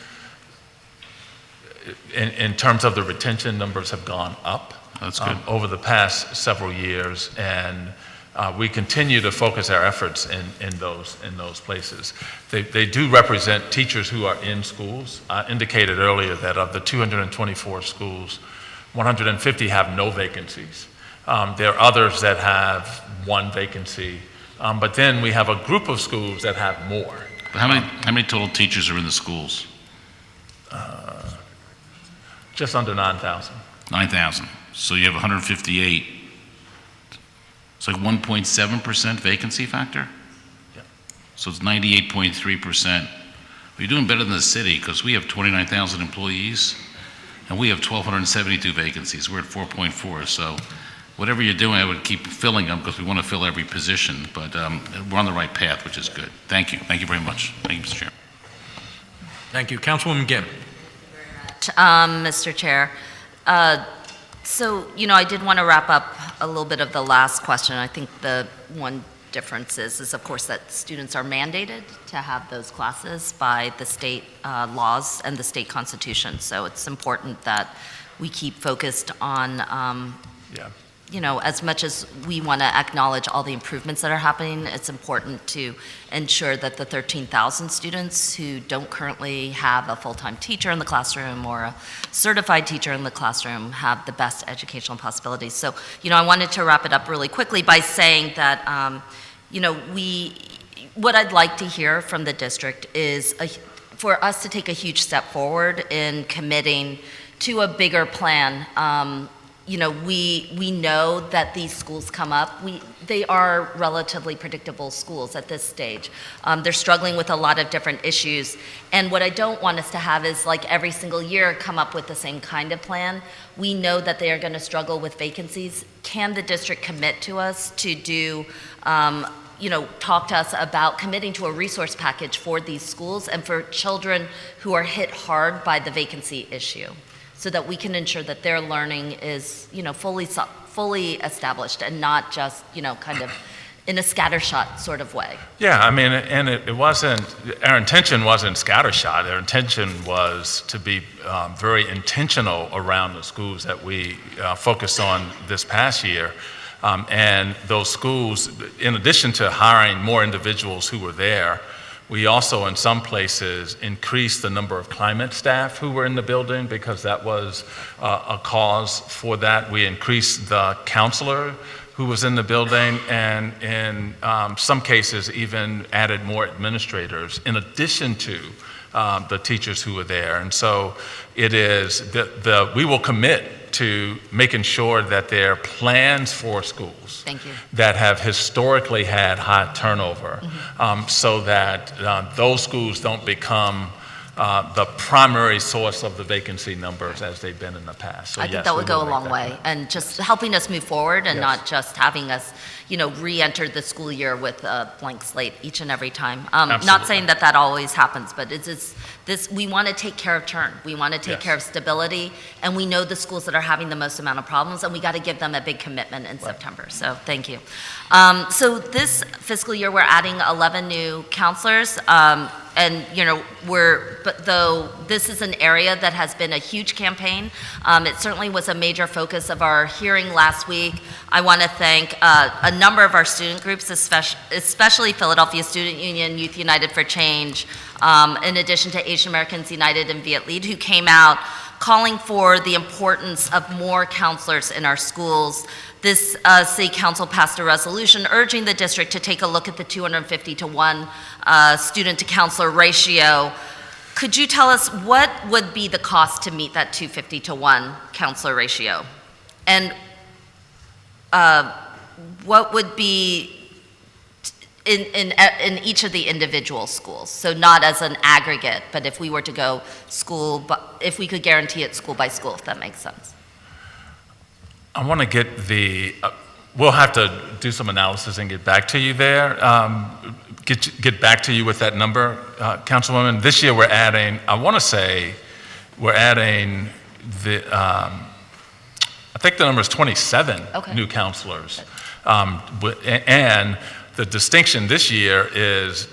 In terms of the retention, numbers have gone up. That's good. Over the past several years, and we continue to focus our efforts in those places. They do represent teachers who are in schools. I indicated earlier that of the 224 schools, 150 have no vacancies. There are others that have one vacancy, but then we have a group of schools that have more. But how many total teachers are in the schools? Just under 9,000. 9,000. So you have 158. It's like 1.7% vacancy factor? Yeah. So it's 98.3%. You're doing better than the city because we have 29,000 employees and we have 1,272 vacancies. We're at 4.4. So whatever you're doing, I would keep filling them because we want to fill every position, but we're on the right path, which is good. Thank you. Thank you very much. Thank you, Mr. Chair. Thank you. Councilwoman Gimm. Mr. Chair. So, I did want to wrap up a little bit of the last question. I think the one difference is of course, that students are mandated to have those classes by the state laws and the state constitution. So it's important that we keep focused on as much as we want to acknowledge all the improvements that are happening, it's important to ensure that the 13,000 students who don't currently have a full-time teacher in the classroom or a certified teacher in the classroom have the best educational possibilities. So, I wanted to wrap it up really quickly by saying that, what I'd like to hear from the district is for us to take a huge step forward in committing to a bigger plan. We know that these schools come up. They are relatively predictable schools at this stage. They're struggling with a lot of different issues. And what I don't want us to have is like every single year come up with the same kind of plan. We know that they are going to struggle with vacancies. Can the district commit to us to do, talk to us about committing to a resource package for these schools and for children who are hit hard by the vacancy issue, so that we can ensure that their learning is, fully established and not just, kind of in a scattershot sort of way. Yeah, I mean, and it wasn't, our intention wasn't scattershot. Our intention was to be very intentional around the schools that we focused on this past year. And those schools, in addition to hiring more individuals who were there, we also, in some places, increased the number of climate staff who were in the building because that was a cause for that. We increased the counselor who was in the building, and in some cases even added more administrators in addition to the teachers who were there. And so it is, we will commit to making sure that there are plans for schools that have historically had high turnover, so that those schools don't become the primary source of the vacancy numbers as they've been in the past. So I think that would go a long way, and just helping us move forward and not just having us, re-enter the school year with a blank slate each and every time. Not saying that always happens, but it's this, we want to take care of churn. We want to take care of stability, and we know the schools that are having the most amount of problems, and we got to give them a big commitment in September. So thank you. So this fiscal year, we're adding 11 new counselors. And, though this is an area that has been a huge campaign, it certainly was a major focus of our hearing last week. I want to thank a number of our student groups, especially Philadelphia Student Union, Youth United for Change, in addition to Asian Americans United and Viet Lead, who came out calling for the importance of more counselors in our schools. This city council passed a resolution urging the district to take a look at the 250 to 1 student to counselor ratio. Could you tell us what would be the cost to meet that 250 to 1 counselor ratio? And what would be in each of the individual schools? So not as an aggregate, but if we were to go school, if we could guarantee it school by school, if that makes sense. I want to get we'll have to do some analysis and get back to you there. Get back to you with that number, Councilwoman. This year we're adding, I want to say, we're adding I think the number is 27 new counselors. And the distinction this year is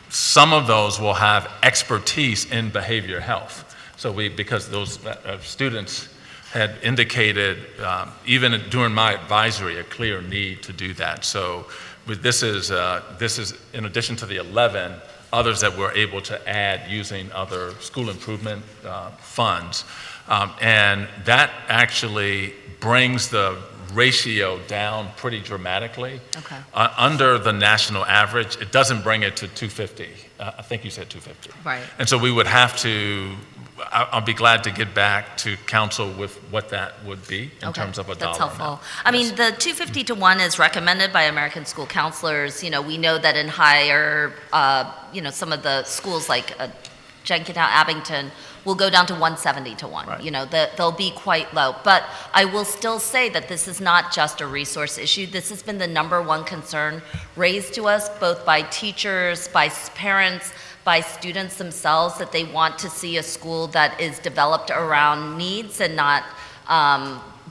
some of those will have expertise in behavior health. So because those students had indicated, even during my advisory, a clear need to do that. So this is in addition to the 11 others that we're able to add using other school improvement funds. And that actually brings the ratio down pretty dramatically. Okay. Under the national average, it doesn't bring it to 250. I think you said 250. Right. And so we would have to, I'll be glad to get back to council with what that would be in terms of a dollar That's helpful. amount. I mean, the 250 to 1 is recommended by American school counselors. You know, we know that in higher, some of the schools like Jenkintown, Abington, will go down to 170 to 1. Right. You know, they'll be quite low. But I will still say that this is not just a resource issue. This has been the #1 concern raised to us, both by teachers, by parents, by students themselves, that they want to see a school that is developed around needs and not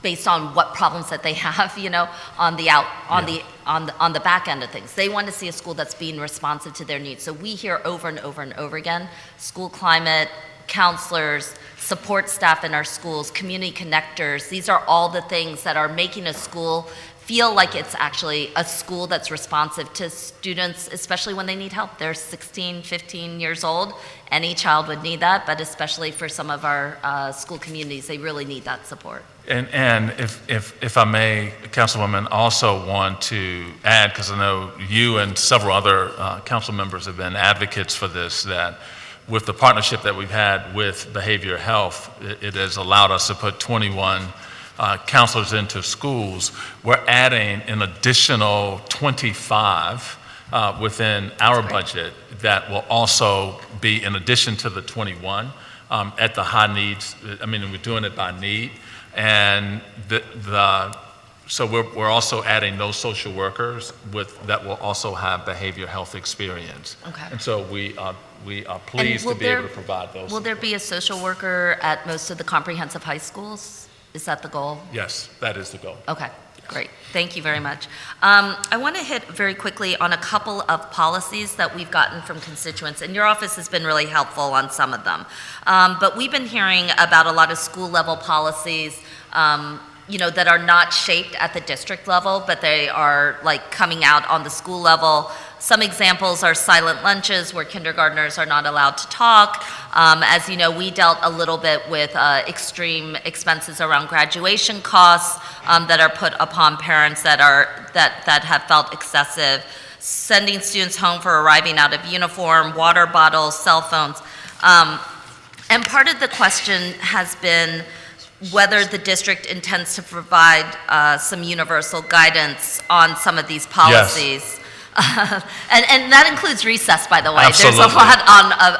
based on what problems that they have, you know, on the back end of things. They want to see a school that's being responsive to their needs. So we hear over and over and over again, school climate, counselors, support staff in our schools, community connectors. These are all the things that are making a school feel like it's actually a school that's responsive to students, especially when they need help. They're 16, 15 years old. Any child would need that, but especially for some of our school communities, they really need that support. And if I may, Councilwoman, also want to add, because I know you and several other council members have been advocates for this, that with the partnership that we've had with Behavior Health, it has allowed us to put 21 counselors into schools. We're adding an additional 25 within our budget that will also be in addition to the 21 at the high needs. I mean, we're doing it by need. And so we're also adding those social workers that will also have behavior health experience. Okay. And so we are pleased to be able to provide those. Will there be a social worker at most of the comprehensive high schools? Is that the goal? Yes, that is the goal. Okay, great. Thank you very much. I want to hit very quickly on a couple of policies that we've gotten from constituents, and your office has been really helpful on some of them. But we've been hearing about a lot of school-level policies, that are not shaped at the district level, but they are like coming out on the school level. Some examples are silent lunches where kindergartners are not allowed to talk. As you know, we dealt a little bit with extreme expenses around graduation costs that are put upon parents that have felt excessive. Sending students home for arriving out of uniform, water bottles, cell phones. And part of the question has been whether the district intends to provide some universal guidance on some of these policies. Yes. And that includes recess, by the way. Absolutely. There's a lot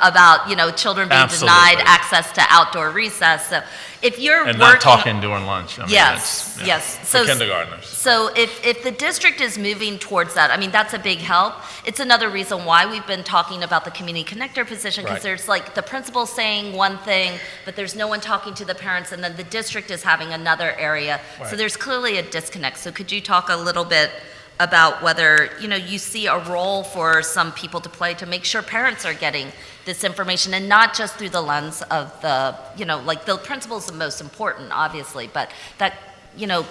about children being Absolutely. denied access to outdoor recess. So if you're And working, not talking during lunch. I mean, yes, that's, yes. For kindergartners. So if the district is moving towards that, I mean, that's a big help. It's another reason why we've been talking about the community connector position, because Right. there's like the principal saying one thing, but there's no one talking to the parents, and then the district is having another area. So Right. there's clearly a disconnect. So could you talk a little bit about whether, you see a role for some people to play to make sure parents are getting this information, and not just through the lens of the, like the principal is the most important, obviously, but that,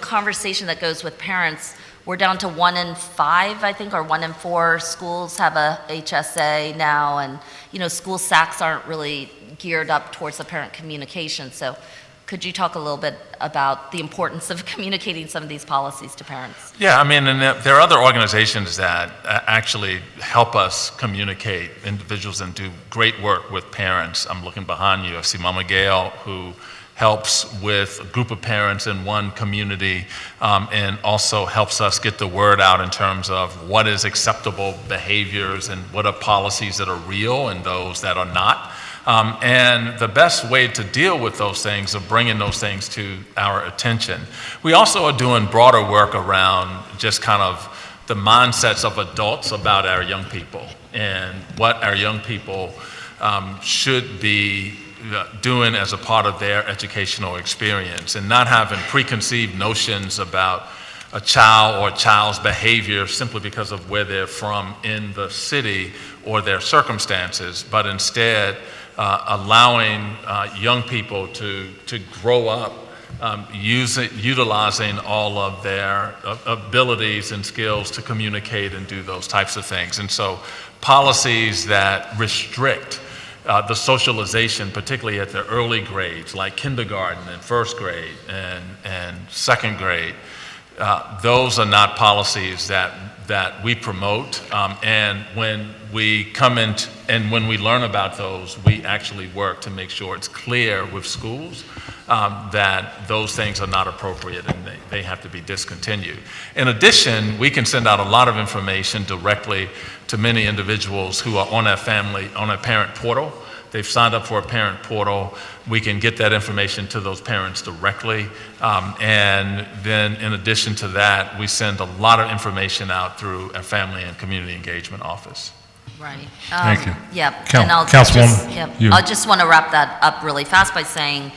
conversation that goes with parents. We're down to 1 in 5, I think, or 1 in 4 schools have a HSA now, and, school SACs aren't really geared up towards the parent communication. So could you talk a little bit about the importance of communicating some of these policies to parents? Yeah, I mean, and there are other organizations that actually help us communicate, individuals, and do great work with parents. I'm looking behind you. I see Mama Gail, who helps with a group of parents in one community, and also helps us get the word out in terms of what is acceptable behaviors and what are policies that are real and those that are not. And the best way to deal with those things, of bringing those things to our attention. We also are doing broader work around just kind of the mindsets of adults about our young people and what our young people should be doing as a part of their educational experience, and not having preconceived notions about a child or a child's behavior simply because of where they're from in the city or their circumstances, but instead allowing young people to grow up utilizing all of their abilities and skills to communicate and do those types of things. And so policies that restrict the socialization, particularly at the early grades, like kindergarten and first grade and second grade, those are not policies that we promote. And when we come in and when we learn about those, we actually work to make sure it's clear with schools that those things are not appropriate and they have to be discontinued. In addition, we can send out a lot of information directly to many individuals who are on a parent portal. They've signed up for a parent portal. We can get that information to those parents directly. And then in addition to that, we send a lot of information out through a family and community engagement office. Right. Thank you. Yeah. And Councilwoman, I just want to wrap that up really fast by saying,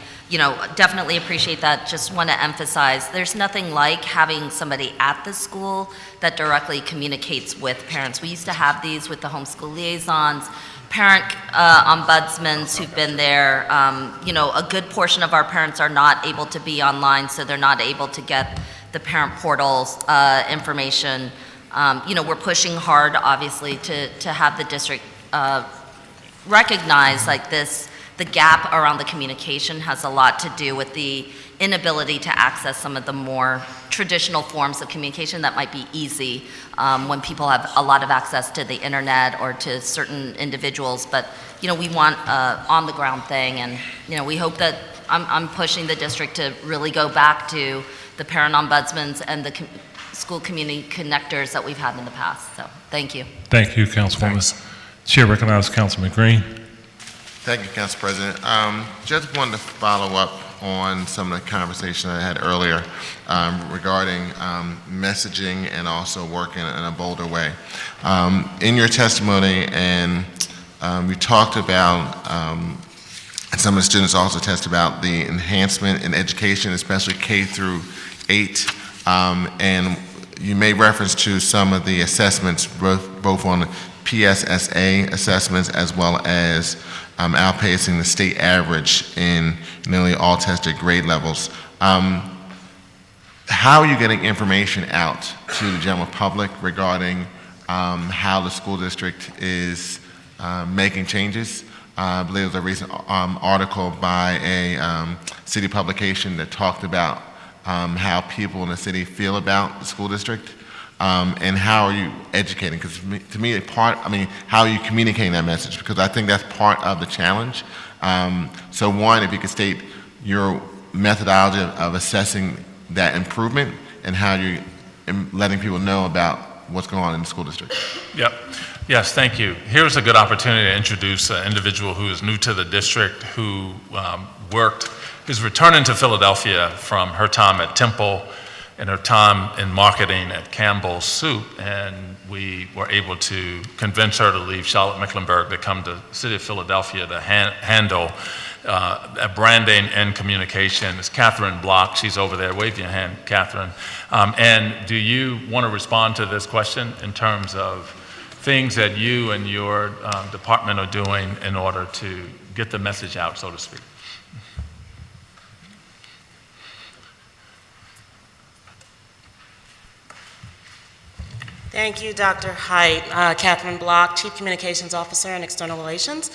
definitely appreciate that. Just want to emphasize, there's nothing like having somebody at the school that directly communicates with parents. We used to have these with the homeschool liaisons, parent ombudsmen who've been there. A good portion of our parents are not able to be online, so they're not able to get the parent portals information. We're pushing hard, obviously, to have the district recognize like this. The gap around the communication has a lot to do with the inability to access some of the more traditional forms of communication that might be easy when people have a lot of access to the internet or to certain individuals. But, we want on the ground thing, and, we hope that I'm pushing the district to really go back to the parent ombudsmans and the school community connectors that we've had in the past. So, thank you. Thank you, Councilwoman. Chair recognizes Councilman Green. Thank you, Council President. Just wanted to follow up on some of the conversation I had earlier regarding messaging and also working in a bolder way. In your testimony, and you talked about, and some of the students also tested about the enhancement in education, especially K through 8, and you made reference to some of the assessments, both on PSSA assessments as well as outpacing the state average in nearly all tested grade levels. How are you getting information out to the general public regarding how the school district is making changes? I believe there was a recent article by a city publication that talked about how people in the city feel about the school district. And how are you educating? Because to me, how are you communicating that message? Because I think that's part of the challenge. So one, if you could state your methodology of assessing that improvement and how you're letting people know about what's going on in the school district. Yep. Yes, thank you. Here's a good opportunity to introduce an individual who is new to the district, who is returning to Philadelphia from her time at Temple and her time in marketing at Campbell's Soup, and we were able to convince her to leave Charlotte-Mecklenburg to come to the city of Philadelphia to handle branding and communication. It's Catherine Block. She's over there. Wave your hand, Catherine. And do you want to respond to this question in terms of things that you and your department are doing in order to get the message out, so to speak? Thank you, Dr. Height. Catherine Block, Chief Communications Officer and External Relations.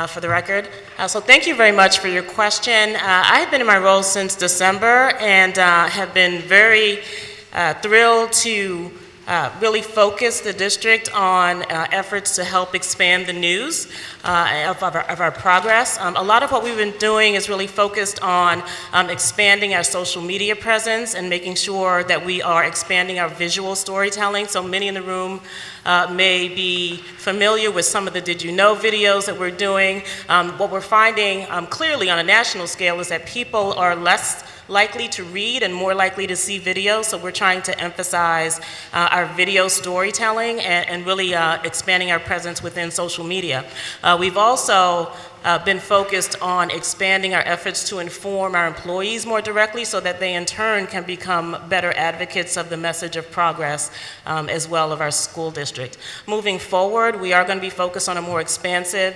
for the record. So thank you very much for your question. I have been in my role since December and have been very thrilled to really focus the district on efforts to help expand the news of our progress. A lot of what we've been doing is really focused on expanding our social media presence and making sure that we are expanding our visual storytelling. So many in the room may be familiar with some of the Did You Know videos that we're doing. What we're finding clearly on a national scale is that people are less likely to read and more likely to see videos, so we're trying to emphasize our video storytelling and really expanding our presence within social media. We've also been focused on expanding our efforts to inform our employees more directly so that they in turn can become better advocates of the message of progress as well of our school district. Moving forward, we are going to be focused on a more expansive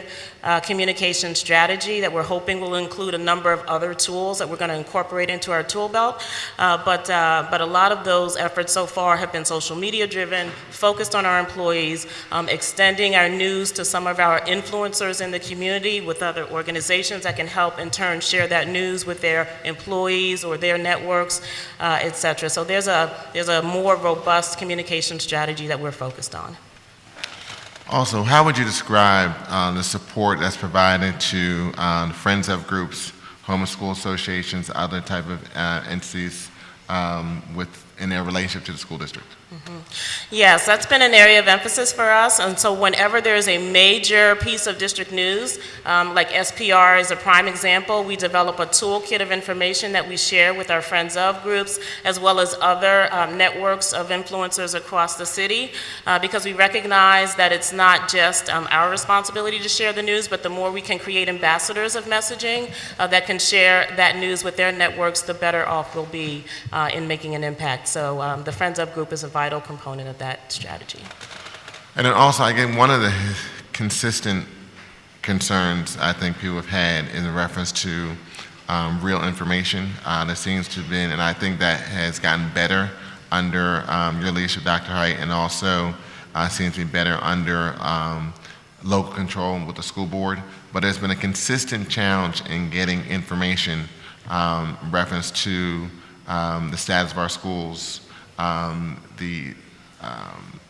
communication strategy that we're hoping will include a number of other tools that we're going to incorporate into our tool belt. But a lot of those efforts so far have been social media driven, focused on our employees, extending our news to some of our influencers in the community with other organizations that can help in turn share that news with their employees or their networks, et cetera. So there's a more robust communication strategy that we're focused on. Also, how would you describe the support that's provided to Friends of groups, homeschool associations, other type of entities in their relationship to the school district? Yes, that's been an area of emphasis for us, and so whenever there's a major piece of district news, like SPR is a prime example, we develop a toolkit of information that we share with our Friends of groups, as well as other networks of influencers across the city, because we recognize that it's not just our responsibility to share the news, but the more we can create ambassadors of messaging that can share that news with their networks, the better off we'll be in making an impact. So the Friends of group is a vital component of that strategy. And then also, again, one of the consistent concerns I think people have had in reference to real information. There seems to have been, and I think that has gotten better under your leadership, Dr. Height, and also seems to be better under local control with the school board. But there's been a consistent challenge in getting information reference to the status of our schools,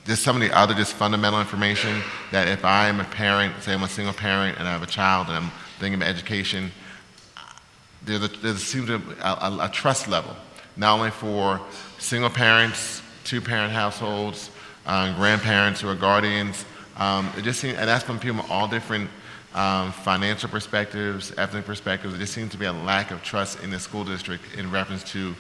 just some of the other just fundamental information that if I'm a parent, say I'm a single parent and I have a child and I'm thinking about education, there seems to be a trust level, not only for single parents, two-parent households, grandparents who are guardians. It just seems, and that's from people from all different financial perspectives, ethnic perspectives. There just seems to be a lack of trust in the school district in reference to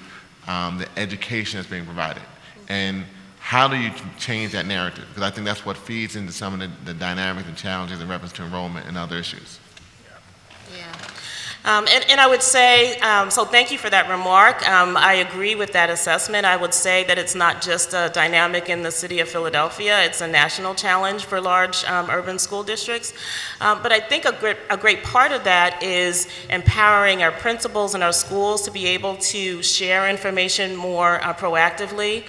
the education that's being provided. And how do you change that narrative? Because I think that's what feeds into some of the dynamics and challenges in reference to enrollment and other issues. And I would say, so thank you for that remark. I agree with that assessment. I would say that it's not just a dynamic in the city of Philadelphia, it's a national challenge for large urban school districts. But I think a great part of that is empowering our principals and our schools to be able to share information more proactively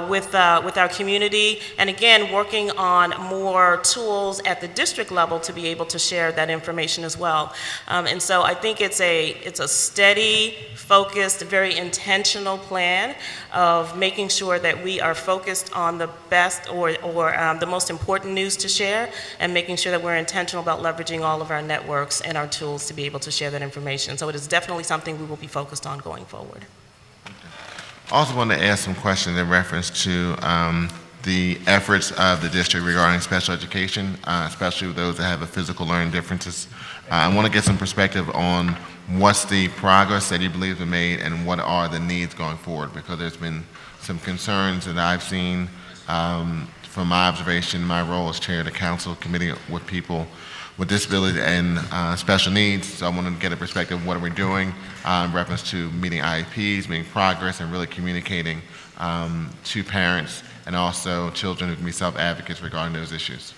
with our community, and again, working on more tools at the district level to be able to share that information as well. And so I think it's a steady, focused, very intentional plan of making sure that we are focused on the best or the most important news to share, and making sure that we're intentional about leveraging all of our networks and our tools to be able to share that information. So it is definitely something we will be focused on going forward. I also wanted to ask some questions in reference to the efforts of the district regarding special education, especially those that have a physical learning differences. I want to get some perspective on what's the progress that you believe has been made and what are the needs going forward, because there's been some concerns that I've seen from my observation, my role as chair of the council committee with people with disabilities and special needs. So I want to get a perspective of what are we doing in reference to meeting IEPs, meeting progress, and really communicating to parents and also children who can be self-advocates regarding those issues.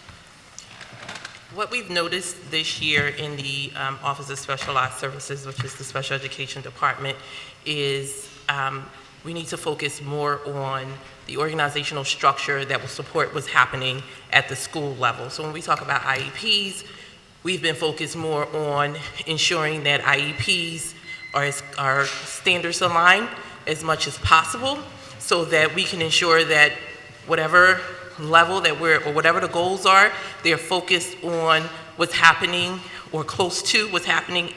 What we've noticed this year in the Office of Specialized Services, which is the Special Education Department, is we need to focus more on the organizational structure that will support what's happening at the school level. So when we talk about IEPs, we've been focused more on ensuring that IEPs are standards aligned as much as possible so that we can ensure that whatever level that or whatever the goals are, they're focused on what's happening or close to what's happening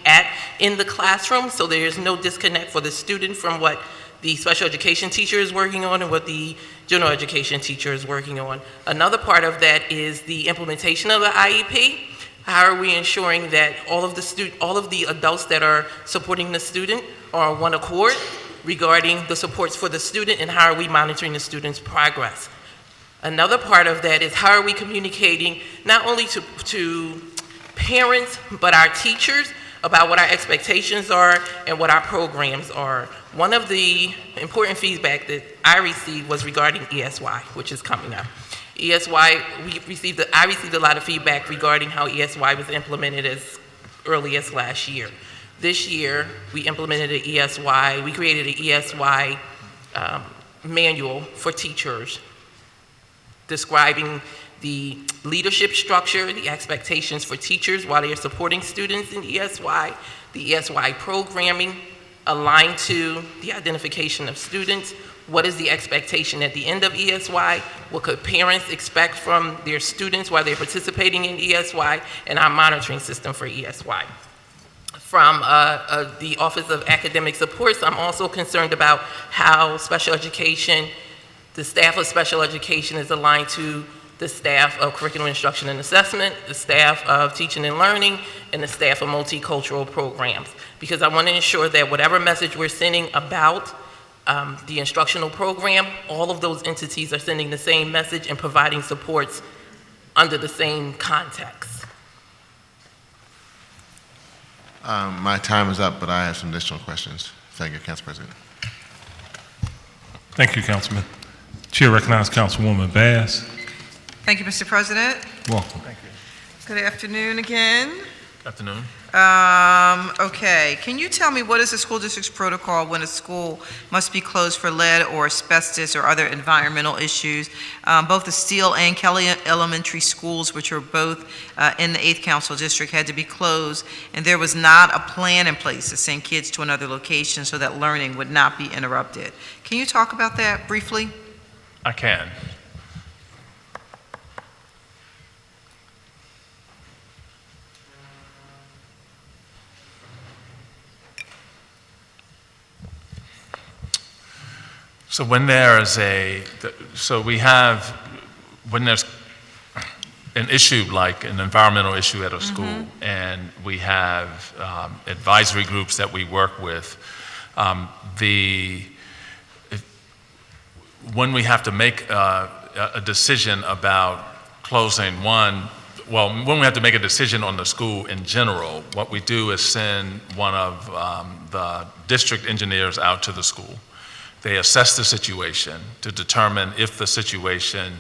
in the classroom, so there's no disconnect for the student from what the special education teacher is working on and what the general education teacher is working on. Another part of that is the implementation of the IEP. How are we ensuring that all of the adults that are supporting the student are on one accord regarding the supports for the student, and how are we monitoring the student's progress? Another part of that is how are we communicating not only to parents, but our teachers about what our expectations are and what our programs are. One of the important feedback that I received was regarding ESY, which is coming up. ESY, I received a lot of feedback regarding how ESY was implemented as early as last year. This year, we implemented an ESY, we created an ESY manual for teachers describing the leadership structure, the expectations for teachers while they are supporting students in ESY, the ESY programming aligned to the identification of students, what is the expectation at the end of ESY, what could parents expect from their students while they're participating in ESY, and our monitoring system for ESY. From the Office of Academic Supports, I'm also concerned about how special education, the staff of special education is aligned to the staff of curriculum instruction and assessment, the staff of teaching and learning, and the staff of multicultural programs. Because I want to ensure that whatever message we're sending about the instructional program, all of those entities are sending the same message and providing supports under the same context. My time is up, but I have some additional questions. Thank you, Council President. Thank you, Councilman. Chair recognizes Councilwoman Bass. Thank you, Mr. President. Welcome. Good afternoon again. Afternoon. Okay, can you tell me what is the school district's protocol when a school must be closed for lead or asbestos or other environmental issues? Both the Steele and Kelly Elementary schools, which are both in the 8th Council District, had to be closed, and there was not a plan in place to send kids to another location so that learning would not be interrupted. Can you talk about that briefly? I can. So when there's when there's an issue like an environmental issue at a school, and we have advisory groups that we work with, when we have to make a decision about closing when we have to make a decision on the school in general, what we do is send one of the district engineers out to the school. They assess the situation to determine if the situation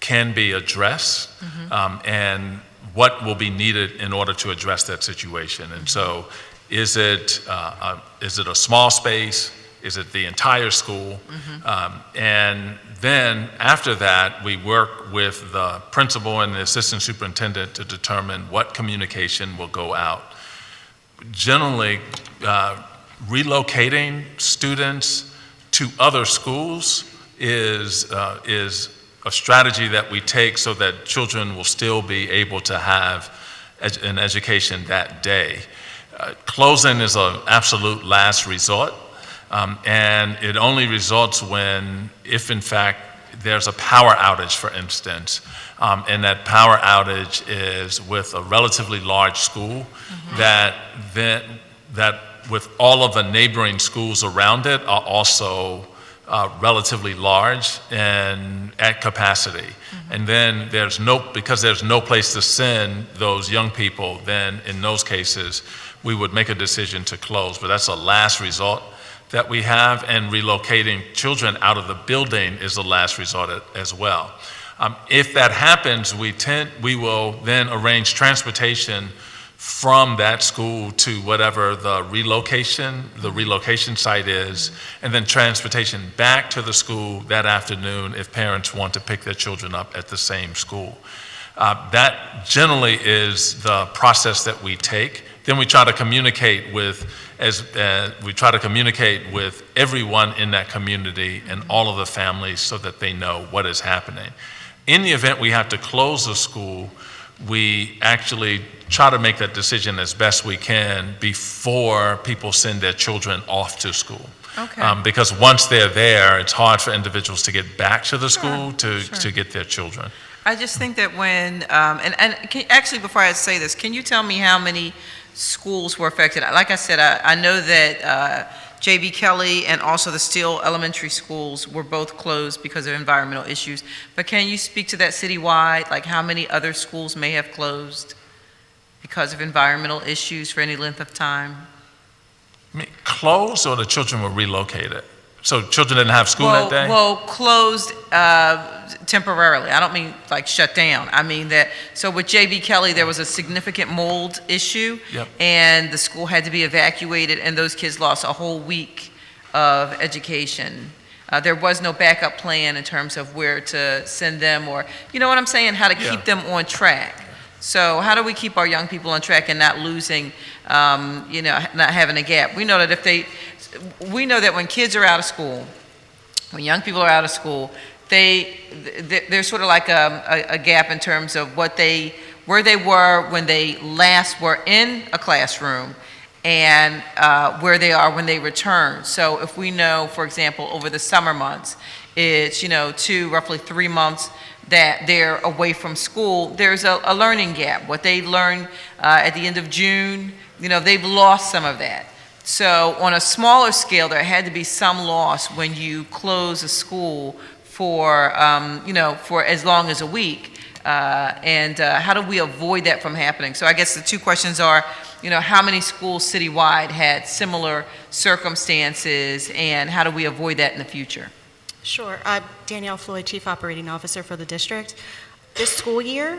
can be addressed and what will be needed in order to address that situation. And so is it a small space? Is it the entire school? And then after that, we work with the principal and the assistant superintendent to determine what communication will go out. Generally, relocating students to other schools is a strategy that we take so that children will still be able to have an education that day. Closing is an absolute last resort, and it only results if in fact there's a power outage, for instance, and that power outage is with a relatively large school that with all of the neighboring schools around it are also relatively large and at capacity. And then because there's no place to send those young people, then in those cases, we would make a decision to close. But that's a last resort that we have, and relocating children out of the building is the last resort as well. If that happens, we will then arrange transportation from that school to whatever the relocation site is, and then transportation back to the school that afternoon if parents want to pick their children up at the same school. That generally is the process that we take. Then we try to communicate with everyone in that community and all of the families so that they know what is happening. In the event we have to close a school, we actually try to make that decision as best we can before people send their children off to school. Okay. Because once they're there, it's hard for individuals to get back to the school to get their children. I just think that when, actually, before I say this, can you tell me how many schools were affected? Like I said, I know that J.B. Kelly and also the Steele Elementary Schools were both closed because of environmental issues. But can you speak to that citywide, like how many other schools may have closed because of environmental issues for any length of time? I mean, closed or the children were relocated? So children didn't have school that day? Well, closed temporarily. I don't mean like shut down. I mean that, so with J.B. Kelly, there was a significant mold issue. Yep. And the school had to be evacuated, and those kids lost a whole week of education. There was no backup plan in terms of where to send them, or, you know what I'm saying, how to keep them on track. So how do we keep our young people on track and not losing, not having a gap? We know that when kids are out of school, when young people are out of school, there's sort of like a gap in terms of where they were when they last were in a classroom and where they are when they return. So if we know, for example, over the summer months, it's, roughly 3 months that they're away from school, there's a learning gap. What they learn at the end of June, they've lost some of that. So on a smaller scale, there had to be some loss when you close a school for as long as a week. How do we avoid that from happening? So I guess the two questions are, how many schools citywide had similar circumstances, and how do we avoid that in the future? Sure. Danielle Floyd, Chief Operating Officer for the district. This school year,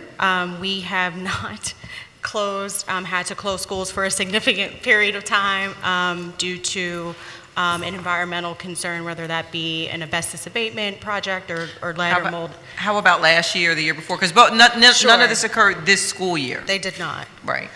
we have not had to close schools for a significant period of time due to an environmental concern, whether that be an asbestos abatement project or lead or mold. How about last year or the year before? Because none of this occurred this school year. They did not. Right.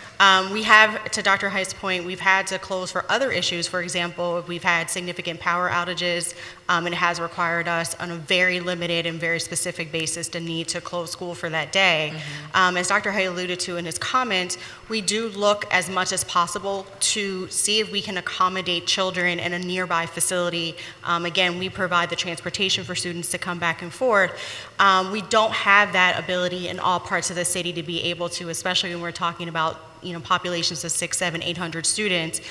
We have, to Dr. Height's point, we've had to close for other issues. For example, we've had significant power outages, and it has required us on a very limited and very specific basis to need to close school for that day. As Dr. Height alluded to in his comments, we do look as much as possible to see if we can accommodate children in a nearby facility. Again, we provide the transportation for students to come back and forth. We don't have that ability in all parts of the city to be able to, especially when we're talking about populations of 600, 700, 800 students.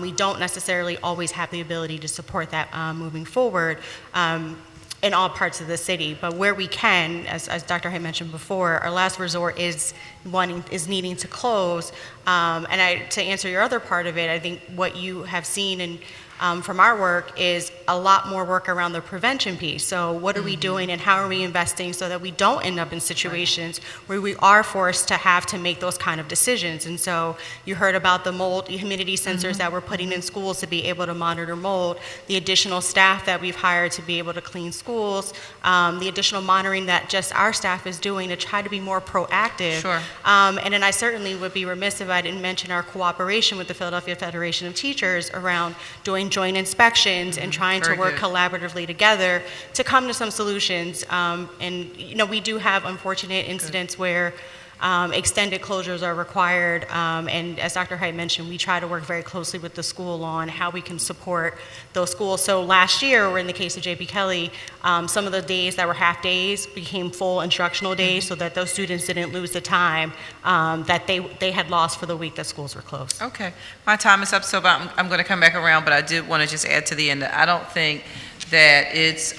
We don't necessarily always have the ability to support that moving forward in all parts of the city. But where we can, as Dr. Hay mentioned before, our last resort is needing to close. To answer your other part of it, I think what you have seen from our work is a lot more work around the prevention piece. So what are we doing and how are we investing so that we don't end up in situations where we are forced to have to make those kind of decisions? And so you heard about the mold humidity sensors that we're putting in schools to be able to monitor mold, the additional staff that we've hired to be able to clean schools, the additional monitoring that just our staff is doing to try to be more proactive. Sure. And then I certainly would be remiss if I didn't mention our cooperation with the Philadelphia Federation of Teachers around doing joint inspections and trying to work collaboratively together to come to some solutions. We do have unfortunate incidents where extended closures are required. And as Dr. Height mentioned, we try to work very closely with the school on how we can support those schools. So last year, or in the case of J.B. Kelly, some of the days that were half days became full instructional days so that those students didn't lose the time that they had lost for the week that schools were closed. Okay. My time is up, so I'm going to come back around, but I did want to just add to the end that I don't think that it's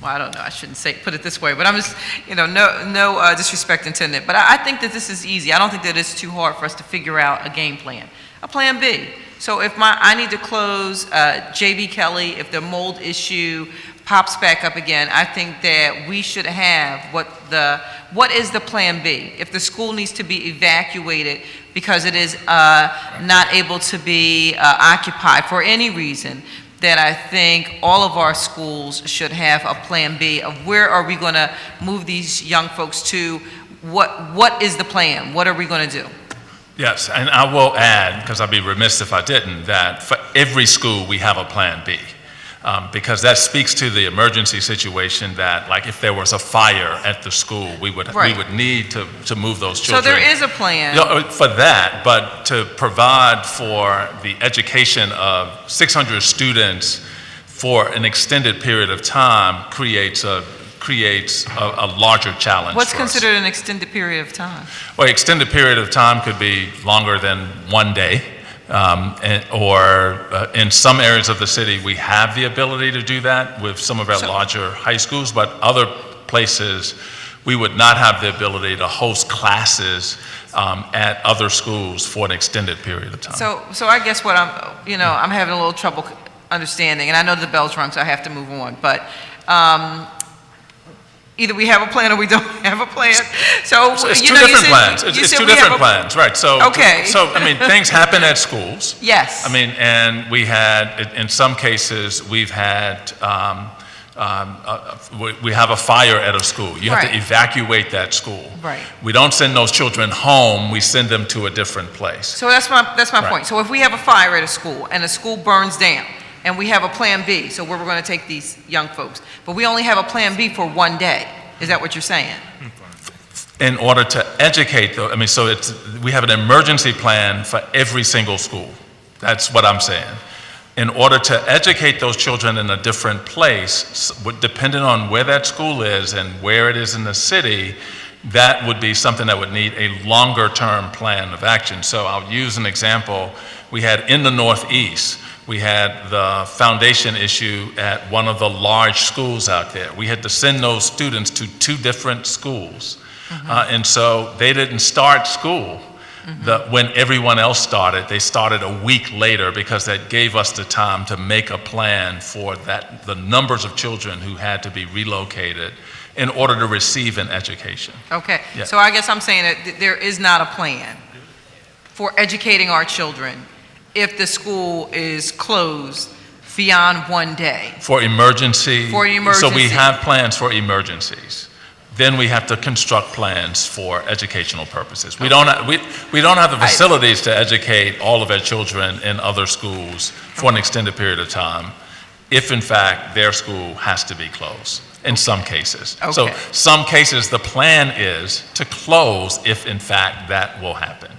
well, I don't know, I shouldn't put it this way, but I'm just, no disrespect intended. But I think that this is easy. I don't think that it's too hard for us to figure out a game plan, a plan B. So if I need to close J.B. Kelly, if the mold issue pops back up again, I think that we should have what is the plan B? If the school needs to be evacuated because it is not able to be occupied for any reason, that I think all of our schools should have a plan B of where are we going to move these young folks to? What is the plan? What are we going to do? Yes, and I will add, because I'd be remiss if I didn't, that for every school, we have a Plan B. Because that speaks to the emergency situation that, like, if there was a fire at the school, we would need to move those children. So there is a plan. For that, but to provide for the education of 600 students for an extended period of time creates a larger challenge What's for us. considered an extended period of time? Well, extended period of time could be longer than one day, or in some areas of the city, we have the ability to do that with some of our larger high schools, but other places, we would not have the ability to host classes at other schools for an extended period of time. So I guess what I'm having a little trouble understanding, and I know the bell's rung, so I have to move on, but either we have a plan or we don't have a plan. So it's two different plans. It's two different plans, right? So, okay. So I mean, things happen at schools. Yes. I mean, and we had, in some cases, we've had, we have a fire at a school. You have to evacuate that school. Right. We don't send those children home. We send them to a different place. So that's my point. So if we have a fire at a school and the school burns down, and we have a plan B, so where we're going to take these young folks, but we only have a plan B for one day. Is that what you're saying? In order to educate, I mean, so we have an emergency plan for every single school. That's what I'm saying. In order to educate those children in a different place, depending on where that school is and where it is in the city, that would be something that would need a longer term plan of action. So I'll use an example. We had in the Northeast, we had the foundation issue at one of the large schools out there. We had to send those students to two different schools. And so they didn't start school when everyone else started. They started a week later because that gave us the time to make a plan for the numbers of children who had to be relocated in order to receive an education. Okay. Yeah. So I guess I'm saying that there is not a plan for educating our children if the school is closed beyond one day. For emergency. For emergency. So we have plans for emergencies. Then we have to construct plans for educational purposes. We don't have the facilities to educate all of our children in other schools for an extended period of time, if in fact their school has to be closed, in some cases. Okay. So some cases the plan is to close if in fact that will happen.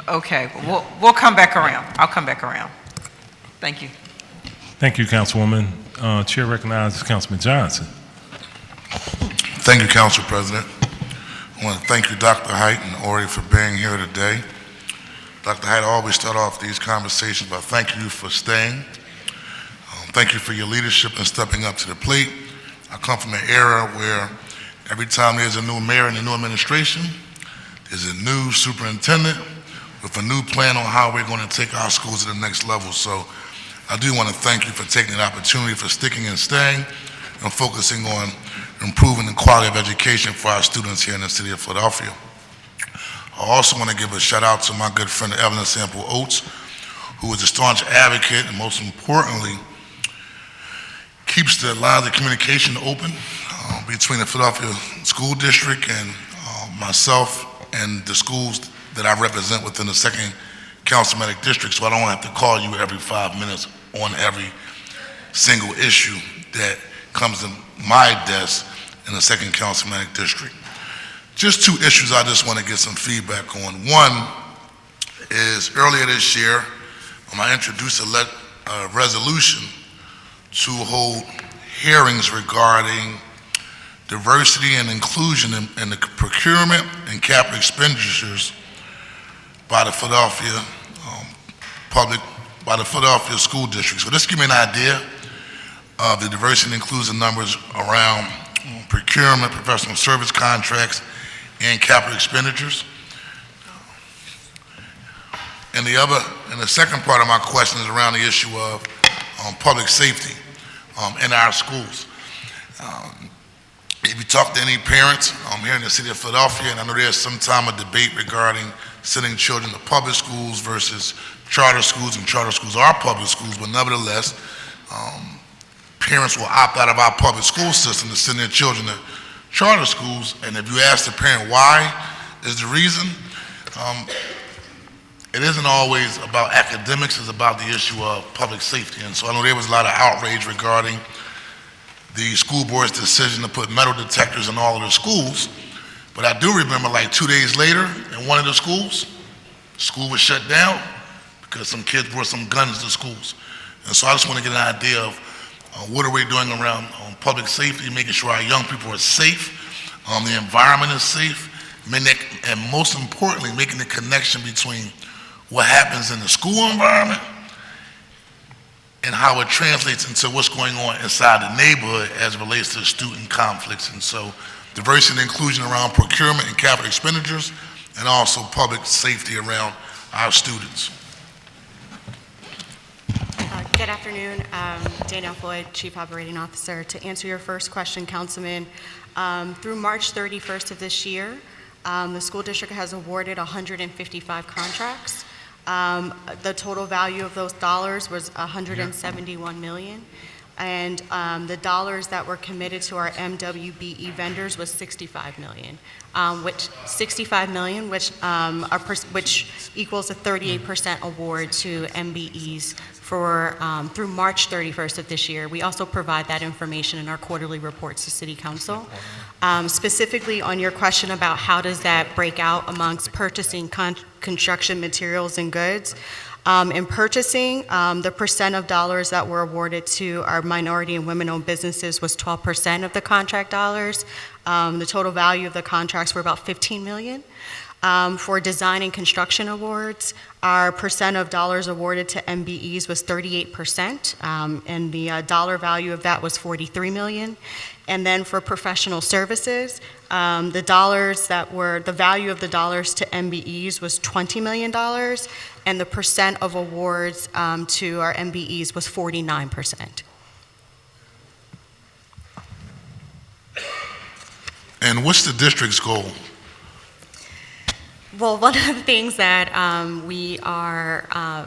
Okay, we'll come back around. I'll come back around. Thank you. Thank you, Councilwoman. Chair recognizes Councilman Johnson. Thank you, Council President. I want to thank you, Dr. Height and Ori, for being here today. Dr. Height, I always start off these conversations by thanking you for staying. Thank you for your leadership and stepping up to the plate. I come from an era where every time there's a new mayor and a new administration, there's a new superintendent with a new plan on how we're going to take our schools to the next level. So I do want to thank you for taking the opportunity, for sticking and staying, and focusing on improving the quality of education for our students here in the city of Philadelphia. I also want to give a shout out to my good friend Evelyn Sample Oates, who is a staunch advocate and most importantly, keeps the lines of communication open between the Philadelphia School District and myself and the schools that I represent within the 2nd Councilmanic District, so I don't have to call you every 5 minutes on every single issue that comes to my desk in the 2nd Councilmanic District. Just two issues I just want to get some feedback on. One is earlier this year, I introduced a resolution to hold hearings regarding diversity and inclusion in the procurement and capital expenditures by the Philadelphia School District. So just give me an idea of the diversity and inclusion numbers around procurement, professional service contracts, and capital expenditures. And the second part of my question is around the issue of public safety in our schools. If you talk to any parents here in the city of Philadelphia, and I know there's sometimes a debate regarding sending children to public schools versus charter schools, and charter schools are public schools, but nevertheless, Parents will opt out of our public school system to send their children to charter schools, and if you ask the parent why is the reason, it isn't always about academics, it's about the issue of public safety. And so I know there was a lot of outrage regarding the school board's decision to put metal detectors in all of the schools, but I do remember like 2 days later in one of the schools, school was shut down because some kids brought some guns to schools. And so I just want to get an idea of what are we doing around public safety, making sure our young people are safe, the environment is safe, and most importantly, making the connection between what happens in the school environment and how it translates into what's going on inside the neighborhood as it relates to student conflicts. And so diversity and inclusion around procurement and capital expenditures, and also public safety around our students. Good afternoon, Danielle Floyd, Chief Operating Officer. To answer your first question, Councilman, through March 31st of this year, the school district has awarded 155 contracts. The total value of those dollars was $171 million, and the dollars that were committed to our MWBE vendors was $65 million, which equals a 38% award to MBEs for through March 31st of this year. We also provide that information in our quarterly reports to City Council. Specifically on your question about how does that break out amongst purchasing construction materials and goods. In purchasing, the percent of dollars that were awarded to our minority and women-owned businesses was 12% of the contract dollars. The total value of the contracts were about $15 million. For design and construction awards, our percent of dollars awarded to MBEs was 38%, and the dollar value of that was $43 million. And then for professional services, the value of the dollars to MBEs was $20 million, and the percent of awards to our MBEs was 49%. And what's the district's goal? Well, one of the things that we are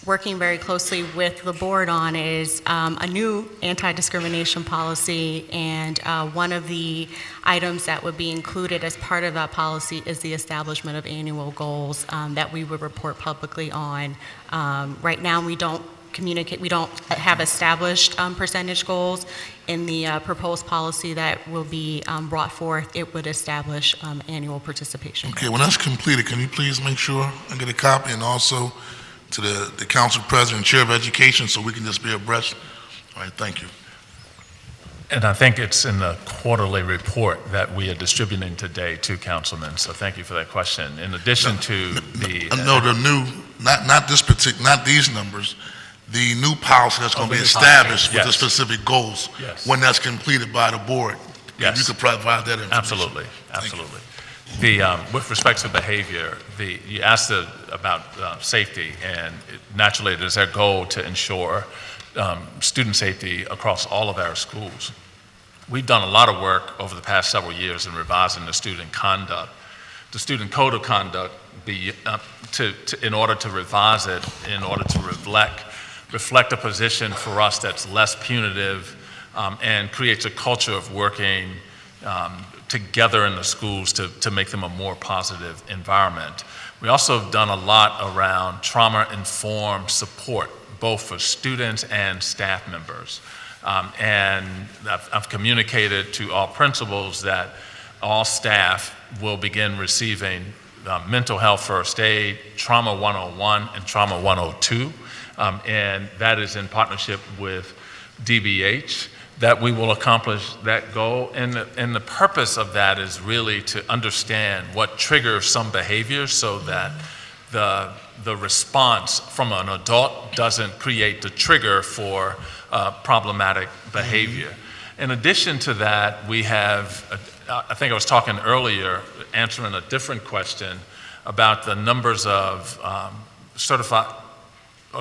working very closely with the board on is a new anti-discrimination policy, and one of the items that would be included as part of that policy is the establishment of annual goals that we would report publicly on. Right now, we don't have established percentage goals. In the proposed policy that will be brought forth, it would establish annual participation. Okay, when that's completed, can you please make sure I get a copy, and also to the council president and chair of education, so we can just be abreast? All right, thank you. And I think it's in the quarterly report that we are distributing today to councilmen, so thank you for that question. In addition to the... No, the new, not these numbers, the new policy that's going to be established with the specific goals when that's completed by the board. If you could provide that information. Absolutely, absolutely. With respect to behavior, you asked about safety, and naturally it is our goal to ensure student safety across all of our schools. We've done a lot of work over the past several years in revising the student conduct, the student code of conduct, in order to revise it, in order to reflect a position for us that's less punitive and creates a culture of working together in the schools to make them a more positive environment. We also have done a lot around trauma-informed support, both for students and staff members. And I've communicated to all principals that all staff will begin receiving mental health first aid, Trauma 101, and Trauma 102. And that is in partnership with DBH, that we will accomplish that goal. And the purpose of that is really to understand what triggers some behaviors so that the response from an adult doesn't create the trigger for problematic behavior. In addition to that, we have, I think I was talking earlier, answering a different question about the numbers of certified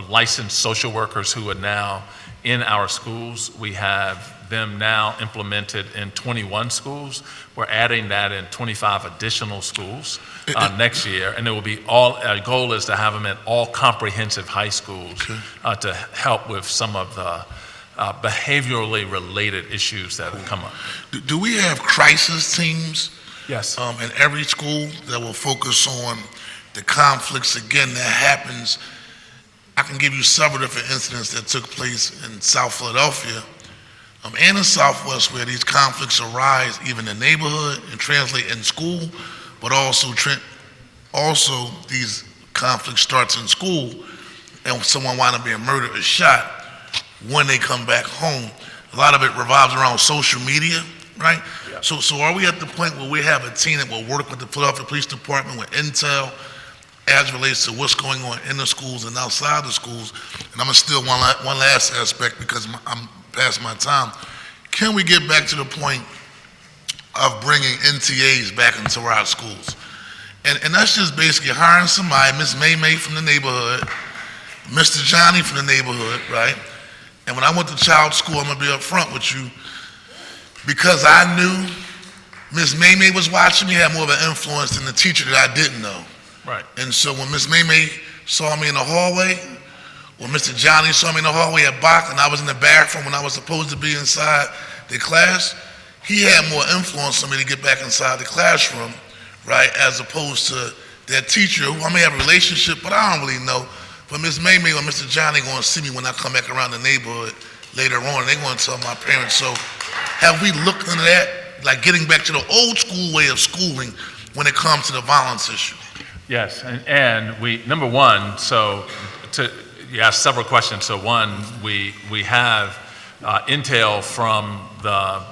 licensed social workers who are now in our schools. We have them now implemented in 21 schools. We're adding that in 25 additional schools next year, and it will be our goal is to have them at all comprehensive high schools to help with some of the behaviorally related issues that have come up. Do we have crisis teams Yes. in every school that will focus on the conflicts, again, that happens? I can give you several different incidents that took place in South Philadelphia and in Southwest where these conflicts arise even in the neighborhood and translate in school, but also these conflicts starts in school and someone wind up being murdered or shot when they come back home. A lot of it revolves around social media, right? Yeah. So are we at the point where we have a team that will work with the Philadelphia Police Department with intel as relates to what's going on in the schools and outside the schools? And I'm gonna steal one last aspect because I'm past my time. Can we get back to the point of bringing NTAs back into our schools? And that's just basically hiring somebody, Miss May from the neighborhood, Mr. Johnny from the neighborhood, right? And when I went to child school, I'm gonna be up front with you, because I knew Miss May was watching me, had more of an influence than the teacher that I didn't know. Right. And so when Miss May saw me in the hallway, or Mr. Johnny saw me in the hallway at Bach, and I was in the bathroom when I was supposed to be inside the class, he had more influence on me to get back inside the classroom, right, as opposed to that teacher who I may have a relationship, but I don't really know. But Miss May or Mr. Johnny going to see me when I come back around the neighborhood later on, and they going to tell my parents. So have we looked into that, like getting back to the old school way of schooling when it comes to the violence issue? Yes, and we, number one, you asked several questions. So one, we have intel from the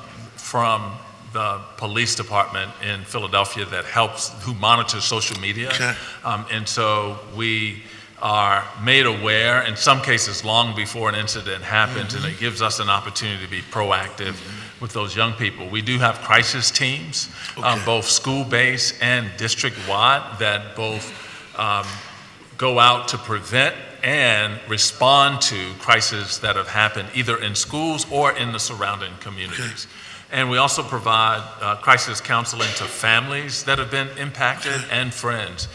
police department in Philadelphia that who monitors social media. Okay. And so we are made aware, in some cases long before an incident happens, and it gives us an opportunity to be proactive with those young people. We do have crisis teams, both school-based and district-wide, that both go out to prevent and respond to crises that have happened either in schools or in the surrounding communities. And we also provide crisis counseling to families that have been impacted and friends.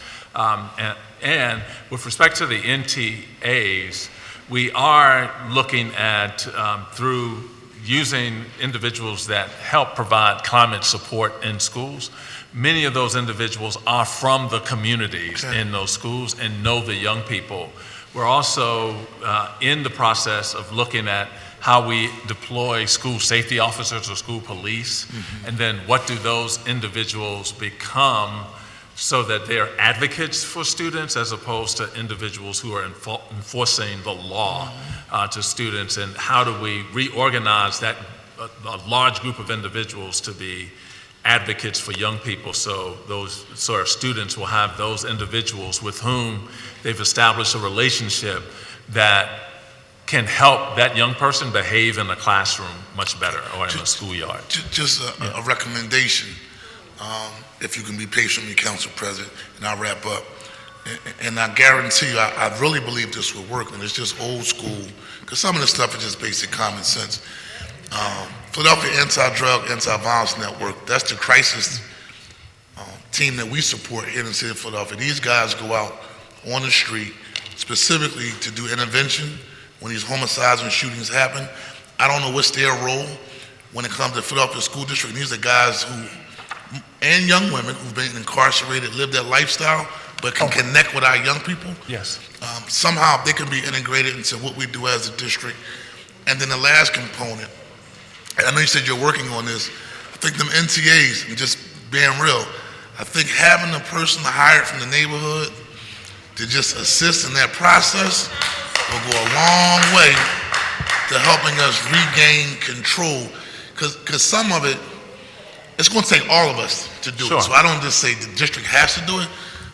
And with respect to the NTAs, we are looking at, through using individuals that help provide climate support in schools. Many of those individuals are from the communities in those schools and know the young people. We're also in the process of looking at how we deploy school safety officers or school police, and then what do those individuals become so that they're advocates for students as opposed to individuals who are enforcing the law to students, and how do we reorganize that a large group of individuals to be advocates for young people, so our students will have those individuals with whom they've established a relationship that can help that young person behave in the classroom much better or in the schoolyard. Just a recommendation, if you can be patient with me, Council President, and I'll wrap up. And I guarantee you, I really believe this will work, and it's just old school, because some of the stuff is just basic common sense. Philadelphia Anti-Drug, Anti-Violence Network, that's the crisis team that we support here in the city of Philadelphia. These guys go out on the street specifically to do intervention when these homicides and shootings happen. I don't know what's their role when it comes to Philadelphia School District. These are guys and young women who've been incarcerated, live that lifestyle, but can connect with our young people. Yes. Somehow they can be integrated into what we do as a district. And then the last component, and I know you said you're working on this, I think them NTAs, and just being real, I think having a person hired from the neighborhood to just assist in that process will go a long way to helping us regain control. Because some of it, it's going to take all of us to do it. So I don't just say the district has to do it,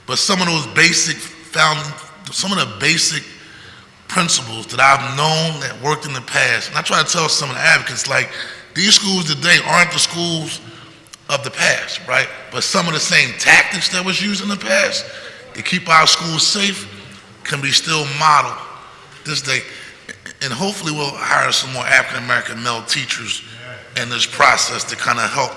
but some of those some of the basic principles that I've known that worked in the past, and I try to tell some of the advocates, like, these schools today aren't the schools of the past, right? But some of the same tactics that was used in the past to keep our schools safe can be still modeled this day. And hopefully we'll hire some more African-American male teachers in this process to kind of help,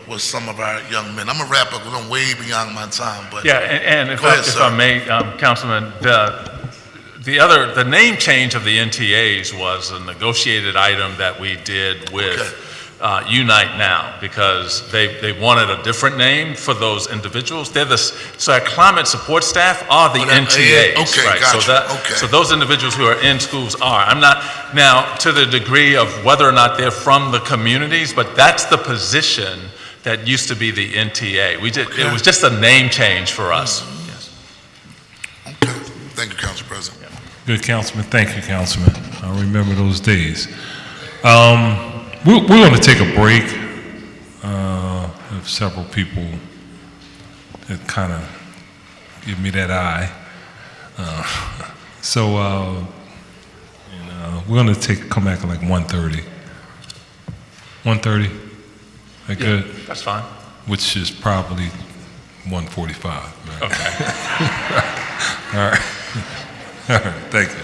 with some of our young men. I'm gonna wrap up, because I'm way beyond my time, but. Yeah, and if Go ahead, if sir. I may, Councilman, the name change of the NTAs was a negotiated item that we did with Unite Now, because they wanted a different name for those individuals. So our climate support staff are the NTAs, okay, right? gotcha, So those individuals who are in schools are. I'm not, now, to the degree of whether or not they're from the communities, but that's the position that used to be the NTA. It was just a name change for us. Yes. Okay, thank you, Council President. Good, Councilman. Thank you, Councilman. I remember those days. We're going to take a break. Have several people that kind of give me that eye. We're going to come back at like 1:30. 1:30? That good? That's fine. Which is probably 1:45. Right? Okay. All right. All right. Thank you.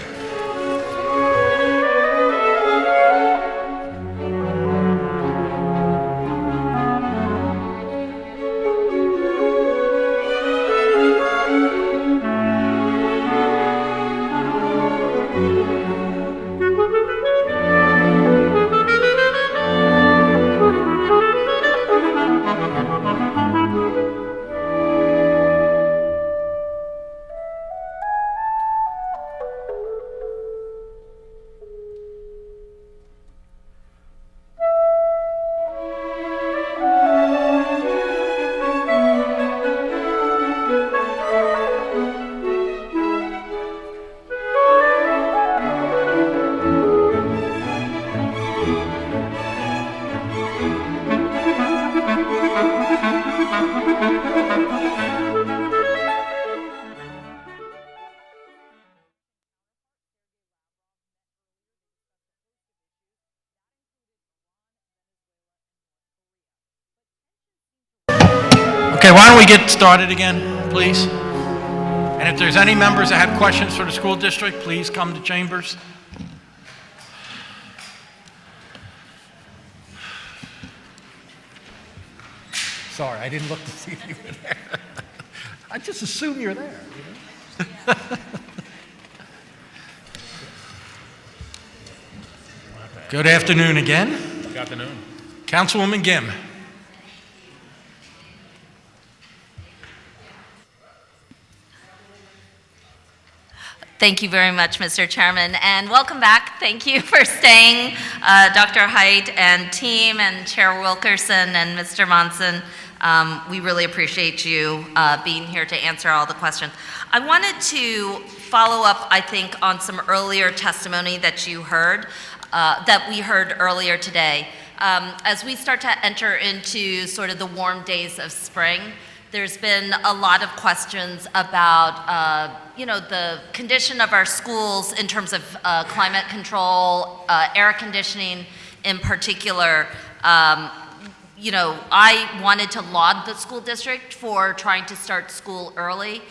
Okay, why don't we get started again, please? And if there's any members that have questions for the school district, please come to chambers. Sorry, I didn't look to see if you were there. I just assume you're there. Good afternoon again. Good afternoon. Councilwoman Gim. Thank you very much, Mr. Chairman, and welcome back. Thank you for staying, Dr. Height and team, and Chair Wilkerson and Mr. Monson. We really appreciate you being here to answer all the questions. I wanted to follow up, I think, on some earlier testimony that you heard, that we heard earlier today. As we start to enter into sort of the warm days of spring, there's been a lot of questions about, the condition of our schools in terms of climate control, air conditioning in particular. I wanted to laud the school district for trying to start school early,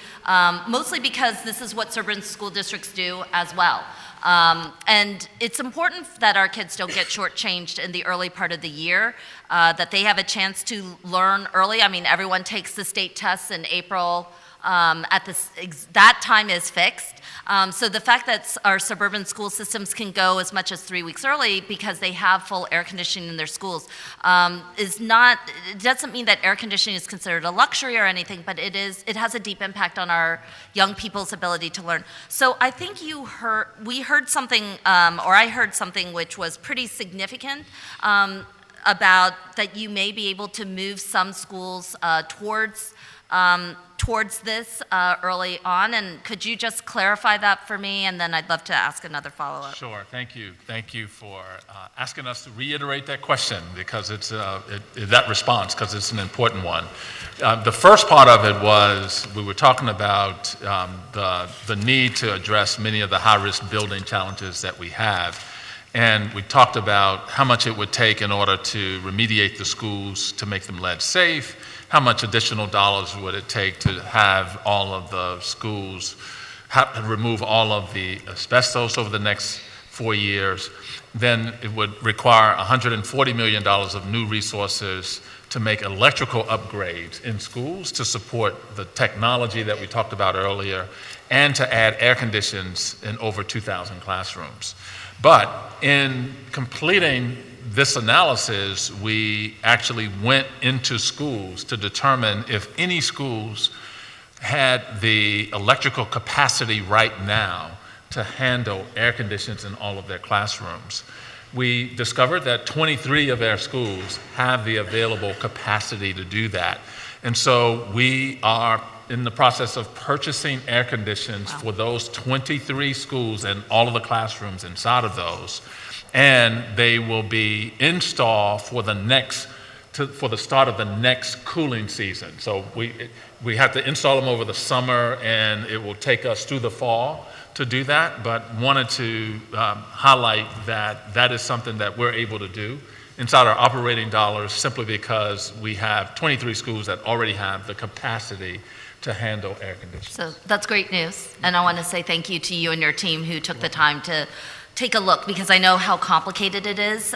mostly because this is what suburban school districts do as well. And it's important that our kids don't get shortchanged in the early part of the year, that they have a chance to learn early. I mean, everyone takes the state tests in April. That time is fixed. So the fact that our suburban school systems can go as much as 3 weeks early because they have full air conditioning in their schools it doesn't mean that air conditioning is considered a luxury or anything, but it has a deep impact on our young people's ability to learn. So I think we heard something, or I heard something which was pretty significant about that you may be able to move some schools towards this early on, and could you just clarify that for me, and then I'd love to ask another follow-up. Sure, thank you. Thank you for asking us to reiterate that question, because it's that response, because it's an important one. The first part of it was, we were talking about the need to address many of the high-risk building challenges that we have. And we talked about how much it would take in order to remediate the schools to make them lead safe, how much additional dollars would it take to have all of the schools have to remove all of the asbestos over the next 4 years, then it would require $140 million of new resources to make electrical upgrades in schools to support the technology that we talked about earlier, and to add air conditions in over 2,000 classrooms. But in completing this analysis, we actually went into schools to determine if any schools had the electrical capacity right now to handle air conditions in all of their classrooms. We discovered that 23 of our schools have the available capacity to do that. And so we are in the process of purchasing air conditions for those 23 schools and all of the classrooms inside of those. And they will be installed for the start of the next cooling season. So we have to install them over the summer, and it will take us through the fall to do that, but wanted to highlight that that is something that we're able to do inside our operating dollars, simply because we have 23 schools that already have the capacity to handle air conditioning. So that's great news. And I want to say thank you to you and your team who took the time to take a look, because I know how complicated it is.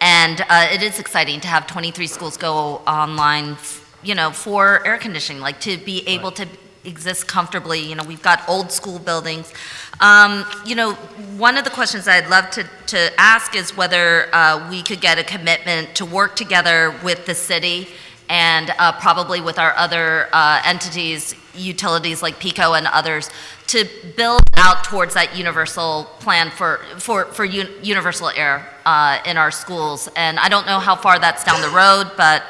It is exciting to have 23 schools go online, for air conditioning, like to be able to exist comfortably. We've got old school buildings. One of the questions I'd love to ask is whether we could get a commitment to work together with the city and probably with our other entities, utilities like PICO and others, to build out towards that universal plan for universal air in our schools. And I don't know how far that's down the road, but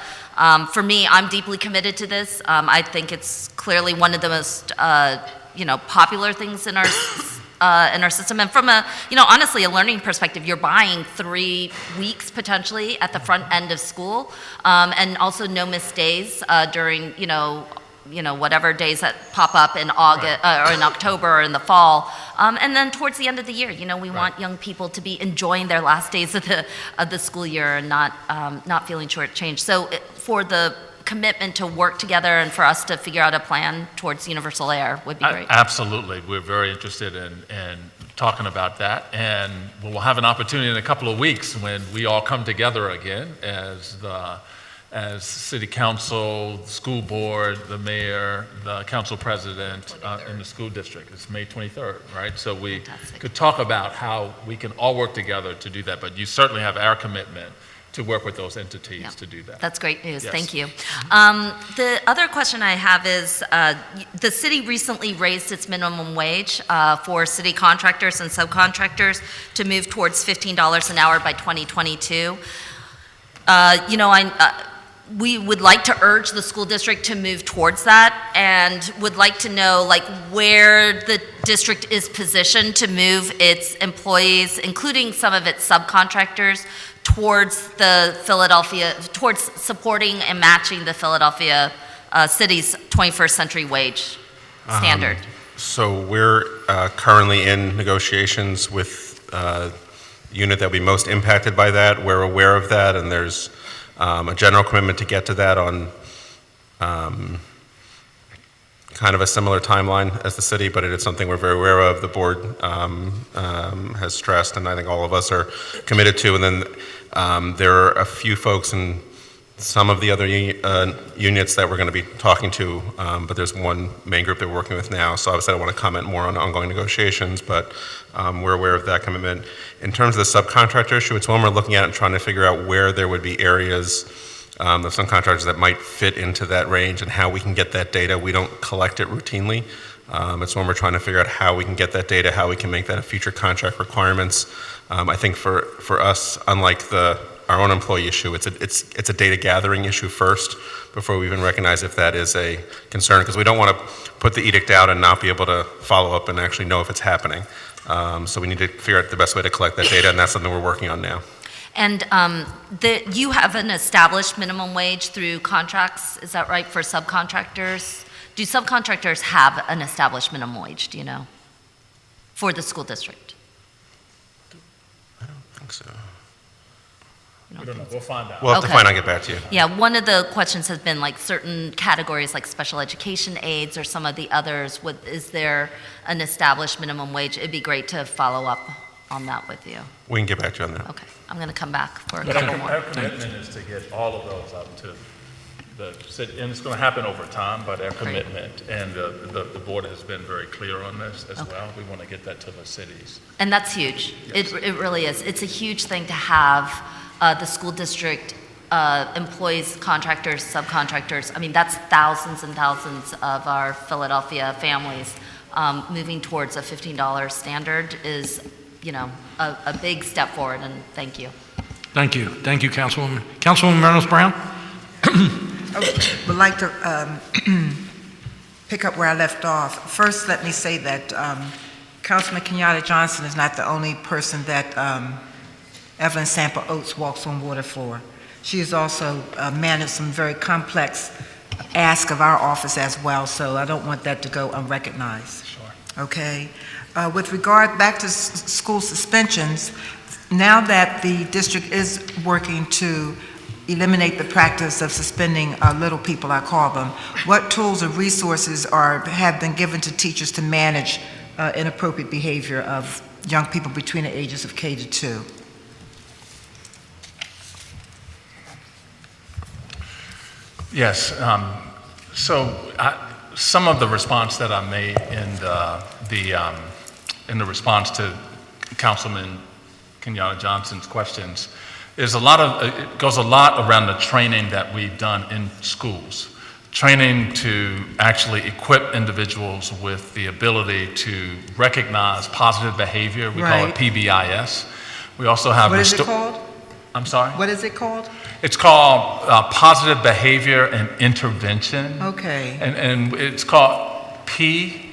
for me, I'm deeply committed to this. I think it's clearly one of the most, popular things in our system. And from honestly, a learning perspective, you're buying 3 weeks potentially at the front end of school, and also no missed days during, whatever days that pop up in August or in October or in the fall. And then towards the end of the year, we want young people to be enjoying their last days of the school year and not feeling shortchanged. So for the commitment to work together and for us to figure out a plan towards universal air would be great. Absolutely. We're very interested in talking about that. And we'll have an opportunity in a couple of weeks when we all come together again as city council, school board, the mayor, the council president, in the school district. It's May 23rd, right? So we could talk about how we can all work together to do that, but you certainly have our commitment to work with those entities to do that. That's great news. Yes. Thank you. The other question I have is, the city recently raised its minimum wage for city contractors and subcontractors to move towards $15 an hour by 2022. We would like to urge the school district to move towards that, and would like to know where the district is positioned to move its employees, including some of its subcontractors, towards supporting and matching the Philadelphia city's 21st century wage standard. So we're currently in negotiations with the unit that will be most impacted by that. We're aware of that, and there's a general commitment to get to that on kind of a similar timeline as the city, but it is something we're very aware of. The board has stressed, and I think all of us are committed to. And then there are a few folks in some of the other units that we're going to be talking to, but there's one main group that we're working with now. So obviously I don't want to comment more on ongoing negotiations, but we're aware of that commitment. In terms of the subcontractor issue, it's one we're looking at and trying to figure out where there would be areas of subcontractors that might fit into that range and how we can get that data. We don't collect it routinely. It's when we're trying to figure out how we can get that data, how we can make that a future contract requirements. I think for us, unlike our own employee issue, it's a data gathering issue first before we even recognize if that is a concern, because we don't want to put the edict out and not be able to follow up and actually know if it's happening. So we need to figure out the best way to collect that data, and that's something we're working on now. And you have an established minimum wage through contracts, is that right, for subcontractors? Do subcontractors have an established minimum wage, do you know, for the school district? I don't think so. We don't know, we'll find out. We'll have to Okay. find out and get back to you. Yeah, one of the questions has been like certain categories like special education aides or some of the others. Is there an established minimum wage? It'd be great to follow up on that with you. We can get back to you on that. Okay, I'm going to come back for a But couple more. our commitment is to get all of those out to the city, and it's going to happen over time, but our commitment, and the board has been very clear on this as well. We want to get that to the cities. And that's huge. It really is. It's a huge thing to have the school district employees, contractors, subcontractors. I mean, that's thousands and thousands of our Philadelphia families moving towards a $15 standard is, you know, a big step forward, and thank you. Thank you. Thank you, Councilwoman. Councilwoman Reynolds Brown? I would like to pick up where I left off. First, let me say that Councilman Kenyatta Johnson is not the only person that Evelyn Sample Oates walks on water for. She has also managed some very complex asks of our office as well, so I don't want that to go unrecognized. Sure. Okay. With regard back to school suspensions, now that the district is working to eliminate the practice of suspending little people, I call them, what tools or resources have been given to teachers to manage inappropriate behavior of young people between the ages of K to 2? Yes, some of the response that I made in the response to Councilman Kenyatta Johnson's questions is it goes a lot around the training that we've done in schools. Training to actually equip individuals with the ability to recognize positive behavior. We call it PBIS. We also have... What is it called? I'm sorry? What is it called? It's called Positive Behavior and Intervention. Okay. And it's called PBIS.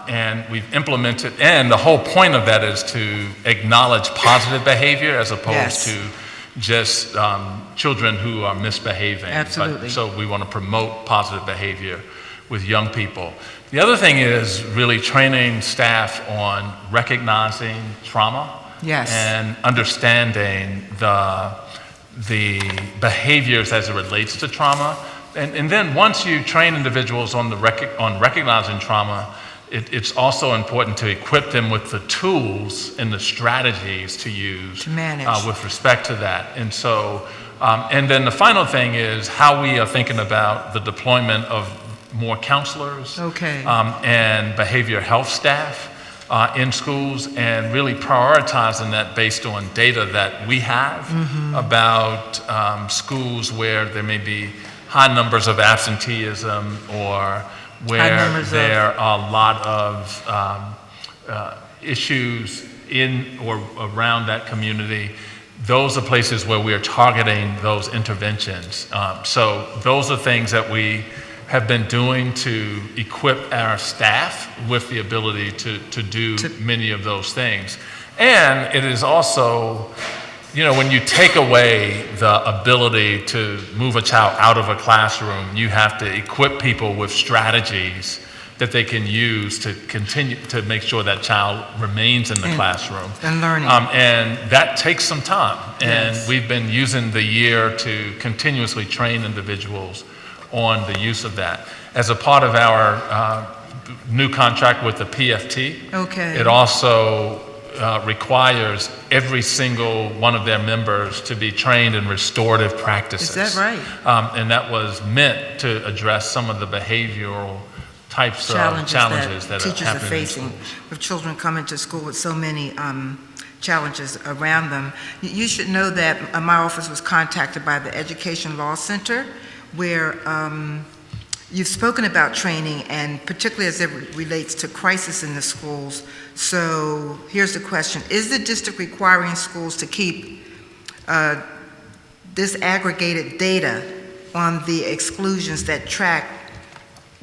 And we've implemented, and the whole point of that is to acknowledge positive behavior as opposed to just children who are misbehaving. Absolutely. So we want to promote positive behavior with young people. The other thing is really training staff on recognizing trauma. Yes. And understanding the behaviors as it relates to trauma. And then once you train individuals on recognizing trauma, it's also important to equip them with the tools and the strategies to use to manage with respect to that. And so, and then the final thing is how we are thinking about the deployment of more counselors and behavioral health staff in schools, and really prioritizing that based on data that we have about schools where there may be high numbers of absenteeism or where there are a lot of issues in or around that community. Those are places where we are targeting those interventions. So those are things that we have been doing to equip our staff with the ability to do many of those things. And it is also, you know, when you take away the ability to move a child out of a classroom, you have to equip people with strategies that they can use to continue to make sure that child remains in the classroom. And learning. And that takes some time. And we've been using the year to continuously train individuals on the use of that. As a part of our new contract with the PFT, it also requires every single one of their members to be trained in restorative practices. Is that right? And that was meant to address some of the behavioral types of challenges that teachers are facing with children coming to school with so many challenges around them. You should know that my office was contacted by the Education Law Center, where you've spoken about training, and particularly as it relates to crisis in the schools. So here's the question. Is the district requiring schools to keep disaggregated data on the exclusions that track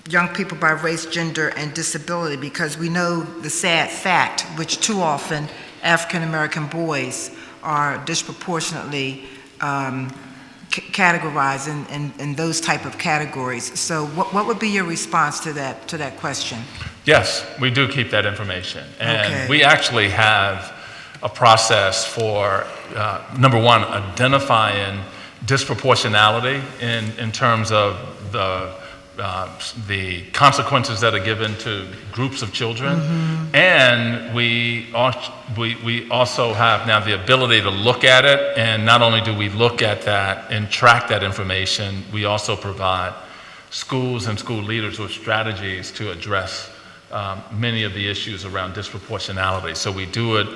young people by race, gender, and disability? Because we know the sad fact, which too often African-American boys are disproportionately categorized in those type of categories. So what would be your response to that question? Yes, we do keep that information. And we actually have a process for, number one, identifying disproportionality in terms of the consequences that are given to groups of children. And we also have now the ability to look at it, and not only do we look at that and track that information, we also provide schools and school leaders with strategies to address many of the issues around disproportionality. So we do it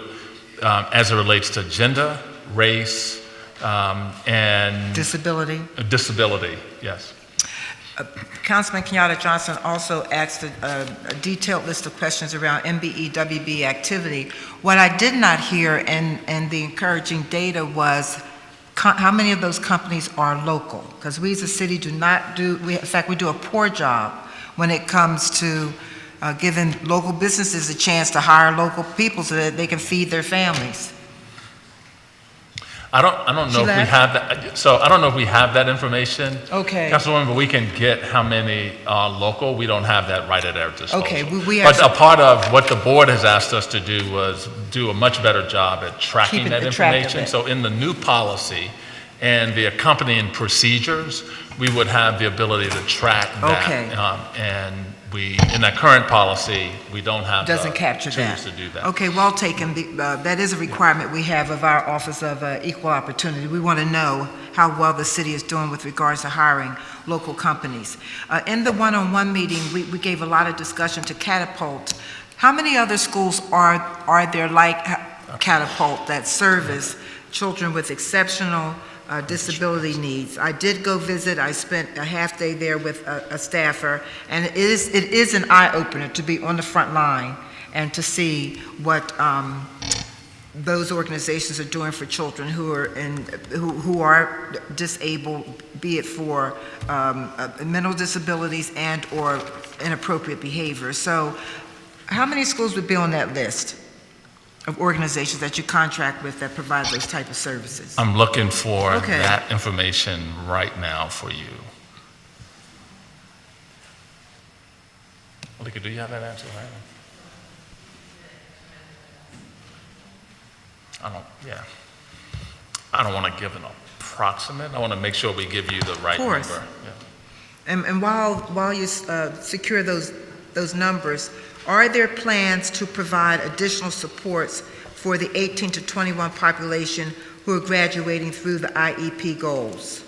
as it relates to gender, race, and Disability. disability, yes. Councilman Kenyatta Johnson also asked a detailed list of questions around MBE, WB activity. What I did not hear and the encouraging data was how many of those companies are local? Because we as a city do not do, in fact, we do a poor job when it comes to giving local businesses a chance to hire local people so that they can feed their families. I don't know if we have that. So I don't know if we have that information. Okay. Councilwoman, but we can get how many are local. We don't have that right at our disposal. Okay, we have But a part of what the board has asked us to do was do a much better job at tracking Keeping that the track of information. it. So in the new policy and the accompanying procedures, we would have the ability to track that. Okay. And in that current policy, we don't have Doesn't the capture that. tools to do that. Okay, well taken. That is a requirement we have of our Office of Equal Opportunity. We want to know how well the city is doing with regards to hiring local companies. In the one-on-one meeting, we gave a lot of discussion to Catapult. How many other schools are there like Catapult that service children with exceptional disability needs? I did go visit. I spent a half day there with a staffer, and it is an eye-opener to be on the front line and to see what those organizations are doing for children who are disabled, be it for mental disabilities and or inappropriate behavior. So how many schools would be on that list of organizations that you contract with that provide those type of services? I'm looking for Okay. that information right now for you. Malika, do you have that answer right now? I don't want to give an approximate. I want to make sure we give you the right number. Of course. Yeah. And while you secure those numbers, are there plans to provide additional supports for the 18 to 21 population who are graduating through the IEP goals?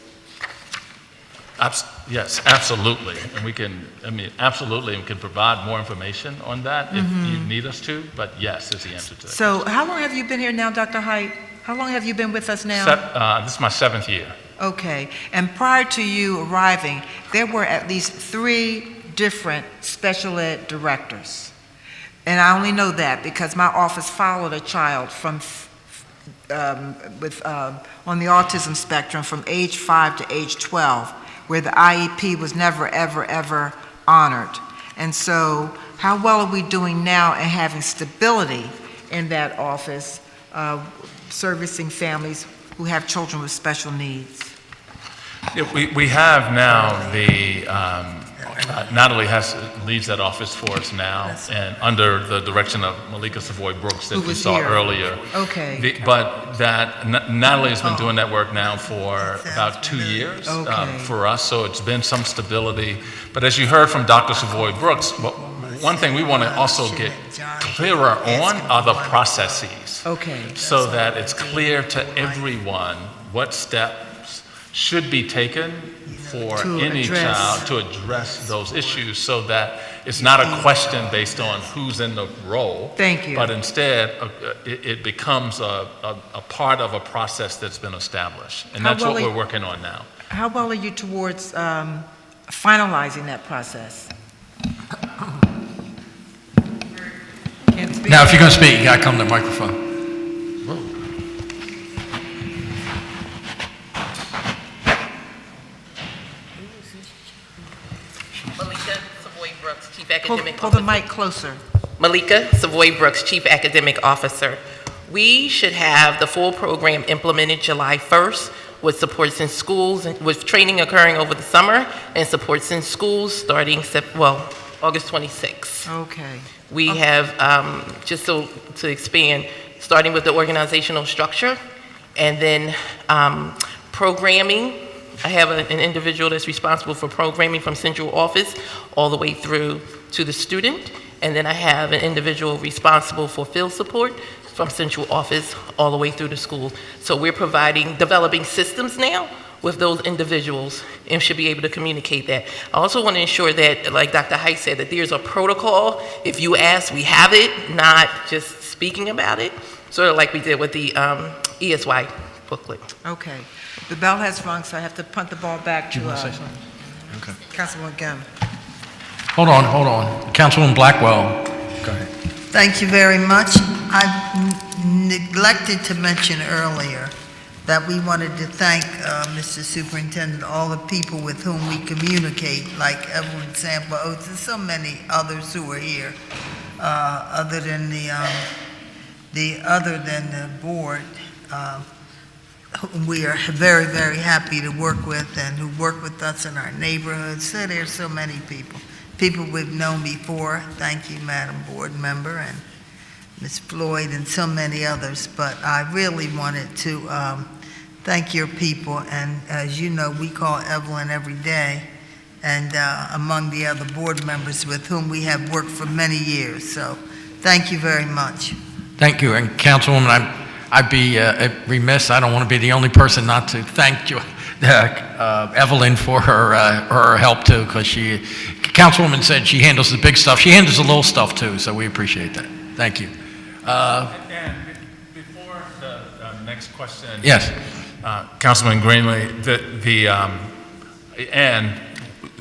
Yes, absolutely. And we can provide more information on that if you need us to, but yes is the answer to that. So how long have you been here now, Dr. Height? How long have you been with us now? This is my 7th year. Okay, and prior to you arriving, there were at least 3 different special ed directors. And I only know that because my office followed a child from on the autism spectrum from age 5 to age 12, where the IEP was never, ever, ever honored. And so how well are we doing now in having stability in that office, servicing families who have children with special needs? Yeah, we have now Natalie leads that office for us now, and under the direction of Malika Savoy Brooks that Who we was saw here. earlier. Okay. Natalie has been doing that work now for about 2 years Okay. for us, so it's been some stability. But as you heard from Dr. Savoy Brooks, one thing we want to also get clearer on are the processes. Okay. So that it's clear to everyone what steps should be taken for To any address. child to address those issues, so that it's not a question based on who's in the role. Thank you. But instead, it becomes a part of a process that's been established. And How that's what well we're working on now. How well are you towards finalizing that process? Can't speak. Now, if you're going to speak, you got to come to the microphone. Malika Savoy Brooks, Chief Academic Pull the Officer. mic closer. Malika Savoy Brooks, Chief Academic Officer. We should have the full program implemented July 1st with supports in schools, with training occurring over the summer and supports in schools starting, August 26th. Okay. We have, just so to expand, starting with the organizational structure, and then programming. I have an individual that's responsible for programming from central office all the way through to the student, and then I have an individual responsible for field support from central office all the way through the school. So we're developing systems now with those individuals and should be able to communicate that. I also want to ensure that, like Dr. Height said, that there's a protocol. If you ask, we have it, not just speaking about it, sort of like we did with the ESY booklet. Okay. The bell has rung, so I have to punt the ball back to Councilwoman Gem. Hold on. Councilwoman Blackwell. Go ahead. Thank you very much. I neglected to mention earlier that we wanted to thank Mr. Superintendent, all the people with whom we communicate, like Evelyn Sample Oates and so many others who are here, other than the board, whom we are very, very happy to work with and who work with us in our neighborhoods. So there's so many people we've known before. Thank you, Madam Board Member, and Ms. Floyd, and so many others. But I really wanted to thank your people, and as you know, we call Evelyn every day, and among the other board members with whom we have worked for many years. So thank you very much. Thank you, and Councilwoman, I'd be remiss, I don't want to be the only person not to thank you, Evelyn, for her help too, because Councilwoman said she handles the big stuff. She handles the little stuff too, so we appreciate that. Thank you. And before the next question. Yes. Councilman Greenlee, and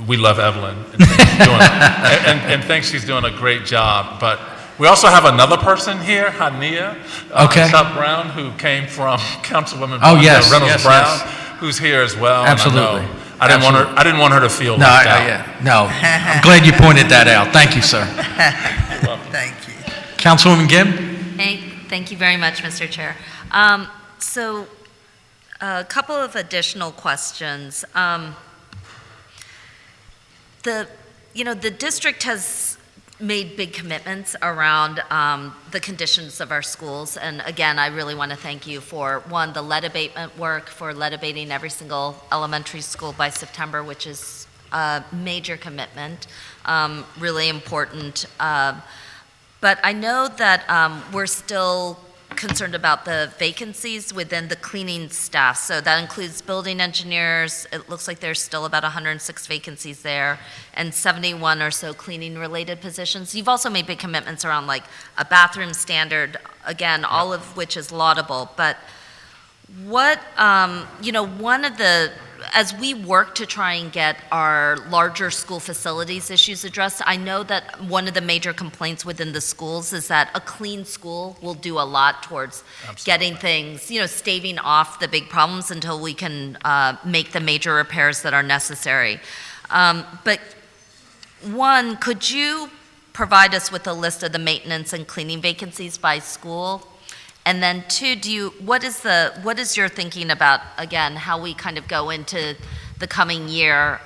we love Evelyn, and think she's doing a great job, but we also have another person here, Hania Shop Brown, who came from Councilwoman Reynolds Brown, who's here as well. Absolutely. I didn't want her to feel left out. No, I'm glad you pointed that out. Thank you, sir. Thank you. Councilwoman Gibb? Thank you very much, Mr. Chair. So, a couple of additional questions. The district has made big commitments around the conditions of our schools. And again, I really want to thank you for, one, the lead abatement work, for lead abating every single elementary school by September, which is a major commitment, really important. But I know that we're still concerned about the vacancies within the cleaning staff. So that includes building engineers. It looks like there's still about 106 vacancies there, and 71 or so cleaning related positions. You've also made big commitments around like a bathroom standard, again, all of which is laudable. But what, one of the, as we work to try and get our larger school facilities issues addressed, I know that one of the major complaints within the schools is that a clean school will do a lot towards getting things, staving off the big problems until we can make the major repairs that are necessary. But one, could you provide us with a list of the maintenance and cleaning vacancies by school? And then two, what is your thinking about, again, how we kind of go into the coming year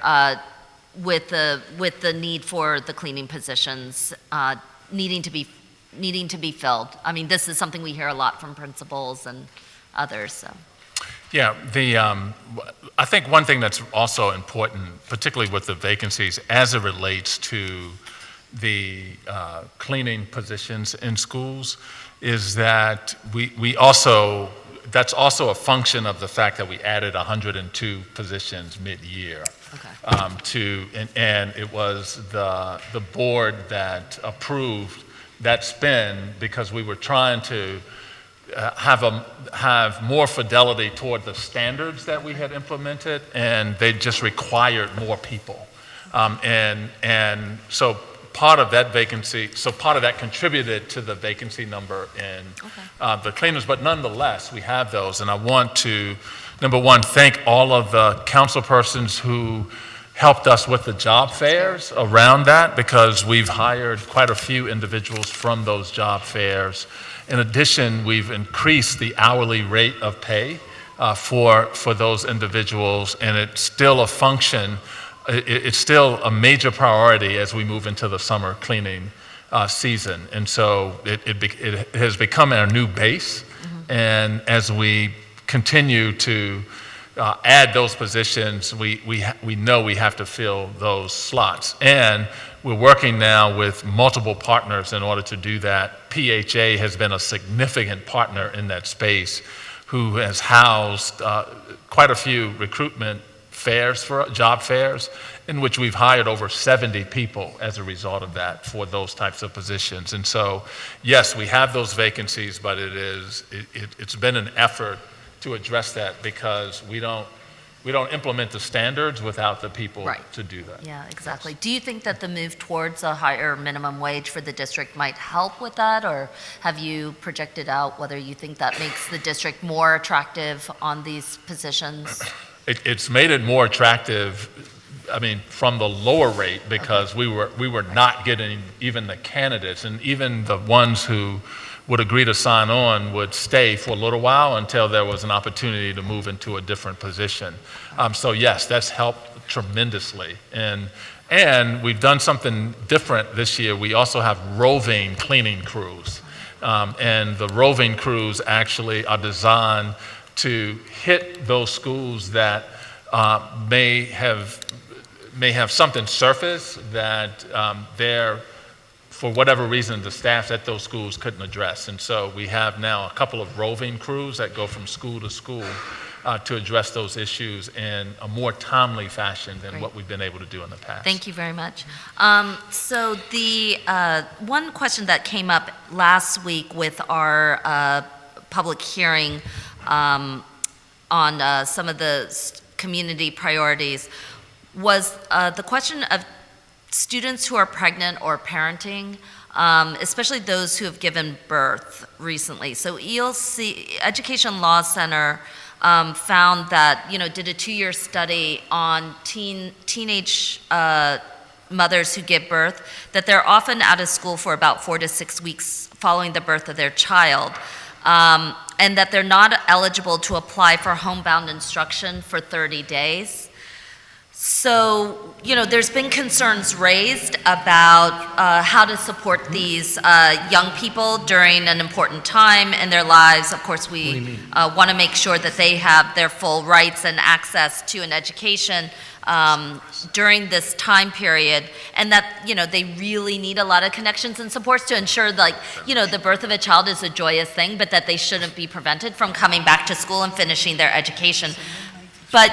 with the need for the cleaning positions needing to be filled? I mean, this is something we hear a lot from principals and others. So. Yeah, I think one thing that's also important, particularly with the vacancies as it relates to the cleaning positions in schools, is that that's also a function of the fact that we added 102 positions mid-year. Okay. And it was the board that approved that spend because we were trying to have more fidelity toward the standards that we had implemented, and they just required more people. And so part of that contributed to the vacancy number in the cleaners, but nonetheless, we have those. And I want to, number one, thank all of the council persons who helped us with the job fairs around that, because we've hired quite a few individuals from those job fairs. In addition, we've increased the hourly rate of pay for those individuals, and it's still a function. It's still a major priority as we move into the summer cleaning season. And so it has become our new base. And as we continue to add those positions, we know we have to fill those slots. And we're working now with multiple partners in order to do that. PHA has been a significant partner in that space, who has housed quite a few recruitment fairs, job fairs, in which we've hired over 70 people as a result of that for those types of positions. And so, yes, we have those vacancies, but it's been an effort to address that, because we don't implement the standards without the people to do that. Yeah, exactly. Do you think that the move towards a higher minimum wage for the district might help with that, or have you projected out whether you think that makes the district more attractive on these positions? It's made it more attractive, I mean, from the lower rate, because we were not getting even the candidates, and even the ones who would agree to sign on would stay for a little while until there was an opportunity to move into a different position. So yes, that's helped tremendously. And we've done something different this year. We also have roving cleaning crews. And the roving crews actually are designed to hit those schools that may have something surface that they're, for whatever reason, the staff at those schools couldn't address. And so we have now a couple of roving crews that go from school to school to address those issues in a more timely fashion than what we've been able to do in the past. Thank you very much. So the one question that came up last week with our public hearing on some of the community priorities was the question of students who are pregnant or parenting, especially those who have given birth recently. So ELC, Education Law Center, found that, did a 2-year study on teenage mothers who give birth, that they're often out of school for about 4 to 6 weeks following the birth of their child, and that they're not eligible to apply for homebound instruction for 30 days. So, there's been concerns raised about how to support these young people during an important time in their lives. Of course, we want to make sure that they have their full rights and access to an education during this time period, and that, they really need a lot of connections and supports to ensure, the birth of a child is a joyous thing, but that they shouldn't be prevented from coming back to school and finishing their education. But,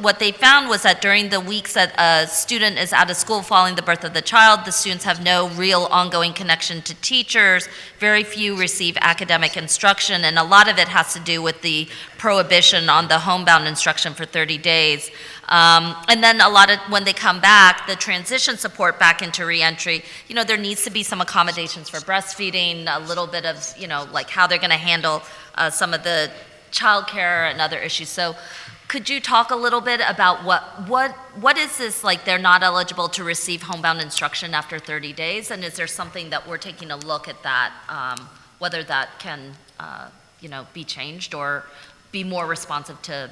what they found was that during the weeks that a student is out of school following the birth of the child, the students have no real ongoing connection to teachers. Very few receive academic instruction, and a lot of it has to do with the prohibition on the homebound instruction for 30 days. And then when they come back, the transition support back into reentry, there needs to be some accommodations for breastfeeding, a little bit of, how they're going to handle some of the childcare and other issues. So could you talk a little bit about what is this, they're not eligible to receive homebound instruction after 30 days? And is there something that we're taking a look at that, whether that can, be changed or be more responsive to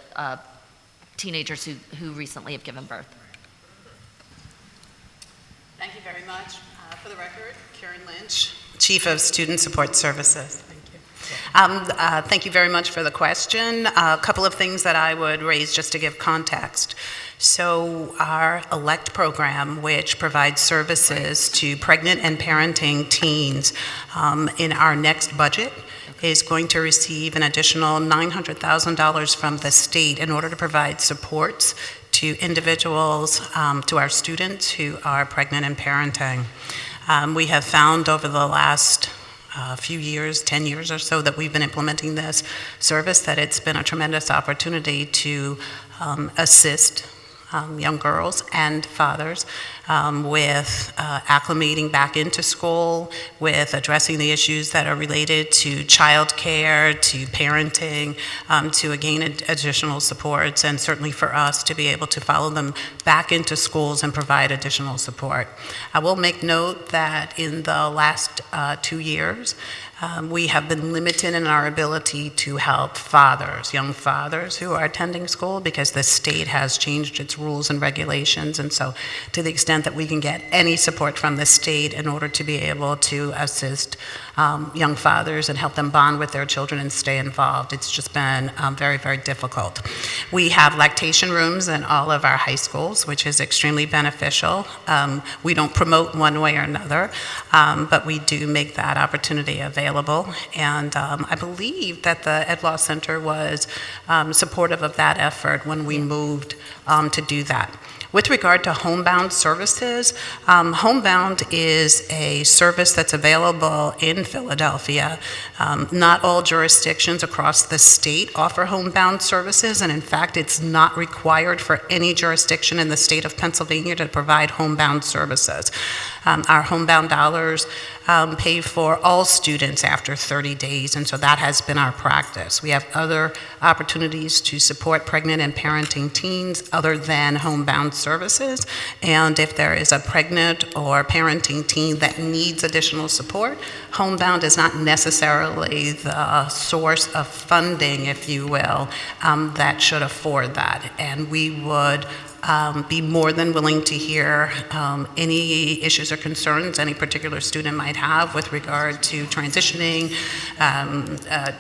teenagers who recently have given birth? Thank you very much. For the record, Karen Lynch, Chief of Student Support Services. Thank you very much for the question. A couple of things that I would raise just to give context. So our ELECT program, which provides services to pregnant and parenting teens, in our next budget is going to receive an additional $900,000 from the state in order to provide supports to individuals, to our students who are pregnant and parenting. We have found over the last few years, 10 years or so that we've been implementing this service, that it's been a tremendous opportunity to assist young girls and fathers with acclimating back into school, with addressing the issues that are related to childcare, to parenting, to gain additional supports, and certainly for us to be able to follow them back into schools and provide additional support. I will make note that in the last 2 years, We have been limited in our ability to help fathers, young fathers who are attending school, because the state has changed its rules and regulations. And so to the extent that we can get any support from the state in order to be able to assist young fathers and help them bond with their children and stay involved, it's just been very, very difficult. We have lactation rooms in all of our high schools, which is extremely beneficial. We don't promote one way or another, but we do make that opportunity available. And I believe that the Ed Law Center was supportive of that effort when we moved to do that. With regard to homebound services, homebound is a service that's available in Philadelphia. Not all jurisdictions across the state offer homebound services, and in fact, it's not required for any jurisdiction in the state of Pennsylvania to provide homebound services. Our homebound dollars pay for all students after 30 days, and so that has been our practice. We have other opportunities to support pregnant and parenting teens other than homebound services, and if there is a pregnant or parenting teen that needs additional support, homebound is not necessarily the source of funding, if you will, that should afford that. And we would be more than willing to hear any issues or concerns any particular student might have with regard to transitioning,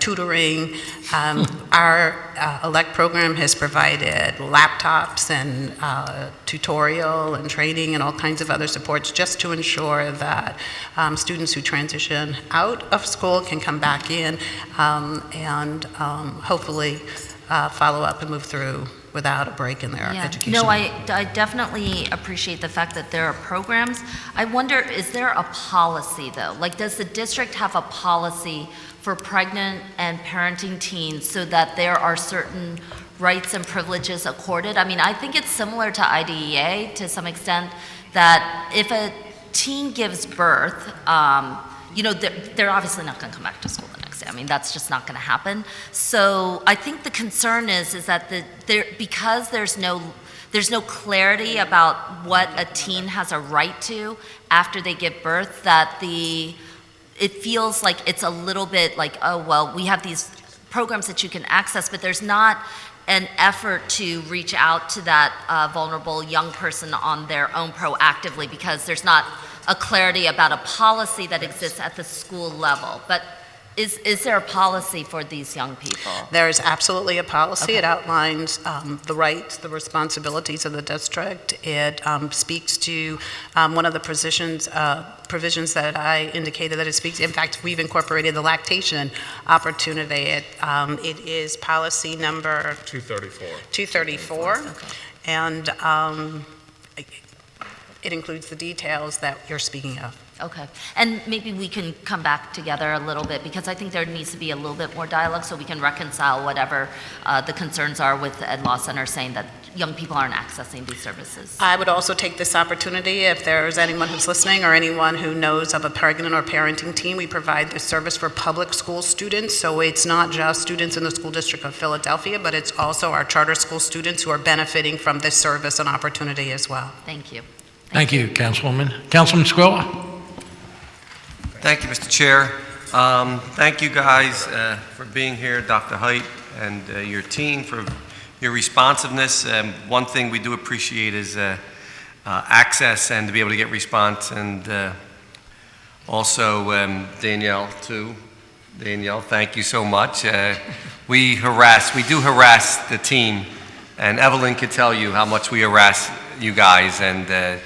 tutoring. Our ELECT program has provided laptops and tutorial and training and all kinds of other supports just to ensure that students who transition out of school can come back in and hopefully follow up and move through without a break in their education. No, I definitely appreciate the fact that there are programs. I wonder, is there a policy though? Like, does the district have a policy for pregnant and parenting teens so that there are certain rights and privileges accorded? I mean, I think it's similar to IDEA to some extent, that if a teen gives birth, you know, they're obviously not going to come back to school the next day. I mean, that's just not going to happen. So I think the concern is that because there's no clarity about what a teen has a right to after they give birth, that it feels like it's a little bit like, oh, well, we have these programs that you can access, but there's not an effort to reach out to that vulnerable young person on their own proactively, because there's not a clarity about a policy that exists at the school level. But is there a policy for these young people? There is absolutely a policy. Okay. It outlines the rights, the responsibilities of the district. It speaks to one of the provisions that I indicated that it speaks. In fact, we've incorporated the lactation opportunity. It is policy number 234. Okay. And it includes the details that you're speaking of. Okay, and maybe we can come back together a little bit, because I think there needs to be a little bit more dialogue so we can reconcile whatever the concerns are with the Ed Law Center saying that young people aren't accessing these services. I would also take this opportunity, if there's anyone who's listening or anyone who knows of a pregnant or parenting team, we provide this service for public school students, so it's not just students in the school district of Philadelphia, but it's also our charter school students who are benefiting from this service and opportunity as well. Thank you. Thank you, Councilwoman. Councilman Squilla? Thank you, Mr. Chair. Thank you guys for being here, Dr. Height and your team, for your responsiveness. One thing we do appreciate is access and to be able to get response, and also Danielle too. Danielle, thank you so much. We do harass the team, and Evelyn could tell you how much we harass you guys, and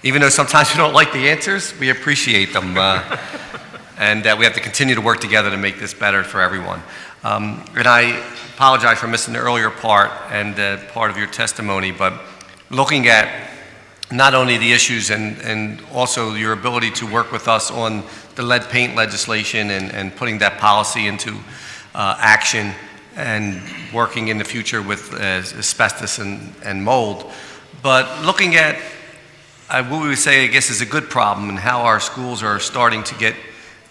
even though sometimes we don't like the answers, we appreciate them. And we have to continue to work together to make this better for everyone. And I apologize for missing the earlier part and part of your testimony, but looking at not only the issues and also your ability to work with us on the lead paint legislation and putting that policy into action, and working in the future with asbestos and mold, but looking at what we would say, I guess, is a good problem, and how our schools are starting to get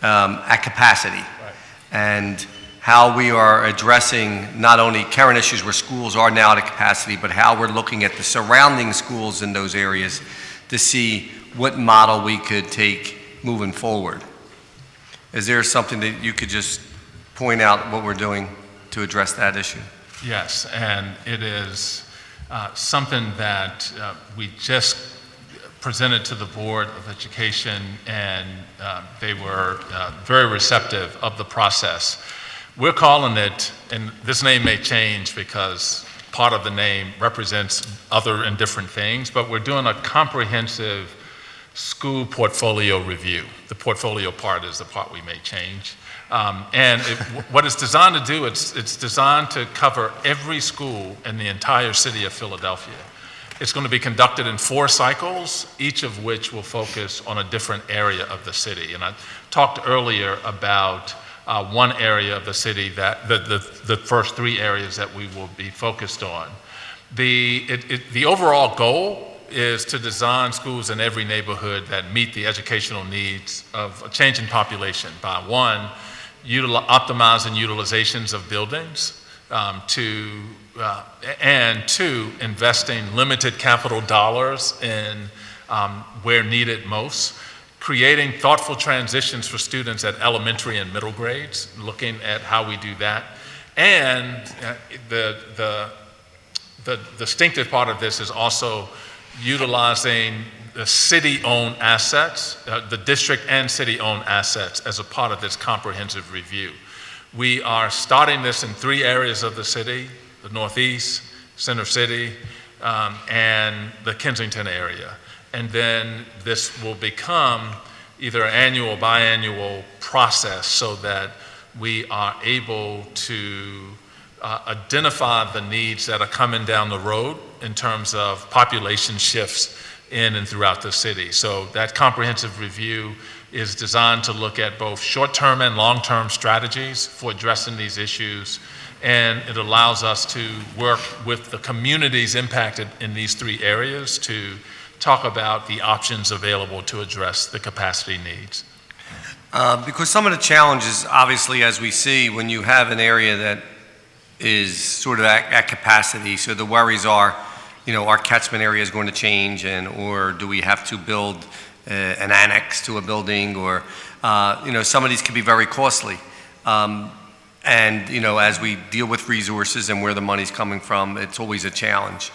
at capacity. Right. And how we are addressing not only current issues where schools are now at capacity, but how we're looking at the surrounding schools in those areas to see what model we could take moving forward. Is there something that you could just point out what we're doing to address that issue? Yes, and it is something that we just presented to the Board of Education, and they were very receptive of the process. We're calling it, and this name may change because part of the name represents other and different things, but we're doing a comprehensive school portfolio review. The portfolio part is the part we may change. What it's designed to do, it's designed to cover every school in the entire city of Philadelphia. It's going to be conducted in 4 cycles, each of which will focus on a different area of the city. And I talked earlier about one area of the city, that the first 3 areas that we will be focused on. The overall goal is to design schools in every neighborhood that meet the educational needs of a changing population by, 1, optimizing utilizations of buildings, and 2, investing limited capital dollars in where needed most, creating thoughtful transitions for students at elementary and middle grades, looking at how we do that. And the distinctive part of this is also utilizing the city-owned assets, the district and city-owned assets as a part of this comprehensive review. We are starting this in 3 areas of the city: the Northeast, Center City, and the Kensington area. And then this will become either an annual or biannual process so that we are able to identify the needs that are coming down the road in terms of population shifts in and throughout the city. So that comprehensive review is designed to look at both short-term and long-term strategies for addressing these issues, and it allows us to work with the communities impacted in these 3 areas to talk about the options available to address the capacity needs. Because some of the challenges, obviously, as we see, when you have an area that is sort of at capacity, so the worries are, our catchment area is going to change, or do we have to build an annex to a building, or, some of these can be very costly. As we deal with resources and where the money's coming from, it's always a challenge.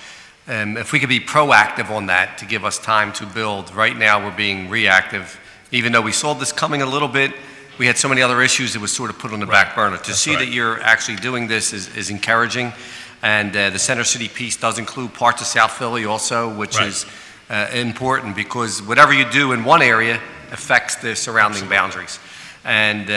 If we could be proactive on that to give us time to build. Right now, we're being reactive. Even though we saw this coming a little bit, we had so many other issues, it was sort of put on the back burner. To see that you're actually doing this is encouraging. And the Center City piece does include parts of South Philly also, which is important, because whatever you do in one area affects the surrounding boundaries. And,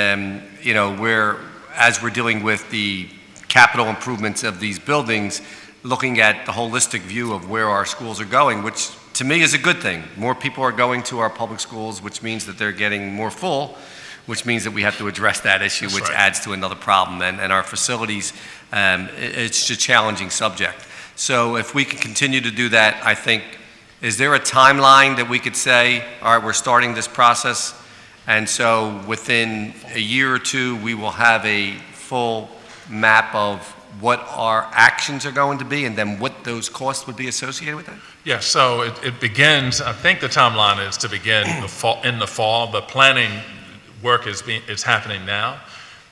as we're dealing with the capital improvements of these buildings, looking at the holistic view of where our schools are going, which to me is a good thing. More people are going to our public schools, which means that they're getting more full, which means that we have to address that issue, which adds to another problem. And our facilities, it's a challenging subject. So if we can continue to do that, I think, is there a timeline that we could say, all right, we're starting this process, and so within a year or 2, we will have a full map of what our actions are going to be, and then what those costs would be associated with that? Yeah, so it begins, I think the timeline is to begin in the fall. The planning work is happening now.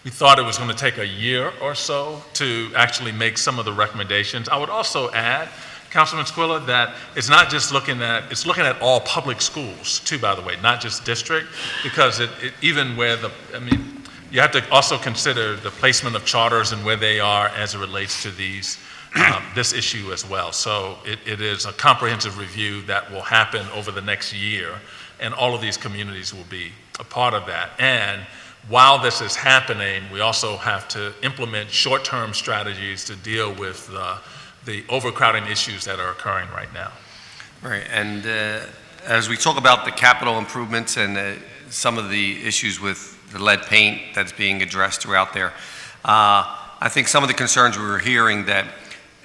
We thought it was going to take a year or so to actually make some of the recommendations. I would also add, Councilman Squilla, that it's not just looking at all public schools too, by the way, not just district, because even where you have to also consider the placement of charters and where they are as it relates to this issue as well. So it is a comprehensive review that will happen over the next year, and all of these communities will be a part of that. And while this is happening, we also have to implement short-term strategies to deal with the overcrowding issues that are occurring right now. Right, and as we talk about the capital improvements and some of the issues with the lead paint that's being addressed throughout there, I think some of the concerns we were hearing that,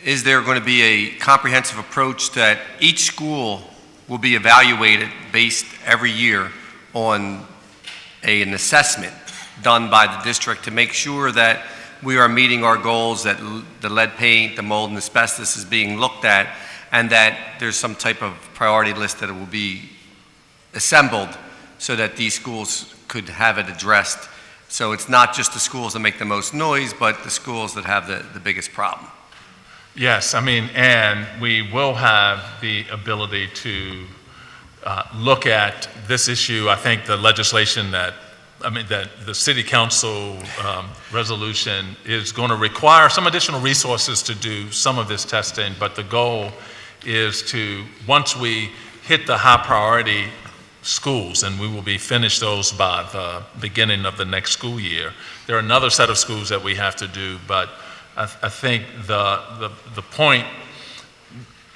is there going to be a comprehensive approach that each school will be evaluated based every year on an assessment done by the district to make sure that we are meeting our goals, that the lead paint, the mold, and asbestos is being looked at, and that there's some type of priority list that will be assembled so that these schools could have it addressed. So it's not just the schools that make the most noise, but the schools that have the biggest problem. Yes, I mean, and we will have the ability to look at this issue. I think the legislation that the city council resolution is going to require some additional resources to do some of this testing, but the goal is to, once we hit the high priority schools, and we will be finished those by the beginning of the next school year, there are another set of schools that we have to do, but I think the point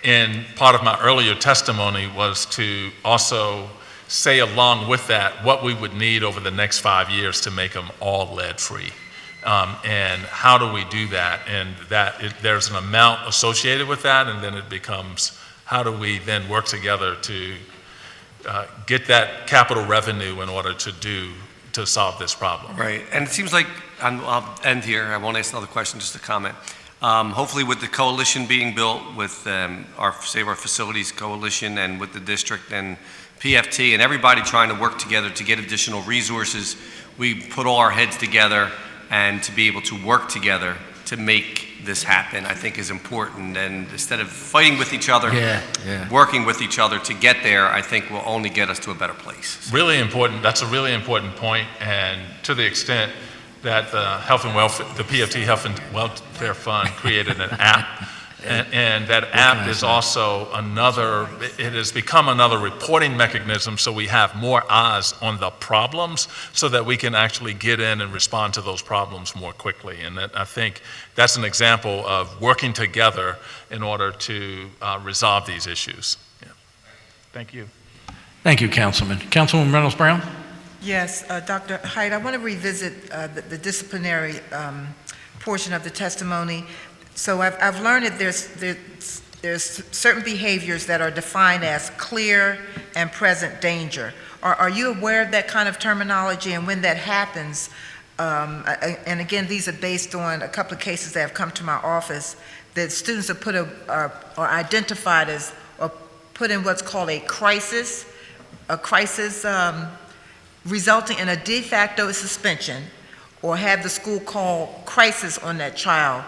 in part of my earlier testimony was to also say along with that what we would need over the next 5 years to make them all lead-free. And how do we do that? And there's an amount associated with that, and then it becomes how do we then work together to get that capital revenue in order to solve this problem. Right, and it seems like, I'll end here, I won't ask another question, just a comment. Hopefully with the coalition being built with our Facilities Coalition and with the district and PFT and everybody trying to work together to get additional resources, we put all our heads together, and to be able to work together to make this happen, I think is important. And instead of fighting with each other, working with each other to get there, I think will only get us to a better place. Really important, that's a really important point, and to the extent that the PFT Health and Welfare Fund created an app, and that app is also it has become another reporting mechanism, so we have more eyes on the problems so that we can actually get in and respond to those problems more quickly. And I think that's an example of working together in order to resolve these issues. Yeah. Thank you. Thank you, Councilman. Councilwoman Reynolds Brown? Yes, Dr. Height, I want to revisit the disciplinary portion of the testimony. So I've learned that there's certain behaviors that are defined as clear and present danger. Are you aware of that kind of terminology, and when that happens? And again, these are based on a couple of cases that have come to my office that students are identified as, or put in what's called a crisis resulting in a de facto suspension, or have the school call crisis on that child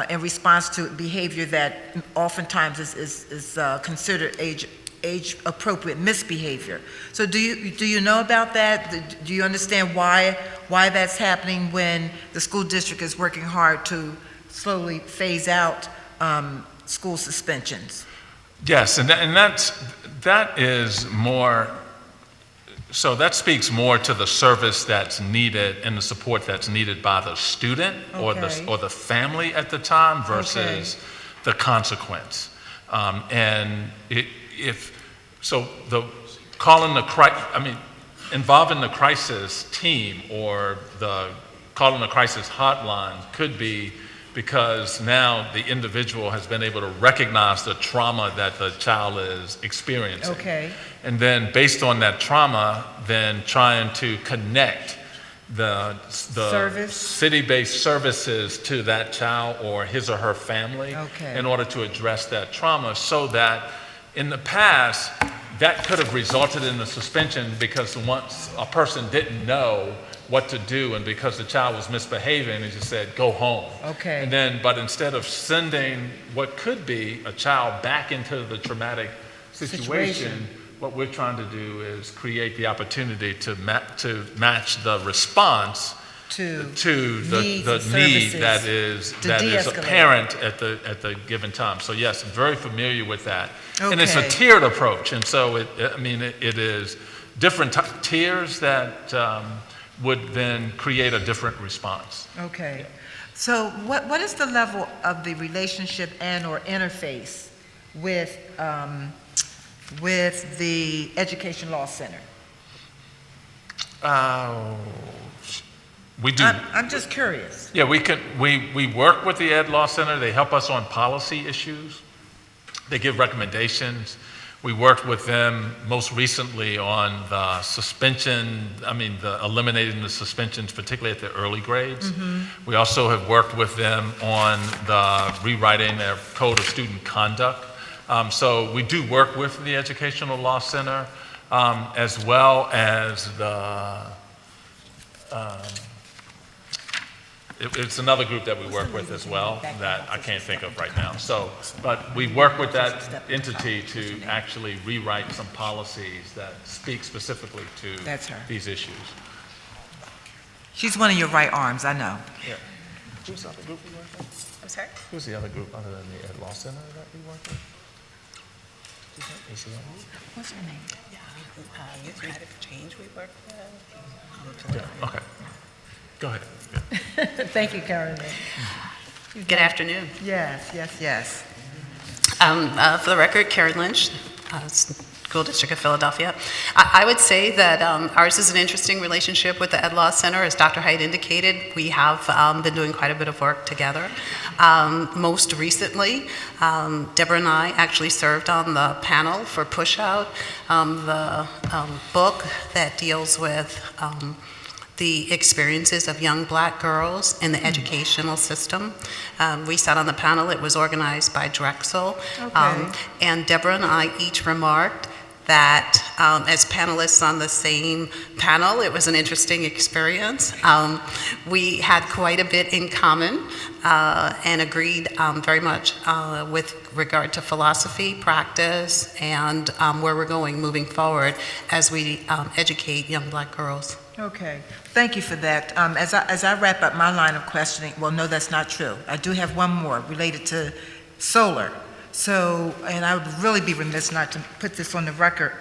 in response to behavior that oftentimes is considered age-appropriate misbehavior. So do you know about that? Do you understand why that's happening when the school district is working hard to slowly phase out school suspensions? Yes, and that is more. So that speaks more to the service that's needed and the support that's needed by the student or the family at the time versus the consequence. Involving the crisis team or the calling the crisis hotline could be because now the individual has been able to recognize the trauma that the child is experiencing. Okay. And then based on that trauma, then trying to connect the city-based services to that child or his or her family in order to address that trauma, so that in the past, that could have resulted in a suspension because once a person didn't know what to do, and because the child was misbehaving, they just said, go home. Okay. And then, but instead of sending what could be a child back into the traumatic situation, what we're trying to do is create the opportunity to match the response to the need that is apparent at the given time. So yes, I'm very familiar with that. Okay. And it's a tiered approach, and so it is different tiers that would then create a different response. Okay. So what is the level of the relationship and or interface with the Education Law Center? We do. I'm just curious. Yeah, we work with the Ed Law Center. They help us on policy issues. They give recommendations. We worked with them most recently on the suspension, eliminating the suspensions, particularly at the early grades. Mm-hmm. We also have worked with them on the rewriting their Code of Student Conduct. So we do work with the Educational Law Center, as well as it's another group that we work with as well that I can't think of right now. So, but we work with that entity to actually rewrite some policies that speak specifically to That's her. these issues. She's one of your right arms, I know. Yeah. Who's the other group we work with? I'm sorry? Who's the other group other than the Ed Law Center that we work with? Is the other group? What's her name? Youth United for Change we work with. Yeah, okay. Go ahead. Thank you, Karen. Good afternoon. Yes, yes, yes. For the record, Karen Lynch, School District of Philadelphia. I would say that ours is an interesting relationship with the Ed Law Center. As Dr. Height indicated, we have been doing quite a bit of work together. Most recently, Deborah and I actually served on the panel for Push Out, the book that deals with the experiences of young black girls in the educational system. We sat on the panel. It was organized by Drexel. Okay. And Deborah and I each remarked that as panelists on the same panel, it was an interesting experience. We had quite a bit in common and agreed very much with regard to philosophy, practice, and where we're going moving forward as we educate young black girls. Okay, thank you for that. As I wrap up my line of questioning, well, no, that's not true. I do have one more related to solar. So, and I would really be remiss not to put this on the record,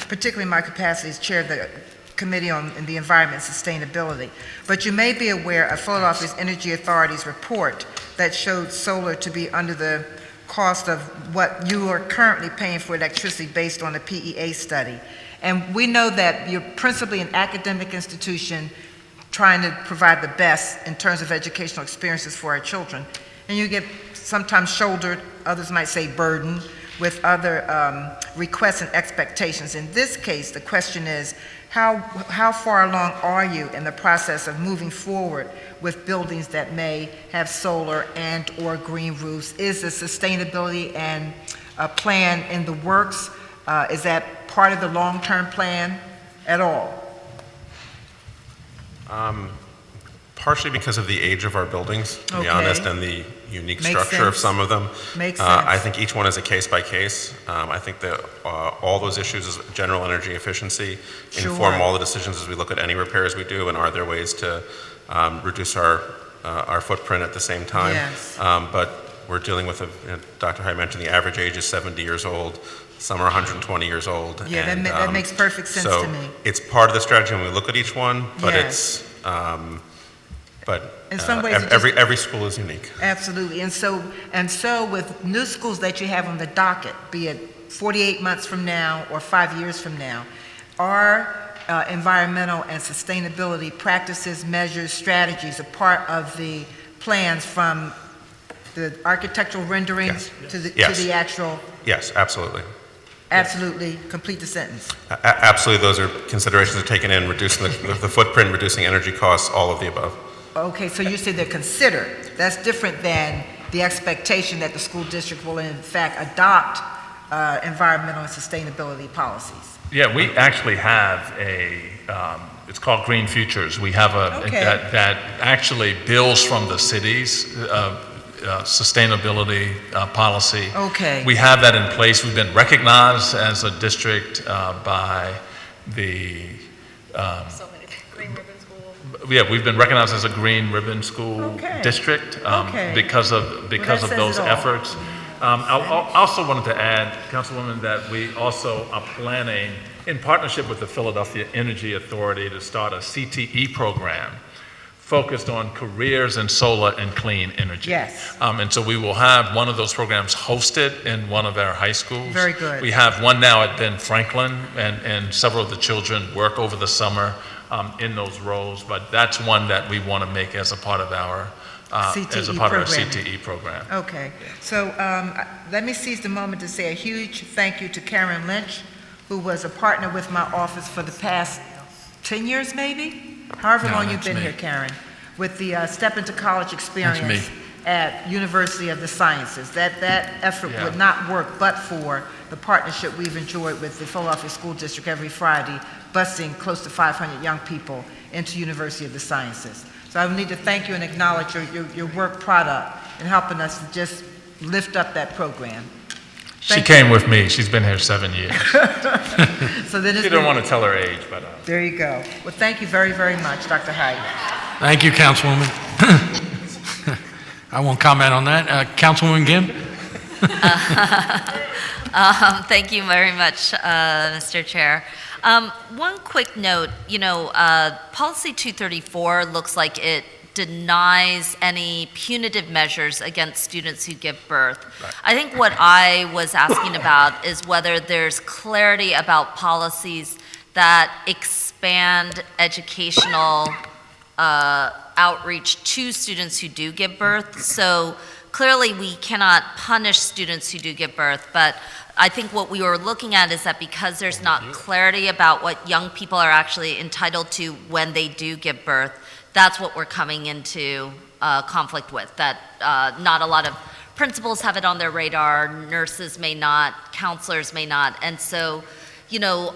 particularly in my capacity as chair of the Committee on the Environment and Sustainability. But you may be aware of Philadelphia's Energy Authority's report that showed solar to be under the cost of what you are currently paying for electricity based on a PEA study. And we know that you're principally an academic institution trying to provide the best in terms of educational experiences for our children. And you get sometimes shouldered, others might say burdened, with other requests and expectations. In this case, the question is, how far along are you in the process of moving forward with buildings that may have solar and or green roofs? Is the sustainability and plan in the works? Is that part of the long-term plan at all? Partially because of the age of our buildings, to be Okay. honest, and the unique Makes structure of sense. some of them. Makes I sense. think each one is a case by case. I think that all those issues is general energy efficiency inform Sure. all the decisions as we look at any repairs we do, and are there ways to reduce our footprint at the same time. Yes. But we're dealing with, Dr. Hyde mentioned the average age is 70 years old. Some are 120 years old. Yeah, and, that makes perfect sense so to me. it's part of the strategy when we look at each one, but Yes. In some ways, it just- every school is unique. Absolutely, and so with new schools that you have on the docket, be it 48 months from now or 5 years from now, are environmental and sustainability practices, measures, strategies a part of the plans from the architectural renderings to the actual? Yes, absolutely. Absolutely, complete the sentence. Absolutely, those are considerations are taken in, reducing the footprint, reducing energy costs, all of the above. Okay, so you said they're considered. That's different than the expectation that the school district will in fact adopt environmental and sustainability policies. Yeah, we actually have it's called Green Futures. We have that actually builds from the city's sustainability policy. Okay. We have that in place. We've been recognized as a district by the yeah, we've been recognized as a green ribbon school district because of those efforts. I also wanted to add, Councilwoman, that we also are planning, in partnership with the Philadelphia Energy Authority, to start a CTE program focused on careers in solar and clean energy. Yes. And so we will have one of those programs hosted in one of our high schools. Very good. We have one now at Ben Franklin, and several of the children work over the summer in those roles, but that's one that we want to make as a part of our CTE program. Okay, so let me seize the moment to say a huge thank you to Karen Lynch, who was a partner with my office for the past 10 years maybe? However long you've been here, Karen, with the Step Into College experience at University of the Sciences. That effort would not work but for the partnership we've enjoyed with the Philadelphia School District every Friday, busing close to 500 young people into University of the Sciences. So I need to thank you and acknowledge your work product in helping us to just lift up that program. She Thank came with me. She's been here 7 years. So then She didn't want to tell her age, but... There you go. Well, thank you very, very much, Dr. Hyde. Thank you, Councilwoman. I won't comment on that. Councilwoman Gim? Thank you very much, Mr. Chair. One quick note, Policy 234 looks like it denies any punitive measures against students who give birth. Right. I think what I was asking about is whether there's clarity about policies that expand educational outreach to students who do give birth. So clearly we cannot punish students who do give birth, but I think what we were looking at is that because there's not clarity about what young people are actually entitled to when they do give birth, that's what we're coming into conflict with, that not a lot of principals have it on their radar, nurses may not, counselors may not, and so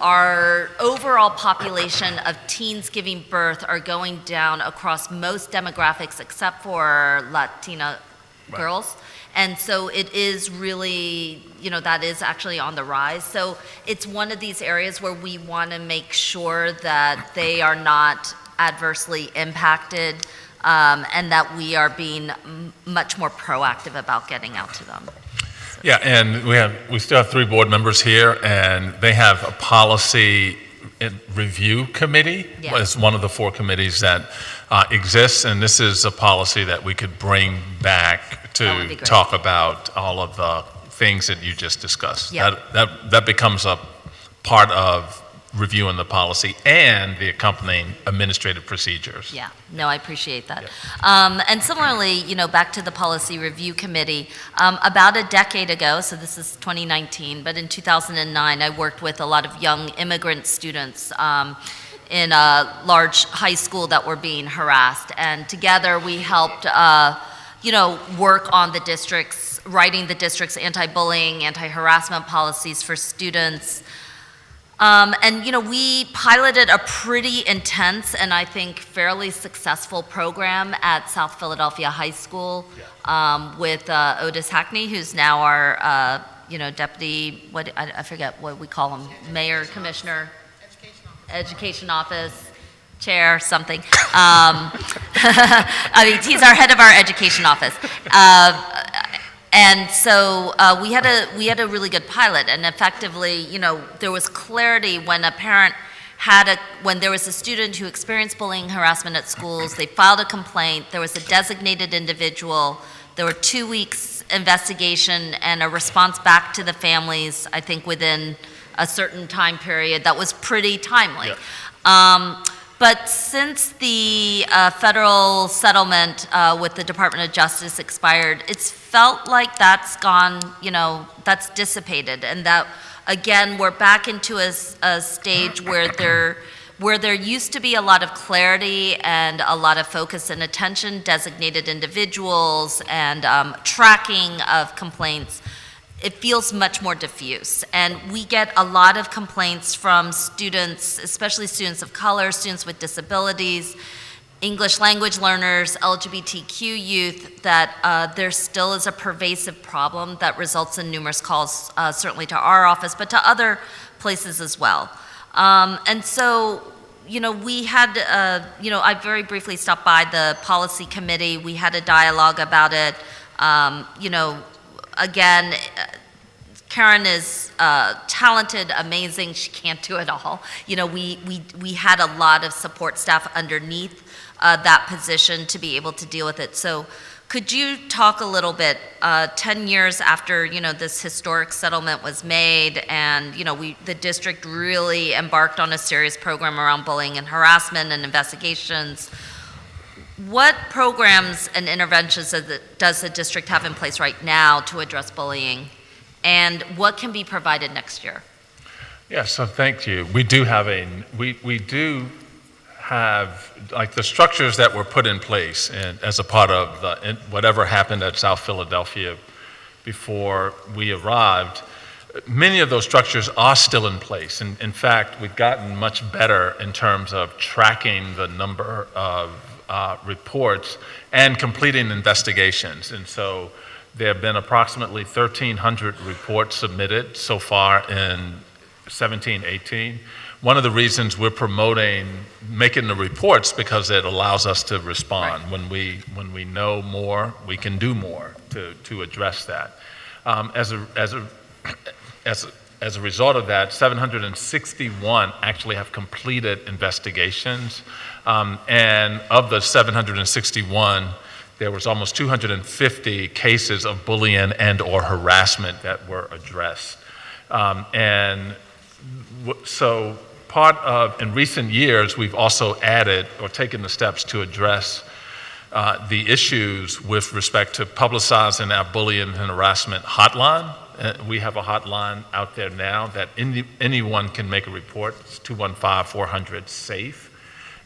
our overall population of teens giving birth are going down across most demographics except for Latina girls. And so it is really, that is actually on the rise. So it's one of these areas where we want to make sure that they are not adversely impacted and that we are being much more proactive about getting out to them. Yeah, and we still have 3 board members here, and they have a policy review committee. Yeah. It's one of the 4 committees that exists, and this is a policy that we could bring back That would to be great. talk about all of the things that you just discussed. Yeah. That becomes a part of reviewing the policy and the accompanying administrative procedures. Yeah, no, I appreciate that. And similarly, back to the Policy Review Committee, about a decade ago, so this is 2019, but in 2009, I worked with a lot of young immigrant students in a large high school that were being harassed. And together we helped, work on the district's, writing the district's anti-bullying, anti-harassment policies for students. We piloted a pretty intense and I think fairly successful program at South Philadelphia High School with Otis Hackney, who's now our, deputy, I forget what we call him, mayor, commissioner, education office, chair, something. He's our head of our education office. And so we had a really good pilot, and effectively, there was clarity when a parent when there was a student who experienced bullying, harassment at schools, they filed a complaint, there was a designated individual, there were 2 weeks investigation and a response back to the families, I think within a certain time period that was pretty timely. Yeah. But since the federal settlement with the Department of Justice expired, it's felt like that's gone, that's dissipated, and that, again, we're back into a stage where there used to be a lot of clarity and a lot of focus and attention, designated individuals, and tracking of complaints. It feels much more diffuse, and we get a lot of complaints from students, especially students of color, students with disabilities, English language learners, LGBTQ youth, that there still is a pervasive problem that results in numerous calls, certainly to our office, but to other places as well. And so, we had, I very briefly stopped by the policy committee. We had a dialogue about it. Again, Karen is talented, amazing. She can't do it all. We had a lot of support staff underneath that position to be able to deal with it. So could you talk a little bit, 10 years after, this historic settlement was made and, the district really embarked on a serious program around bullying and harassment and investigations. What programs and interventions does the district have in place right now to address bullying? And what can be provided next year? Yeah, so thank you. We do have like the structures that were put in place and as a part of whatever happened at South Philadelphia before we arrived. many of those structures are still in place. And in fact, we've gotten much better in terms of tracking the number of reports and completing investigations. And so there have been approximately 1,300 reports submitted so far in 17-18. One of the reasons we're promoting making the reports because it allows us to respond. Right. When we know more, we can do more to address that. As a result of that, 761 actually have completed investigations, and of the 761, there was almost 250 cases of bullying and/or harassment that were addressed. So in recent years, we've also added or taken the steps to address the issues with respect to publicizing our bullying and harassment hotline. We have a hotline out there now that anyone can make a report. It's 215-400-SAFE.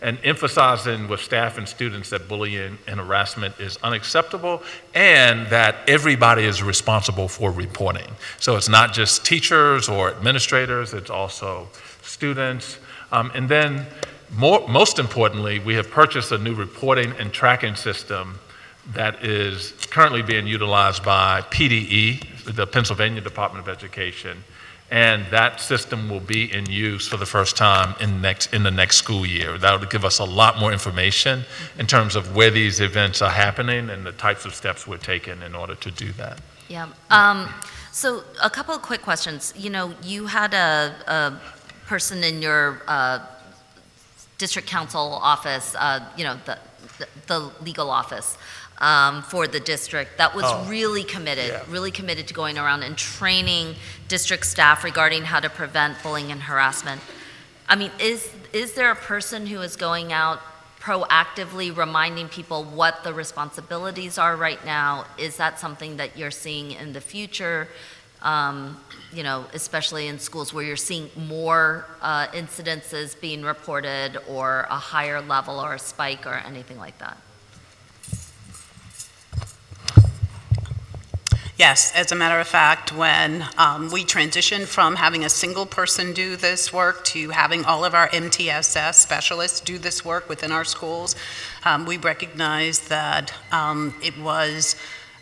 And emphasizing with staff and students that bullying and harassment is unacceptable and that everybody is responsible for reporting. So it's not just teachers or administrators, it's also students. And then most importantly, we have purchased a new reporting and tracking system that is currently being utilized by PDE, the Pennsylvania Department of Education, and that system will be in use for the first time in the next school year. That will give us a lot more information in terms of where these events are happening and the types of steps we're taking in order to do that. Yeah. So a couple of quick questions. You know, you had a person in your district council office, the legal office, for the district that was really committed to going around and training district staff regarding how to prevent bullying and harassment. I mean, is there a person who is going out proactively reminding people what the responsibilities are right now? Is that something that you're seeing in the future? Especially in schools where you're seeing more incidences being reported or a higher level or a spike or anything like that? Yes, as a matter of fact, when we transitioned from having a single person do this work to having all of our MTSS specialists do this work within our schools, we recognized that it was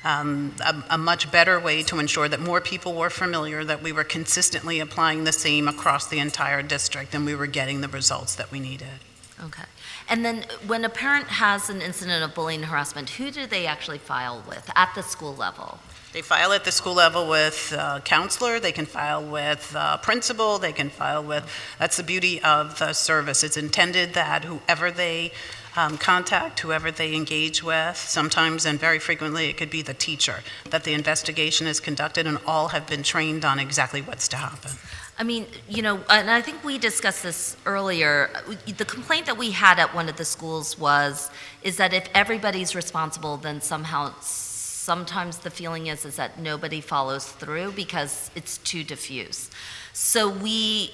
a much better way to ensure that more people were familiar, that we were consistently applying the same across the entire district, and we were getting the results that we needed. Okay. And then when a parent has an incident of bullying and harassment, who do they actually file with at the school level? They file at the school level with counselor, they can file with principal, they can file with, that's the beauty of the service. It's intended that whoever they contact, whoever they engage with, sometimes and very frequently it could be the teacher, that the investigation is conducted and all have been trained on exactly what's to happen. I mean, and I think we discussed this earlier. The complaint that we had at one of the schools is that if everybody's responsible, then sometimes the feeling is that nobody follows through because it's too diffuse. So we,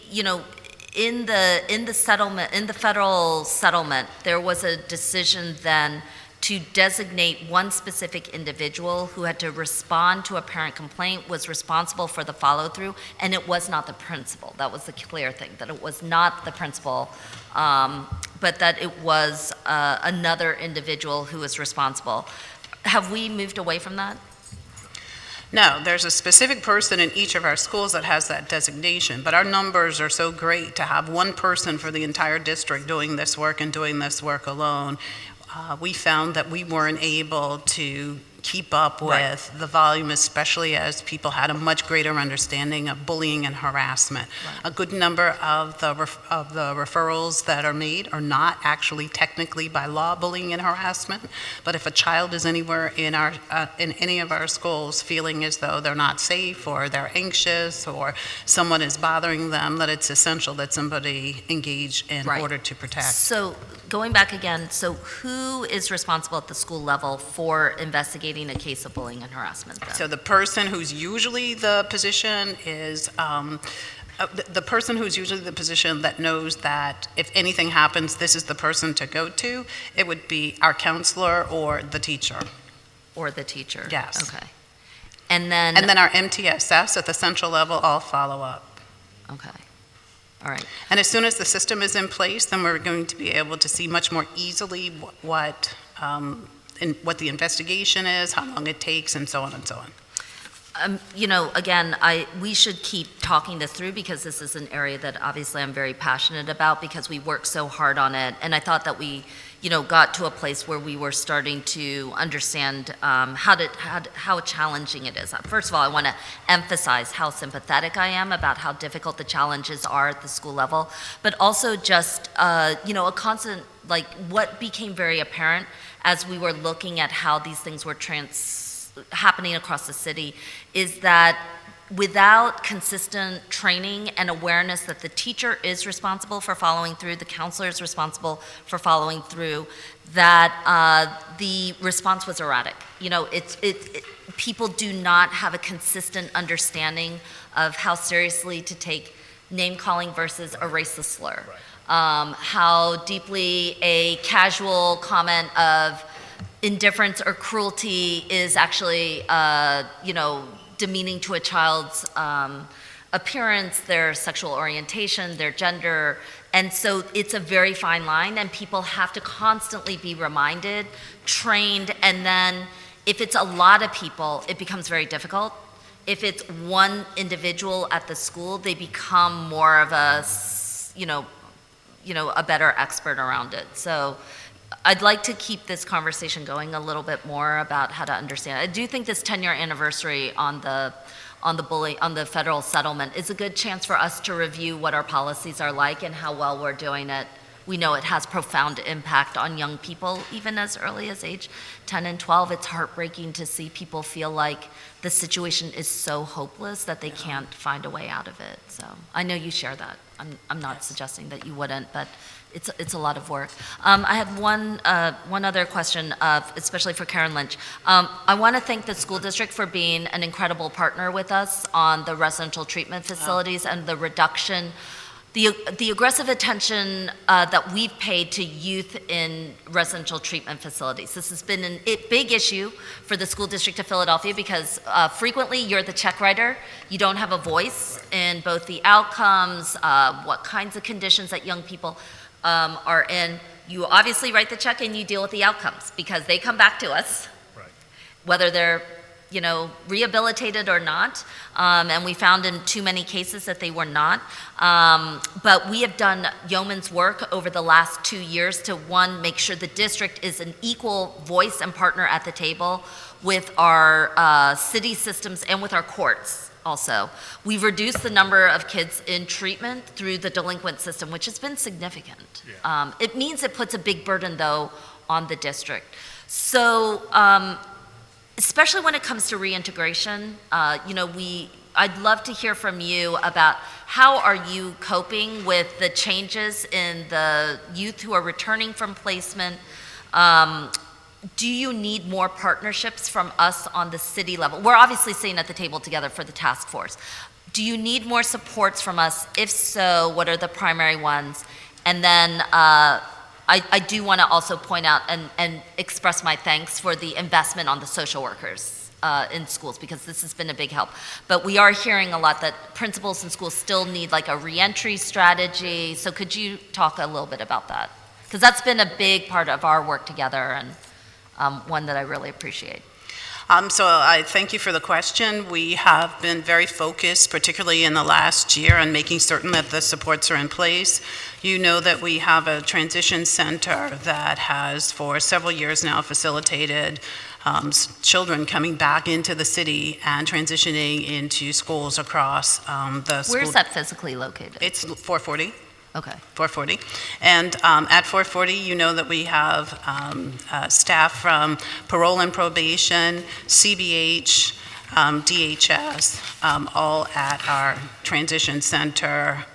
in the settlement, in the federal settlement, there was a decision then to designate one specific individual who had to respond to a parent complaint, was responsible for the follow-through, and it was not the principal. That was the clear thing, that it was not the principal, but that it was another individual who was responsible. Have we moved away from that? No, there's a specific person in each of our schools that has that designation, but our numbers are so great to have one person for the entire district doing this work and doing this work alone. We found that we weren't able to keep up with the volume, especially as people had a much greater understanding of bullying and harassment. A good number of the referrals that are made are not actually technically by law bullying and harassment, but if a child is anywhere in any of our schools feeling as though they're not safe or they're anxious or someone is bothering them, that it's essential that somebody engage in order to protect. So going back again, so who is responsible at the school level for investigating a case of bullying and harassment then? So the person who's usually the position is the person who's usually the position that knows that if anything happens, this is the person to go to. It would be our counselor or the teacher. Or the teacher? Yes. Okay. And then, And then our MTSS at the central level all follow up. okay, all right. And as soon as the system is in place, then we're going to be able to see much more easily what the investigation is, how long it takes, and so on and so on. You know, again, we should keep talking this through because this is an area that obviously I'm very passionate about because we work so hard on it. And I thought that we, you know, got to a place where we were starting to understand how challenging it is. First of all, I want to emphasize how sympathetic I am about how difficult the challenges are at the school level, but also just, you know, a constant, like what became very apparent as we were looking at how these things were happening across the city is that without consistent training and awareness that the teacher is responsible for following through, the counselor is responsible for following through, that the response was erratic. You know, people do not have a consistent understanding of how seriously to take name-calling versus a racist slur. How deeply a casual comment of indifference or cruelty is actually, you know, demeaning to a child's appearance, their sexual orientation, their gender. And so it's a very fine line, and people have to constantly be reminded, trained, and then if it's a lot of people, it becomes very difficult. If it's one individual at the school, they become more of a, you know, a better expert around it. So I'd like to keep this conversation going a little bit more about how to understand. I do think this 10-year anniversary on the federal settlement is a good chance for us to review what our policies are like and how well we're doing it. We know it has profound impact on young people, even as early as age 10 and 12. It's heartbreaking to see people feel like the situation is so hopeless that they can't find a way out of it. So I know you share that. I'm not suggesting that you wouldn't, but it's a lot of work. I had one other question, especially for Karen Lynch. I want to thank the school district for being an incredible partner with us on the residential treatment facilities and the reduction, the aggressive attention that we've paid to youth in residential treatment facilities. This has been a big issue for the school district of Philadelphia because frequently you're the check writer. You don't have a voice in both the outcomes, what kinds of conditions that young people are in. You obviously write the check and you deal with the outcomes because they come back to us, whether they're, you know, rehabilitated or not. And we found in too many cases that they were not. But we have done yeoman's work over the last 2 years to, one, make sure the district is an equal voice and partner at the table with our city systems and with our courts. Also, we've reduced the number of kids in treatment through the delinquent system, which has been significant. It means it puts a big burden, though, on the district. So, especially when it comes to reintegration, you know, I'd love to hear from you about how are you coping with the changes in the youth who are returning from placement. Do you need more partnerships from us on the city level? We're obviously sitting at the table together for the task force. Do you need more supports from us? If so, what are the primary ones? And then I do want to also point out and express my thanks for the investment on the social workers in schools because this has been a big help. But we are hearing a lot that principals in schools still need like a reentry strategy. So could you talk a little bit about that? Because that's been a big part of our work together and one that I really appreciate. So I thank you for the question. We have been very focused, particularly in the last year, on making certain that the supports are in place. You know that we have a transition center that has for several years now facilitated children coming back into the city and transitioning into schools across the school. Where's that physically located? It's 440. Okay. 440. And at 440, you know that we have staff from parole and probation, CBH, DHS, all at our transition center,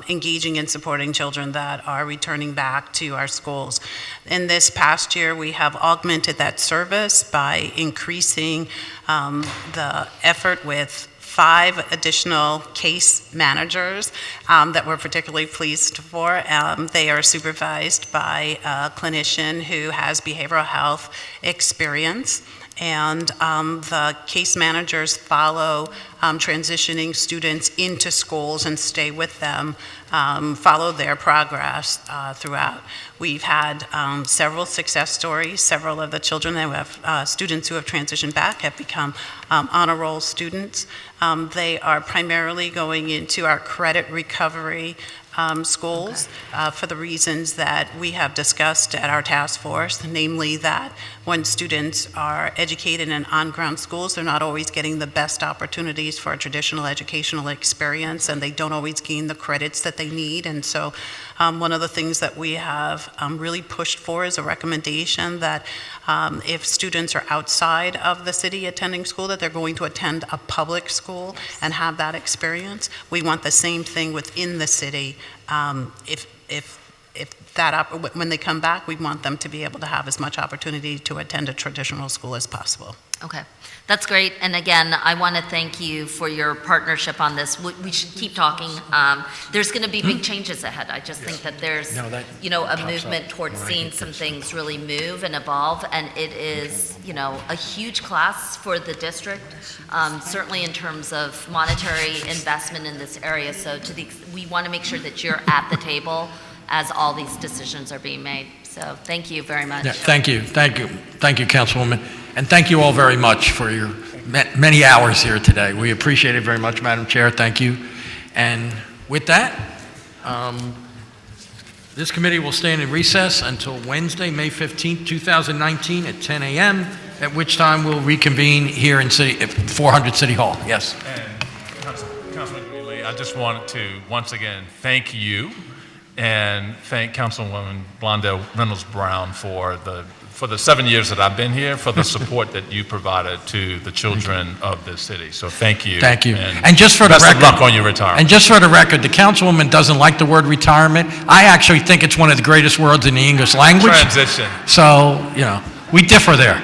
engaging and supporting children that are returning back to our schools. In this past year, we have augmented that service by increasing the effort with 5 additional case managers that we're particularly pleased for. They are supervised by a clinician who has behavioral health experience, And the case managers follow transitioning students into schools and stay with them, follow their progress throughout. We've had several success stories. Several of the children who have, students who have transitioned back have become honor roll students. They are primarily going into our credit recovery schools for the reasons that we have discussed at our task force, namely that when students are educated in on-ground schools, they're not always getting the best opportunities for a traditional educational experience, and they don't always gain the credits that they need. And so one of the things that we have really pushed for is a recommendation that if students are outside of the city attending school, that they're going to attend a public school and have that experience. We want the same thing within the city. When they come back, we want them to be able to have as much opportunity to attend a traditional school as possible. Okay, that's great. And again, I want to thank you for your partnership on this. We should keep talking. There's going to be big changes ahead. I just think that there's, a movement towards seeing some things really move and evolve. And it is, a huge class for the district, certainly in terms of monetary investment in this area. So we want to make sure that you're at the table as all these decisions are being made. So thank you very much. Yeah, thank you, Councilwoman. And thank you all very much for your many hours here today. We appreciate it very much, Madam Chair. Thank you. And with that, this committee will stand in recess until Wednesday, May 15th, 2019 at 10 a.m., at which time we'll reconvene here in 400 City Hall. Yes. And Councilman Greeley, I just wanted to once again thank you and thank Councilwoman Blondell Reynolds-Brown for the 7 years that I've been here, for the support that you provided to the children of this city. So thank you. Thank you. And just for the best record, of luck on your retirement. And just for the record, the Councilwoman doesn't like the word retirement. I actually think it's one of the greatest words in the English language. Transition. So, we differ there.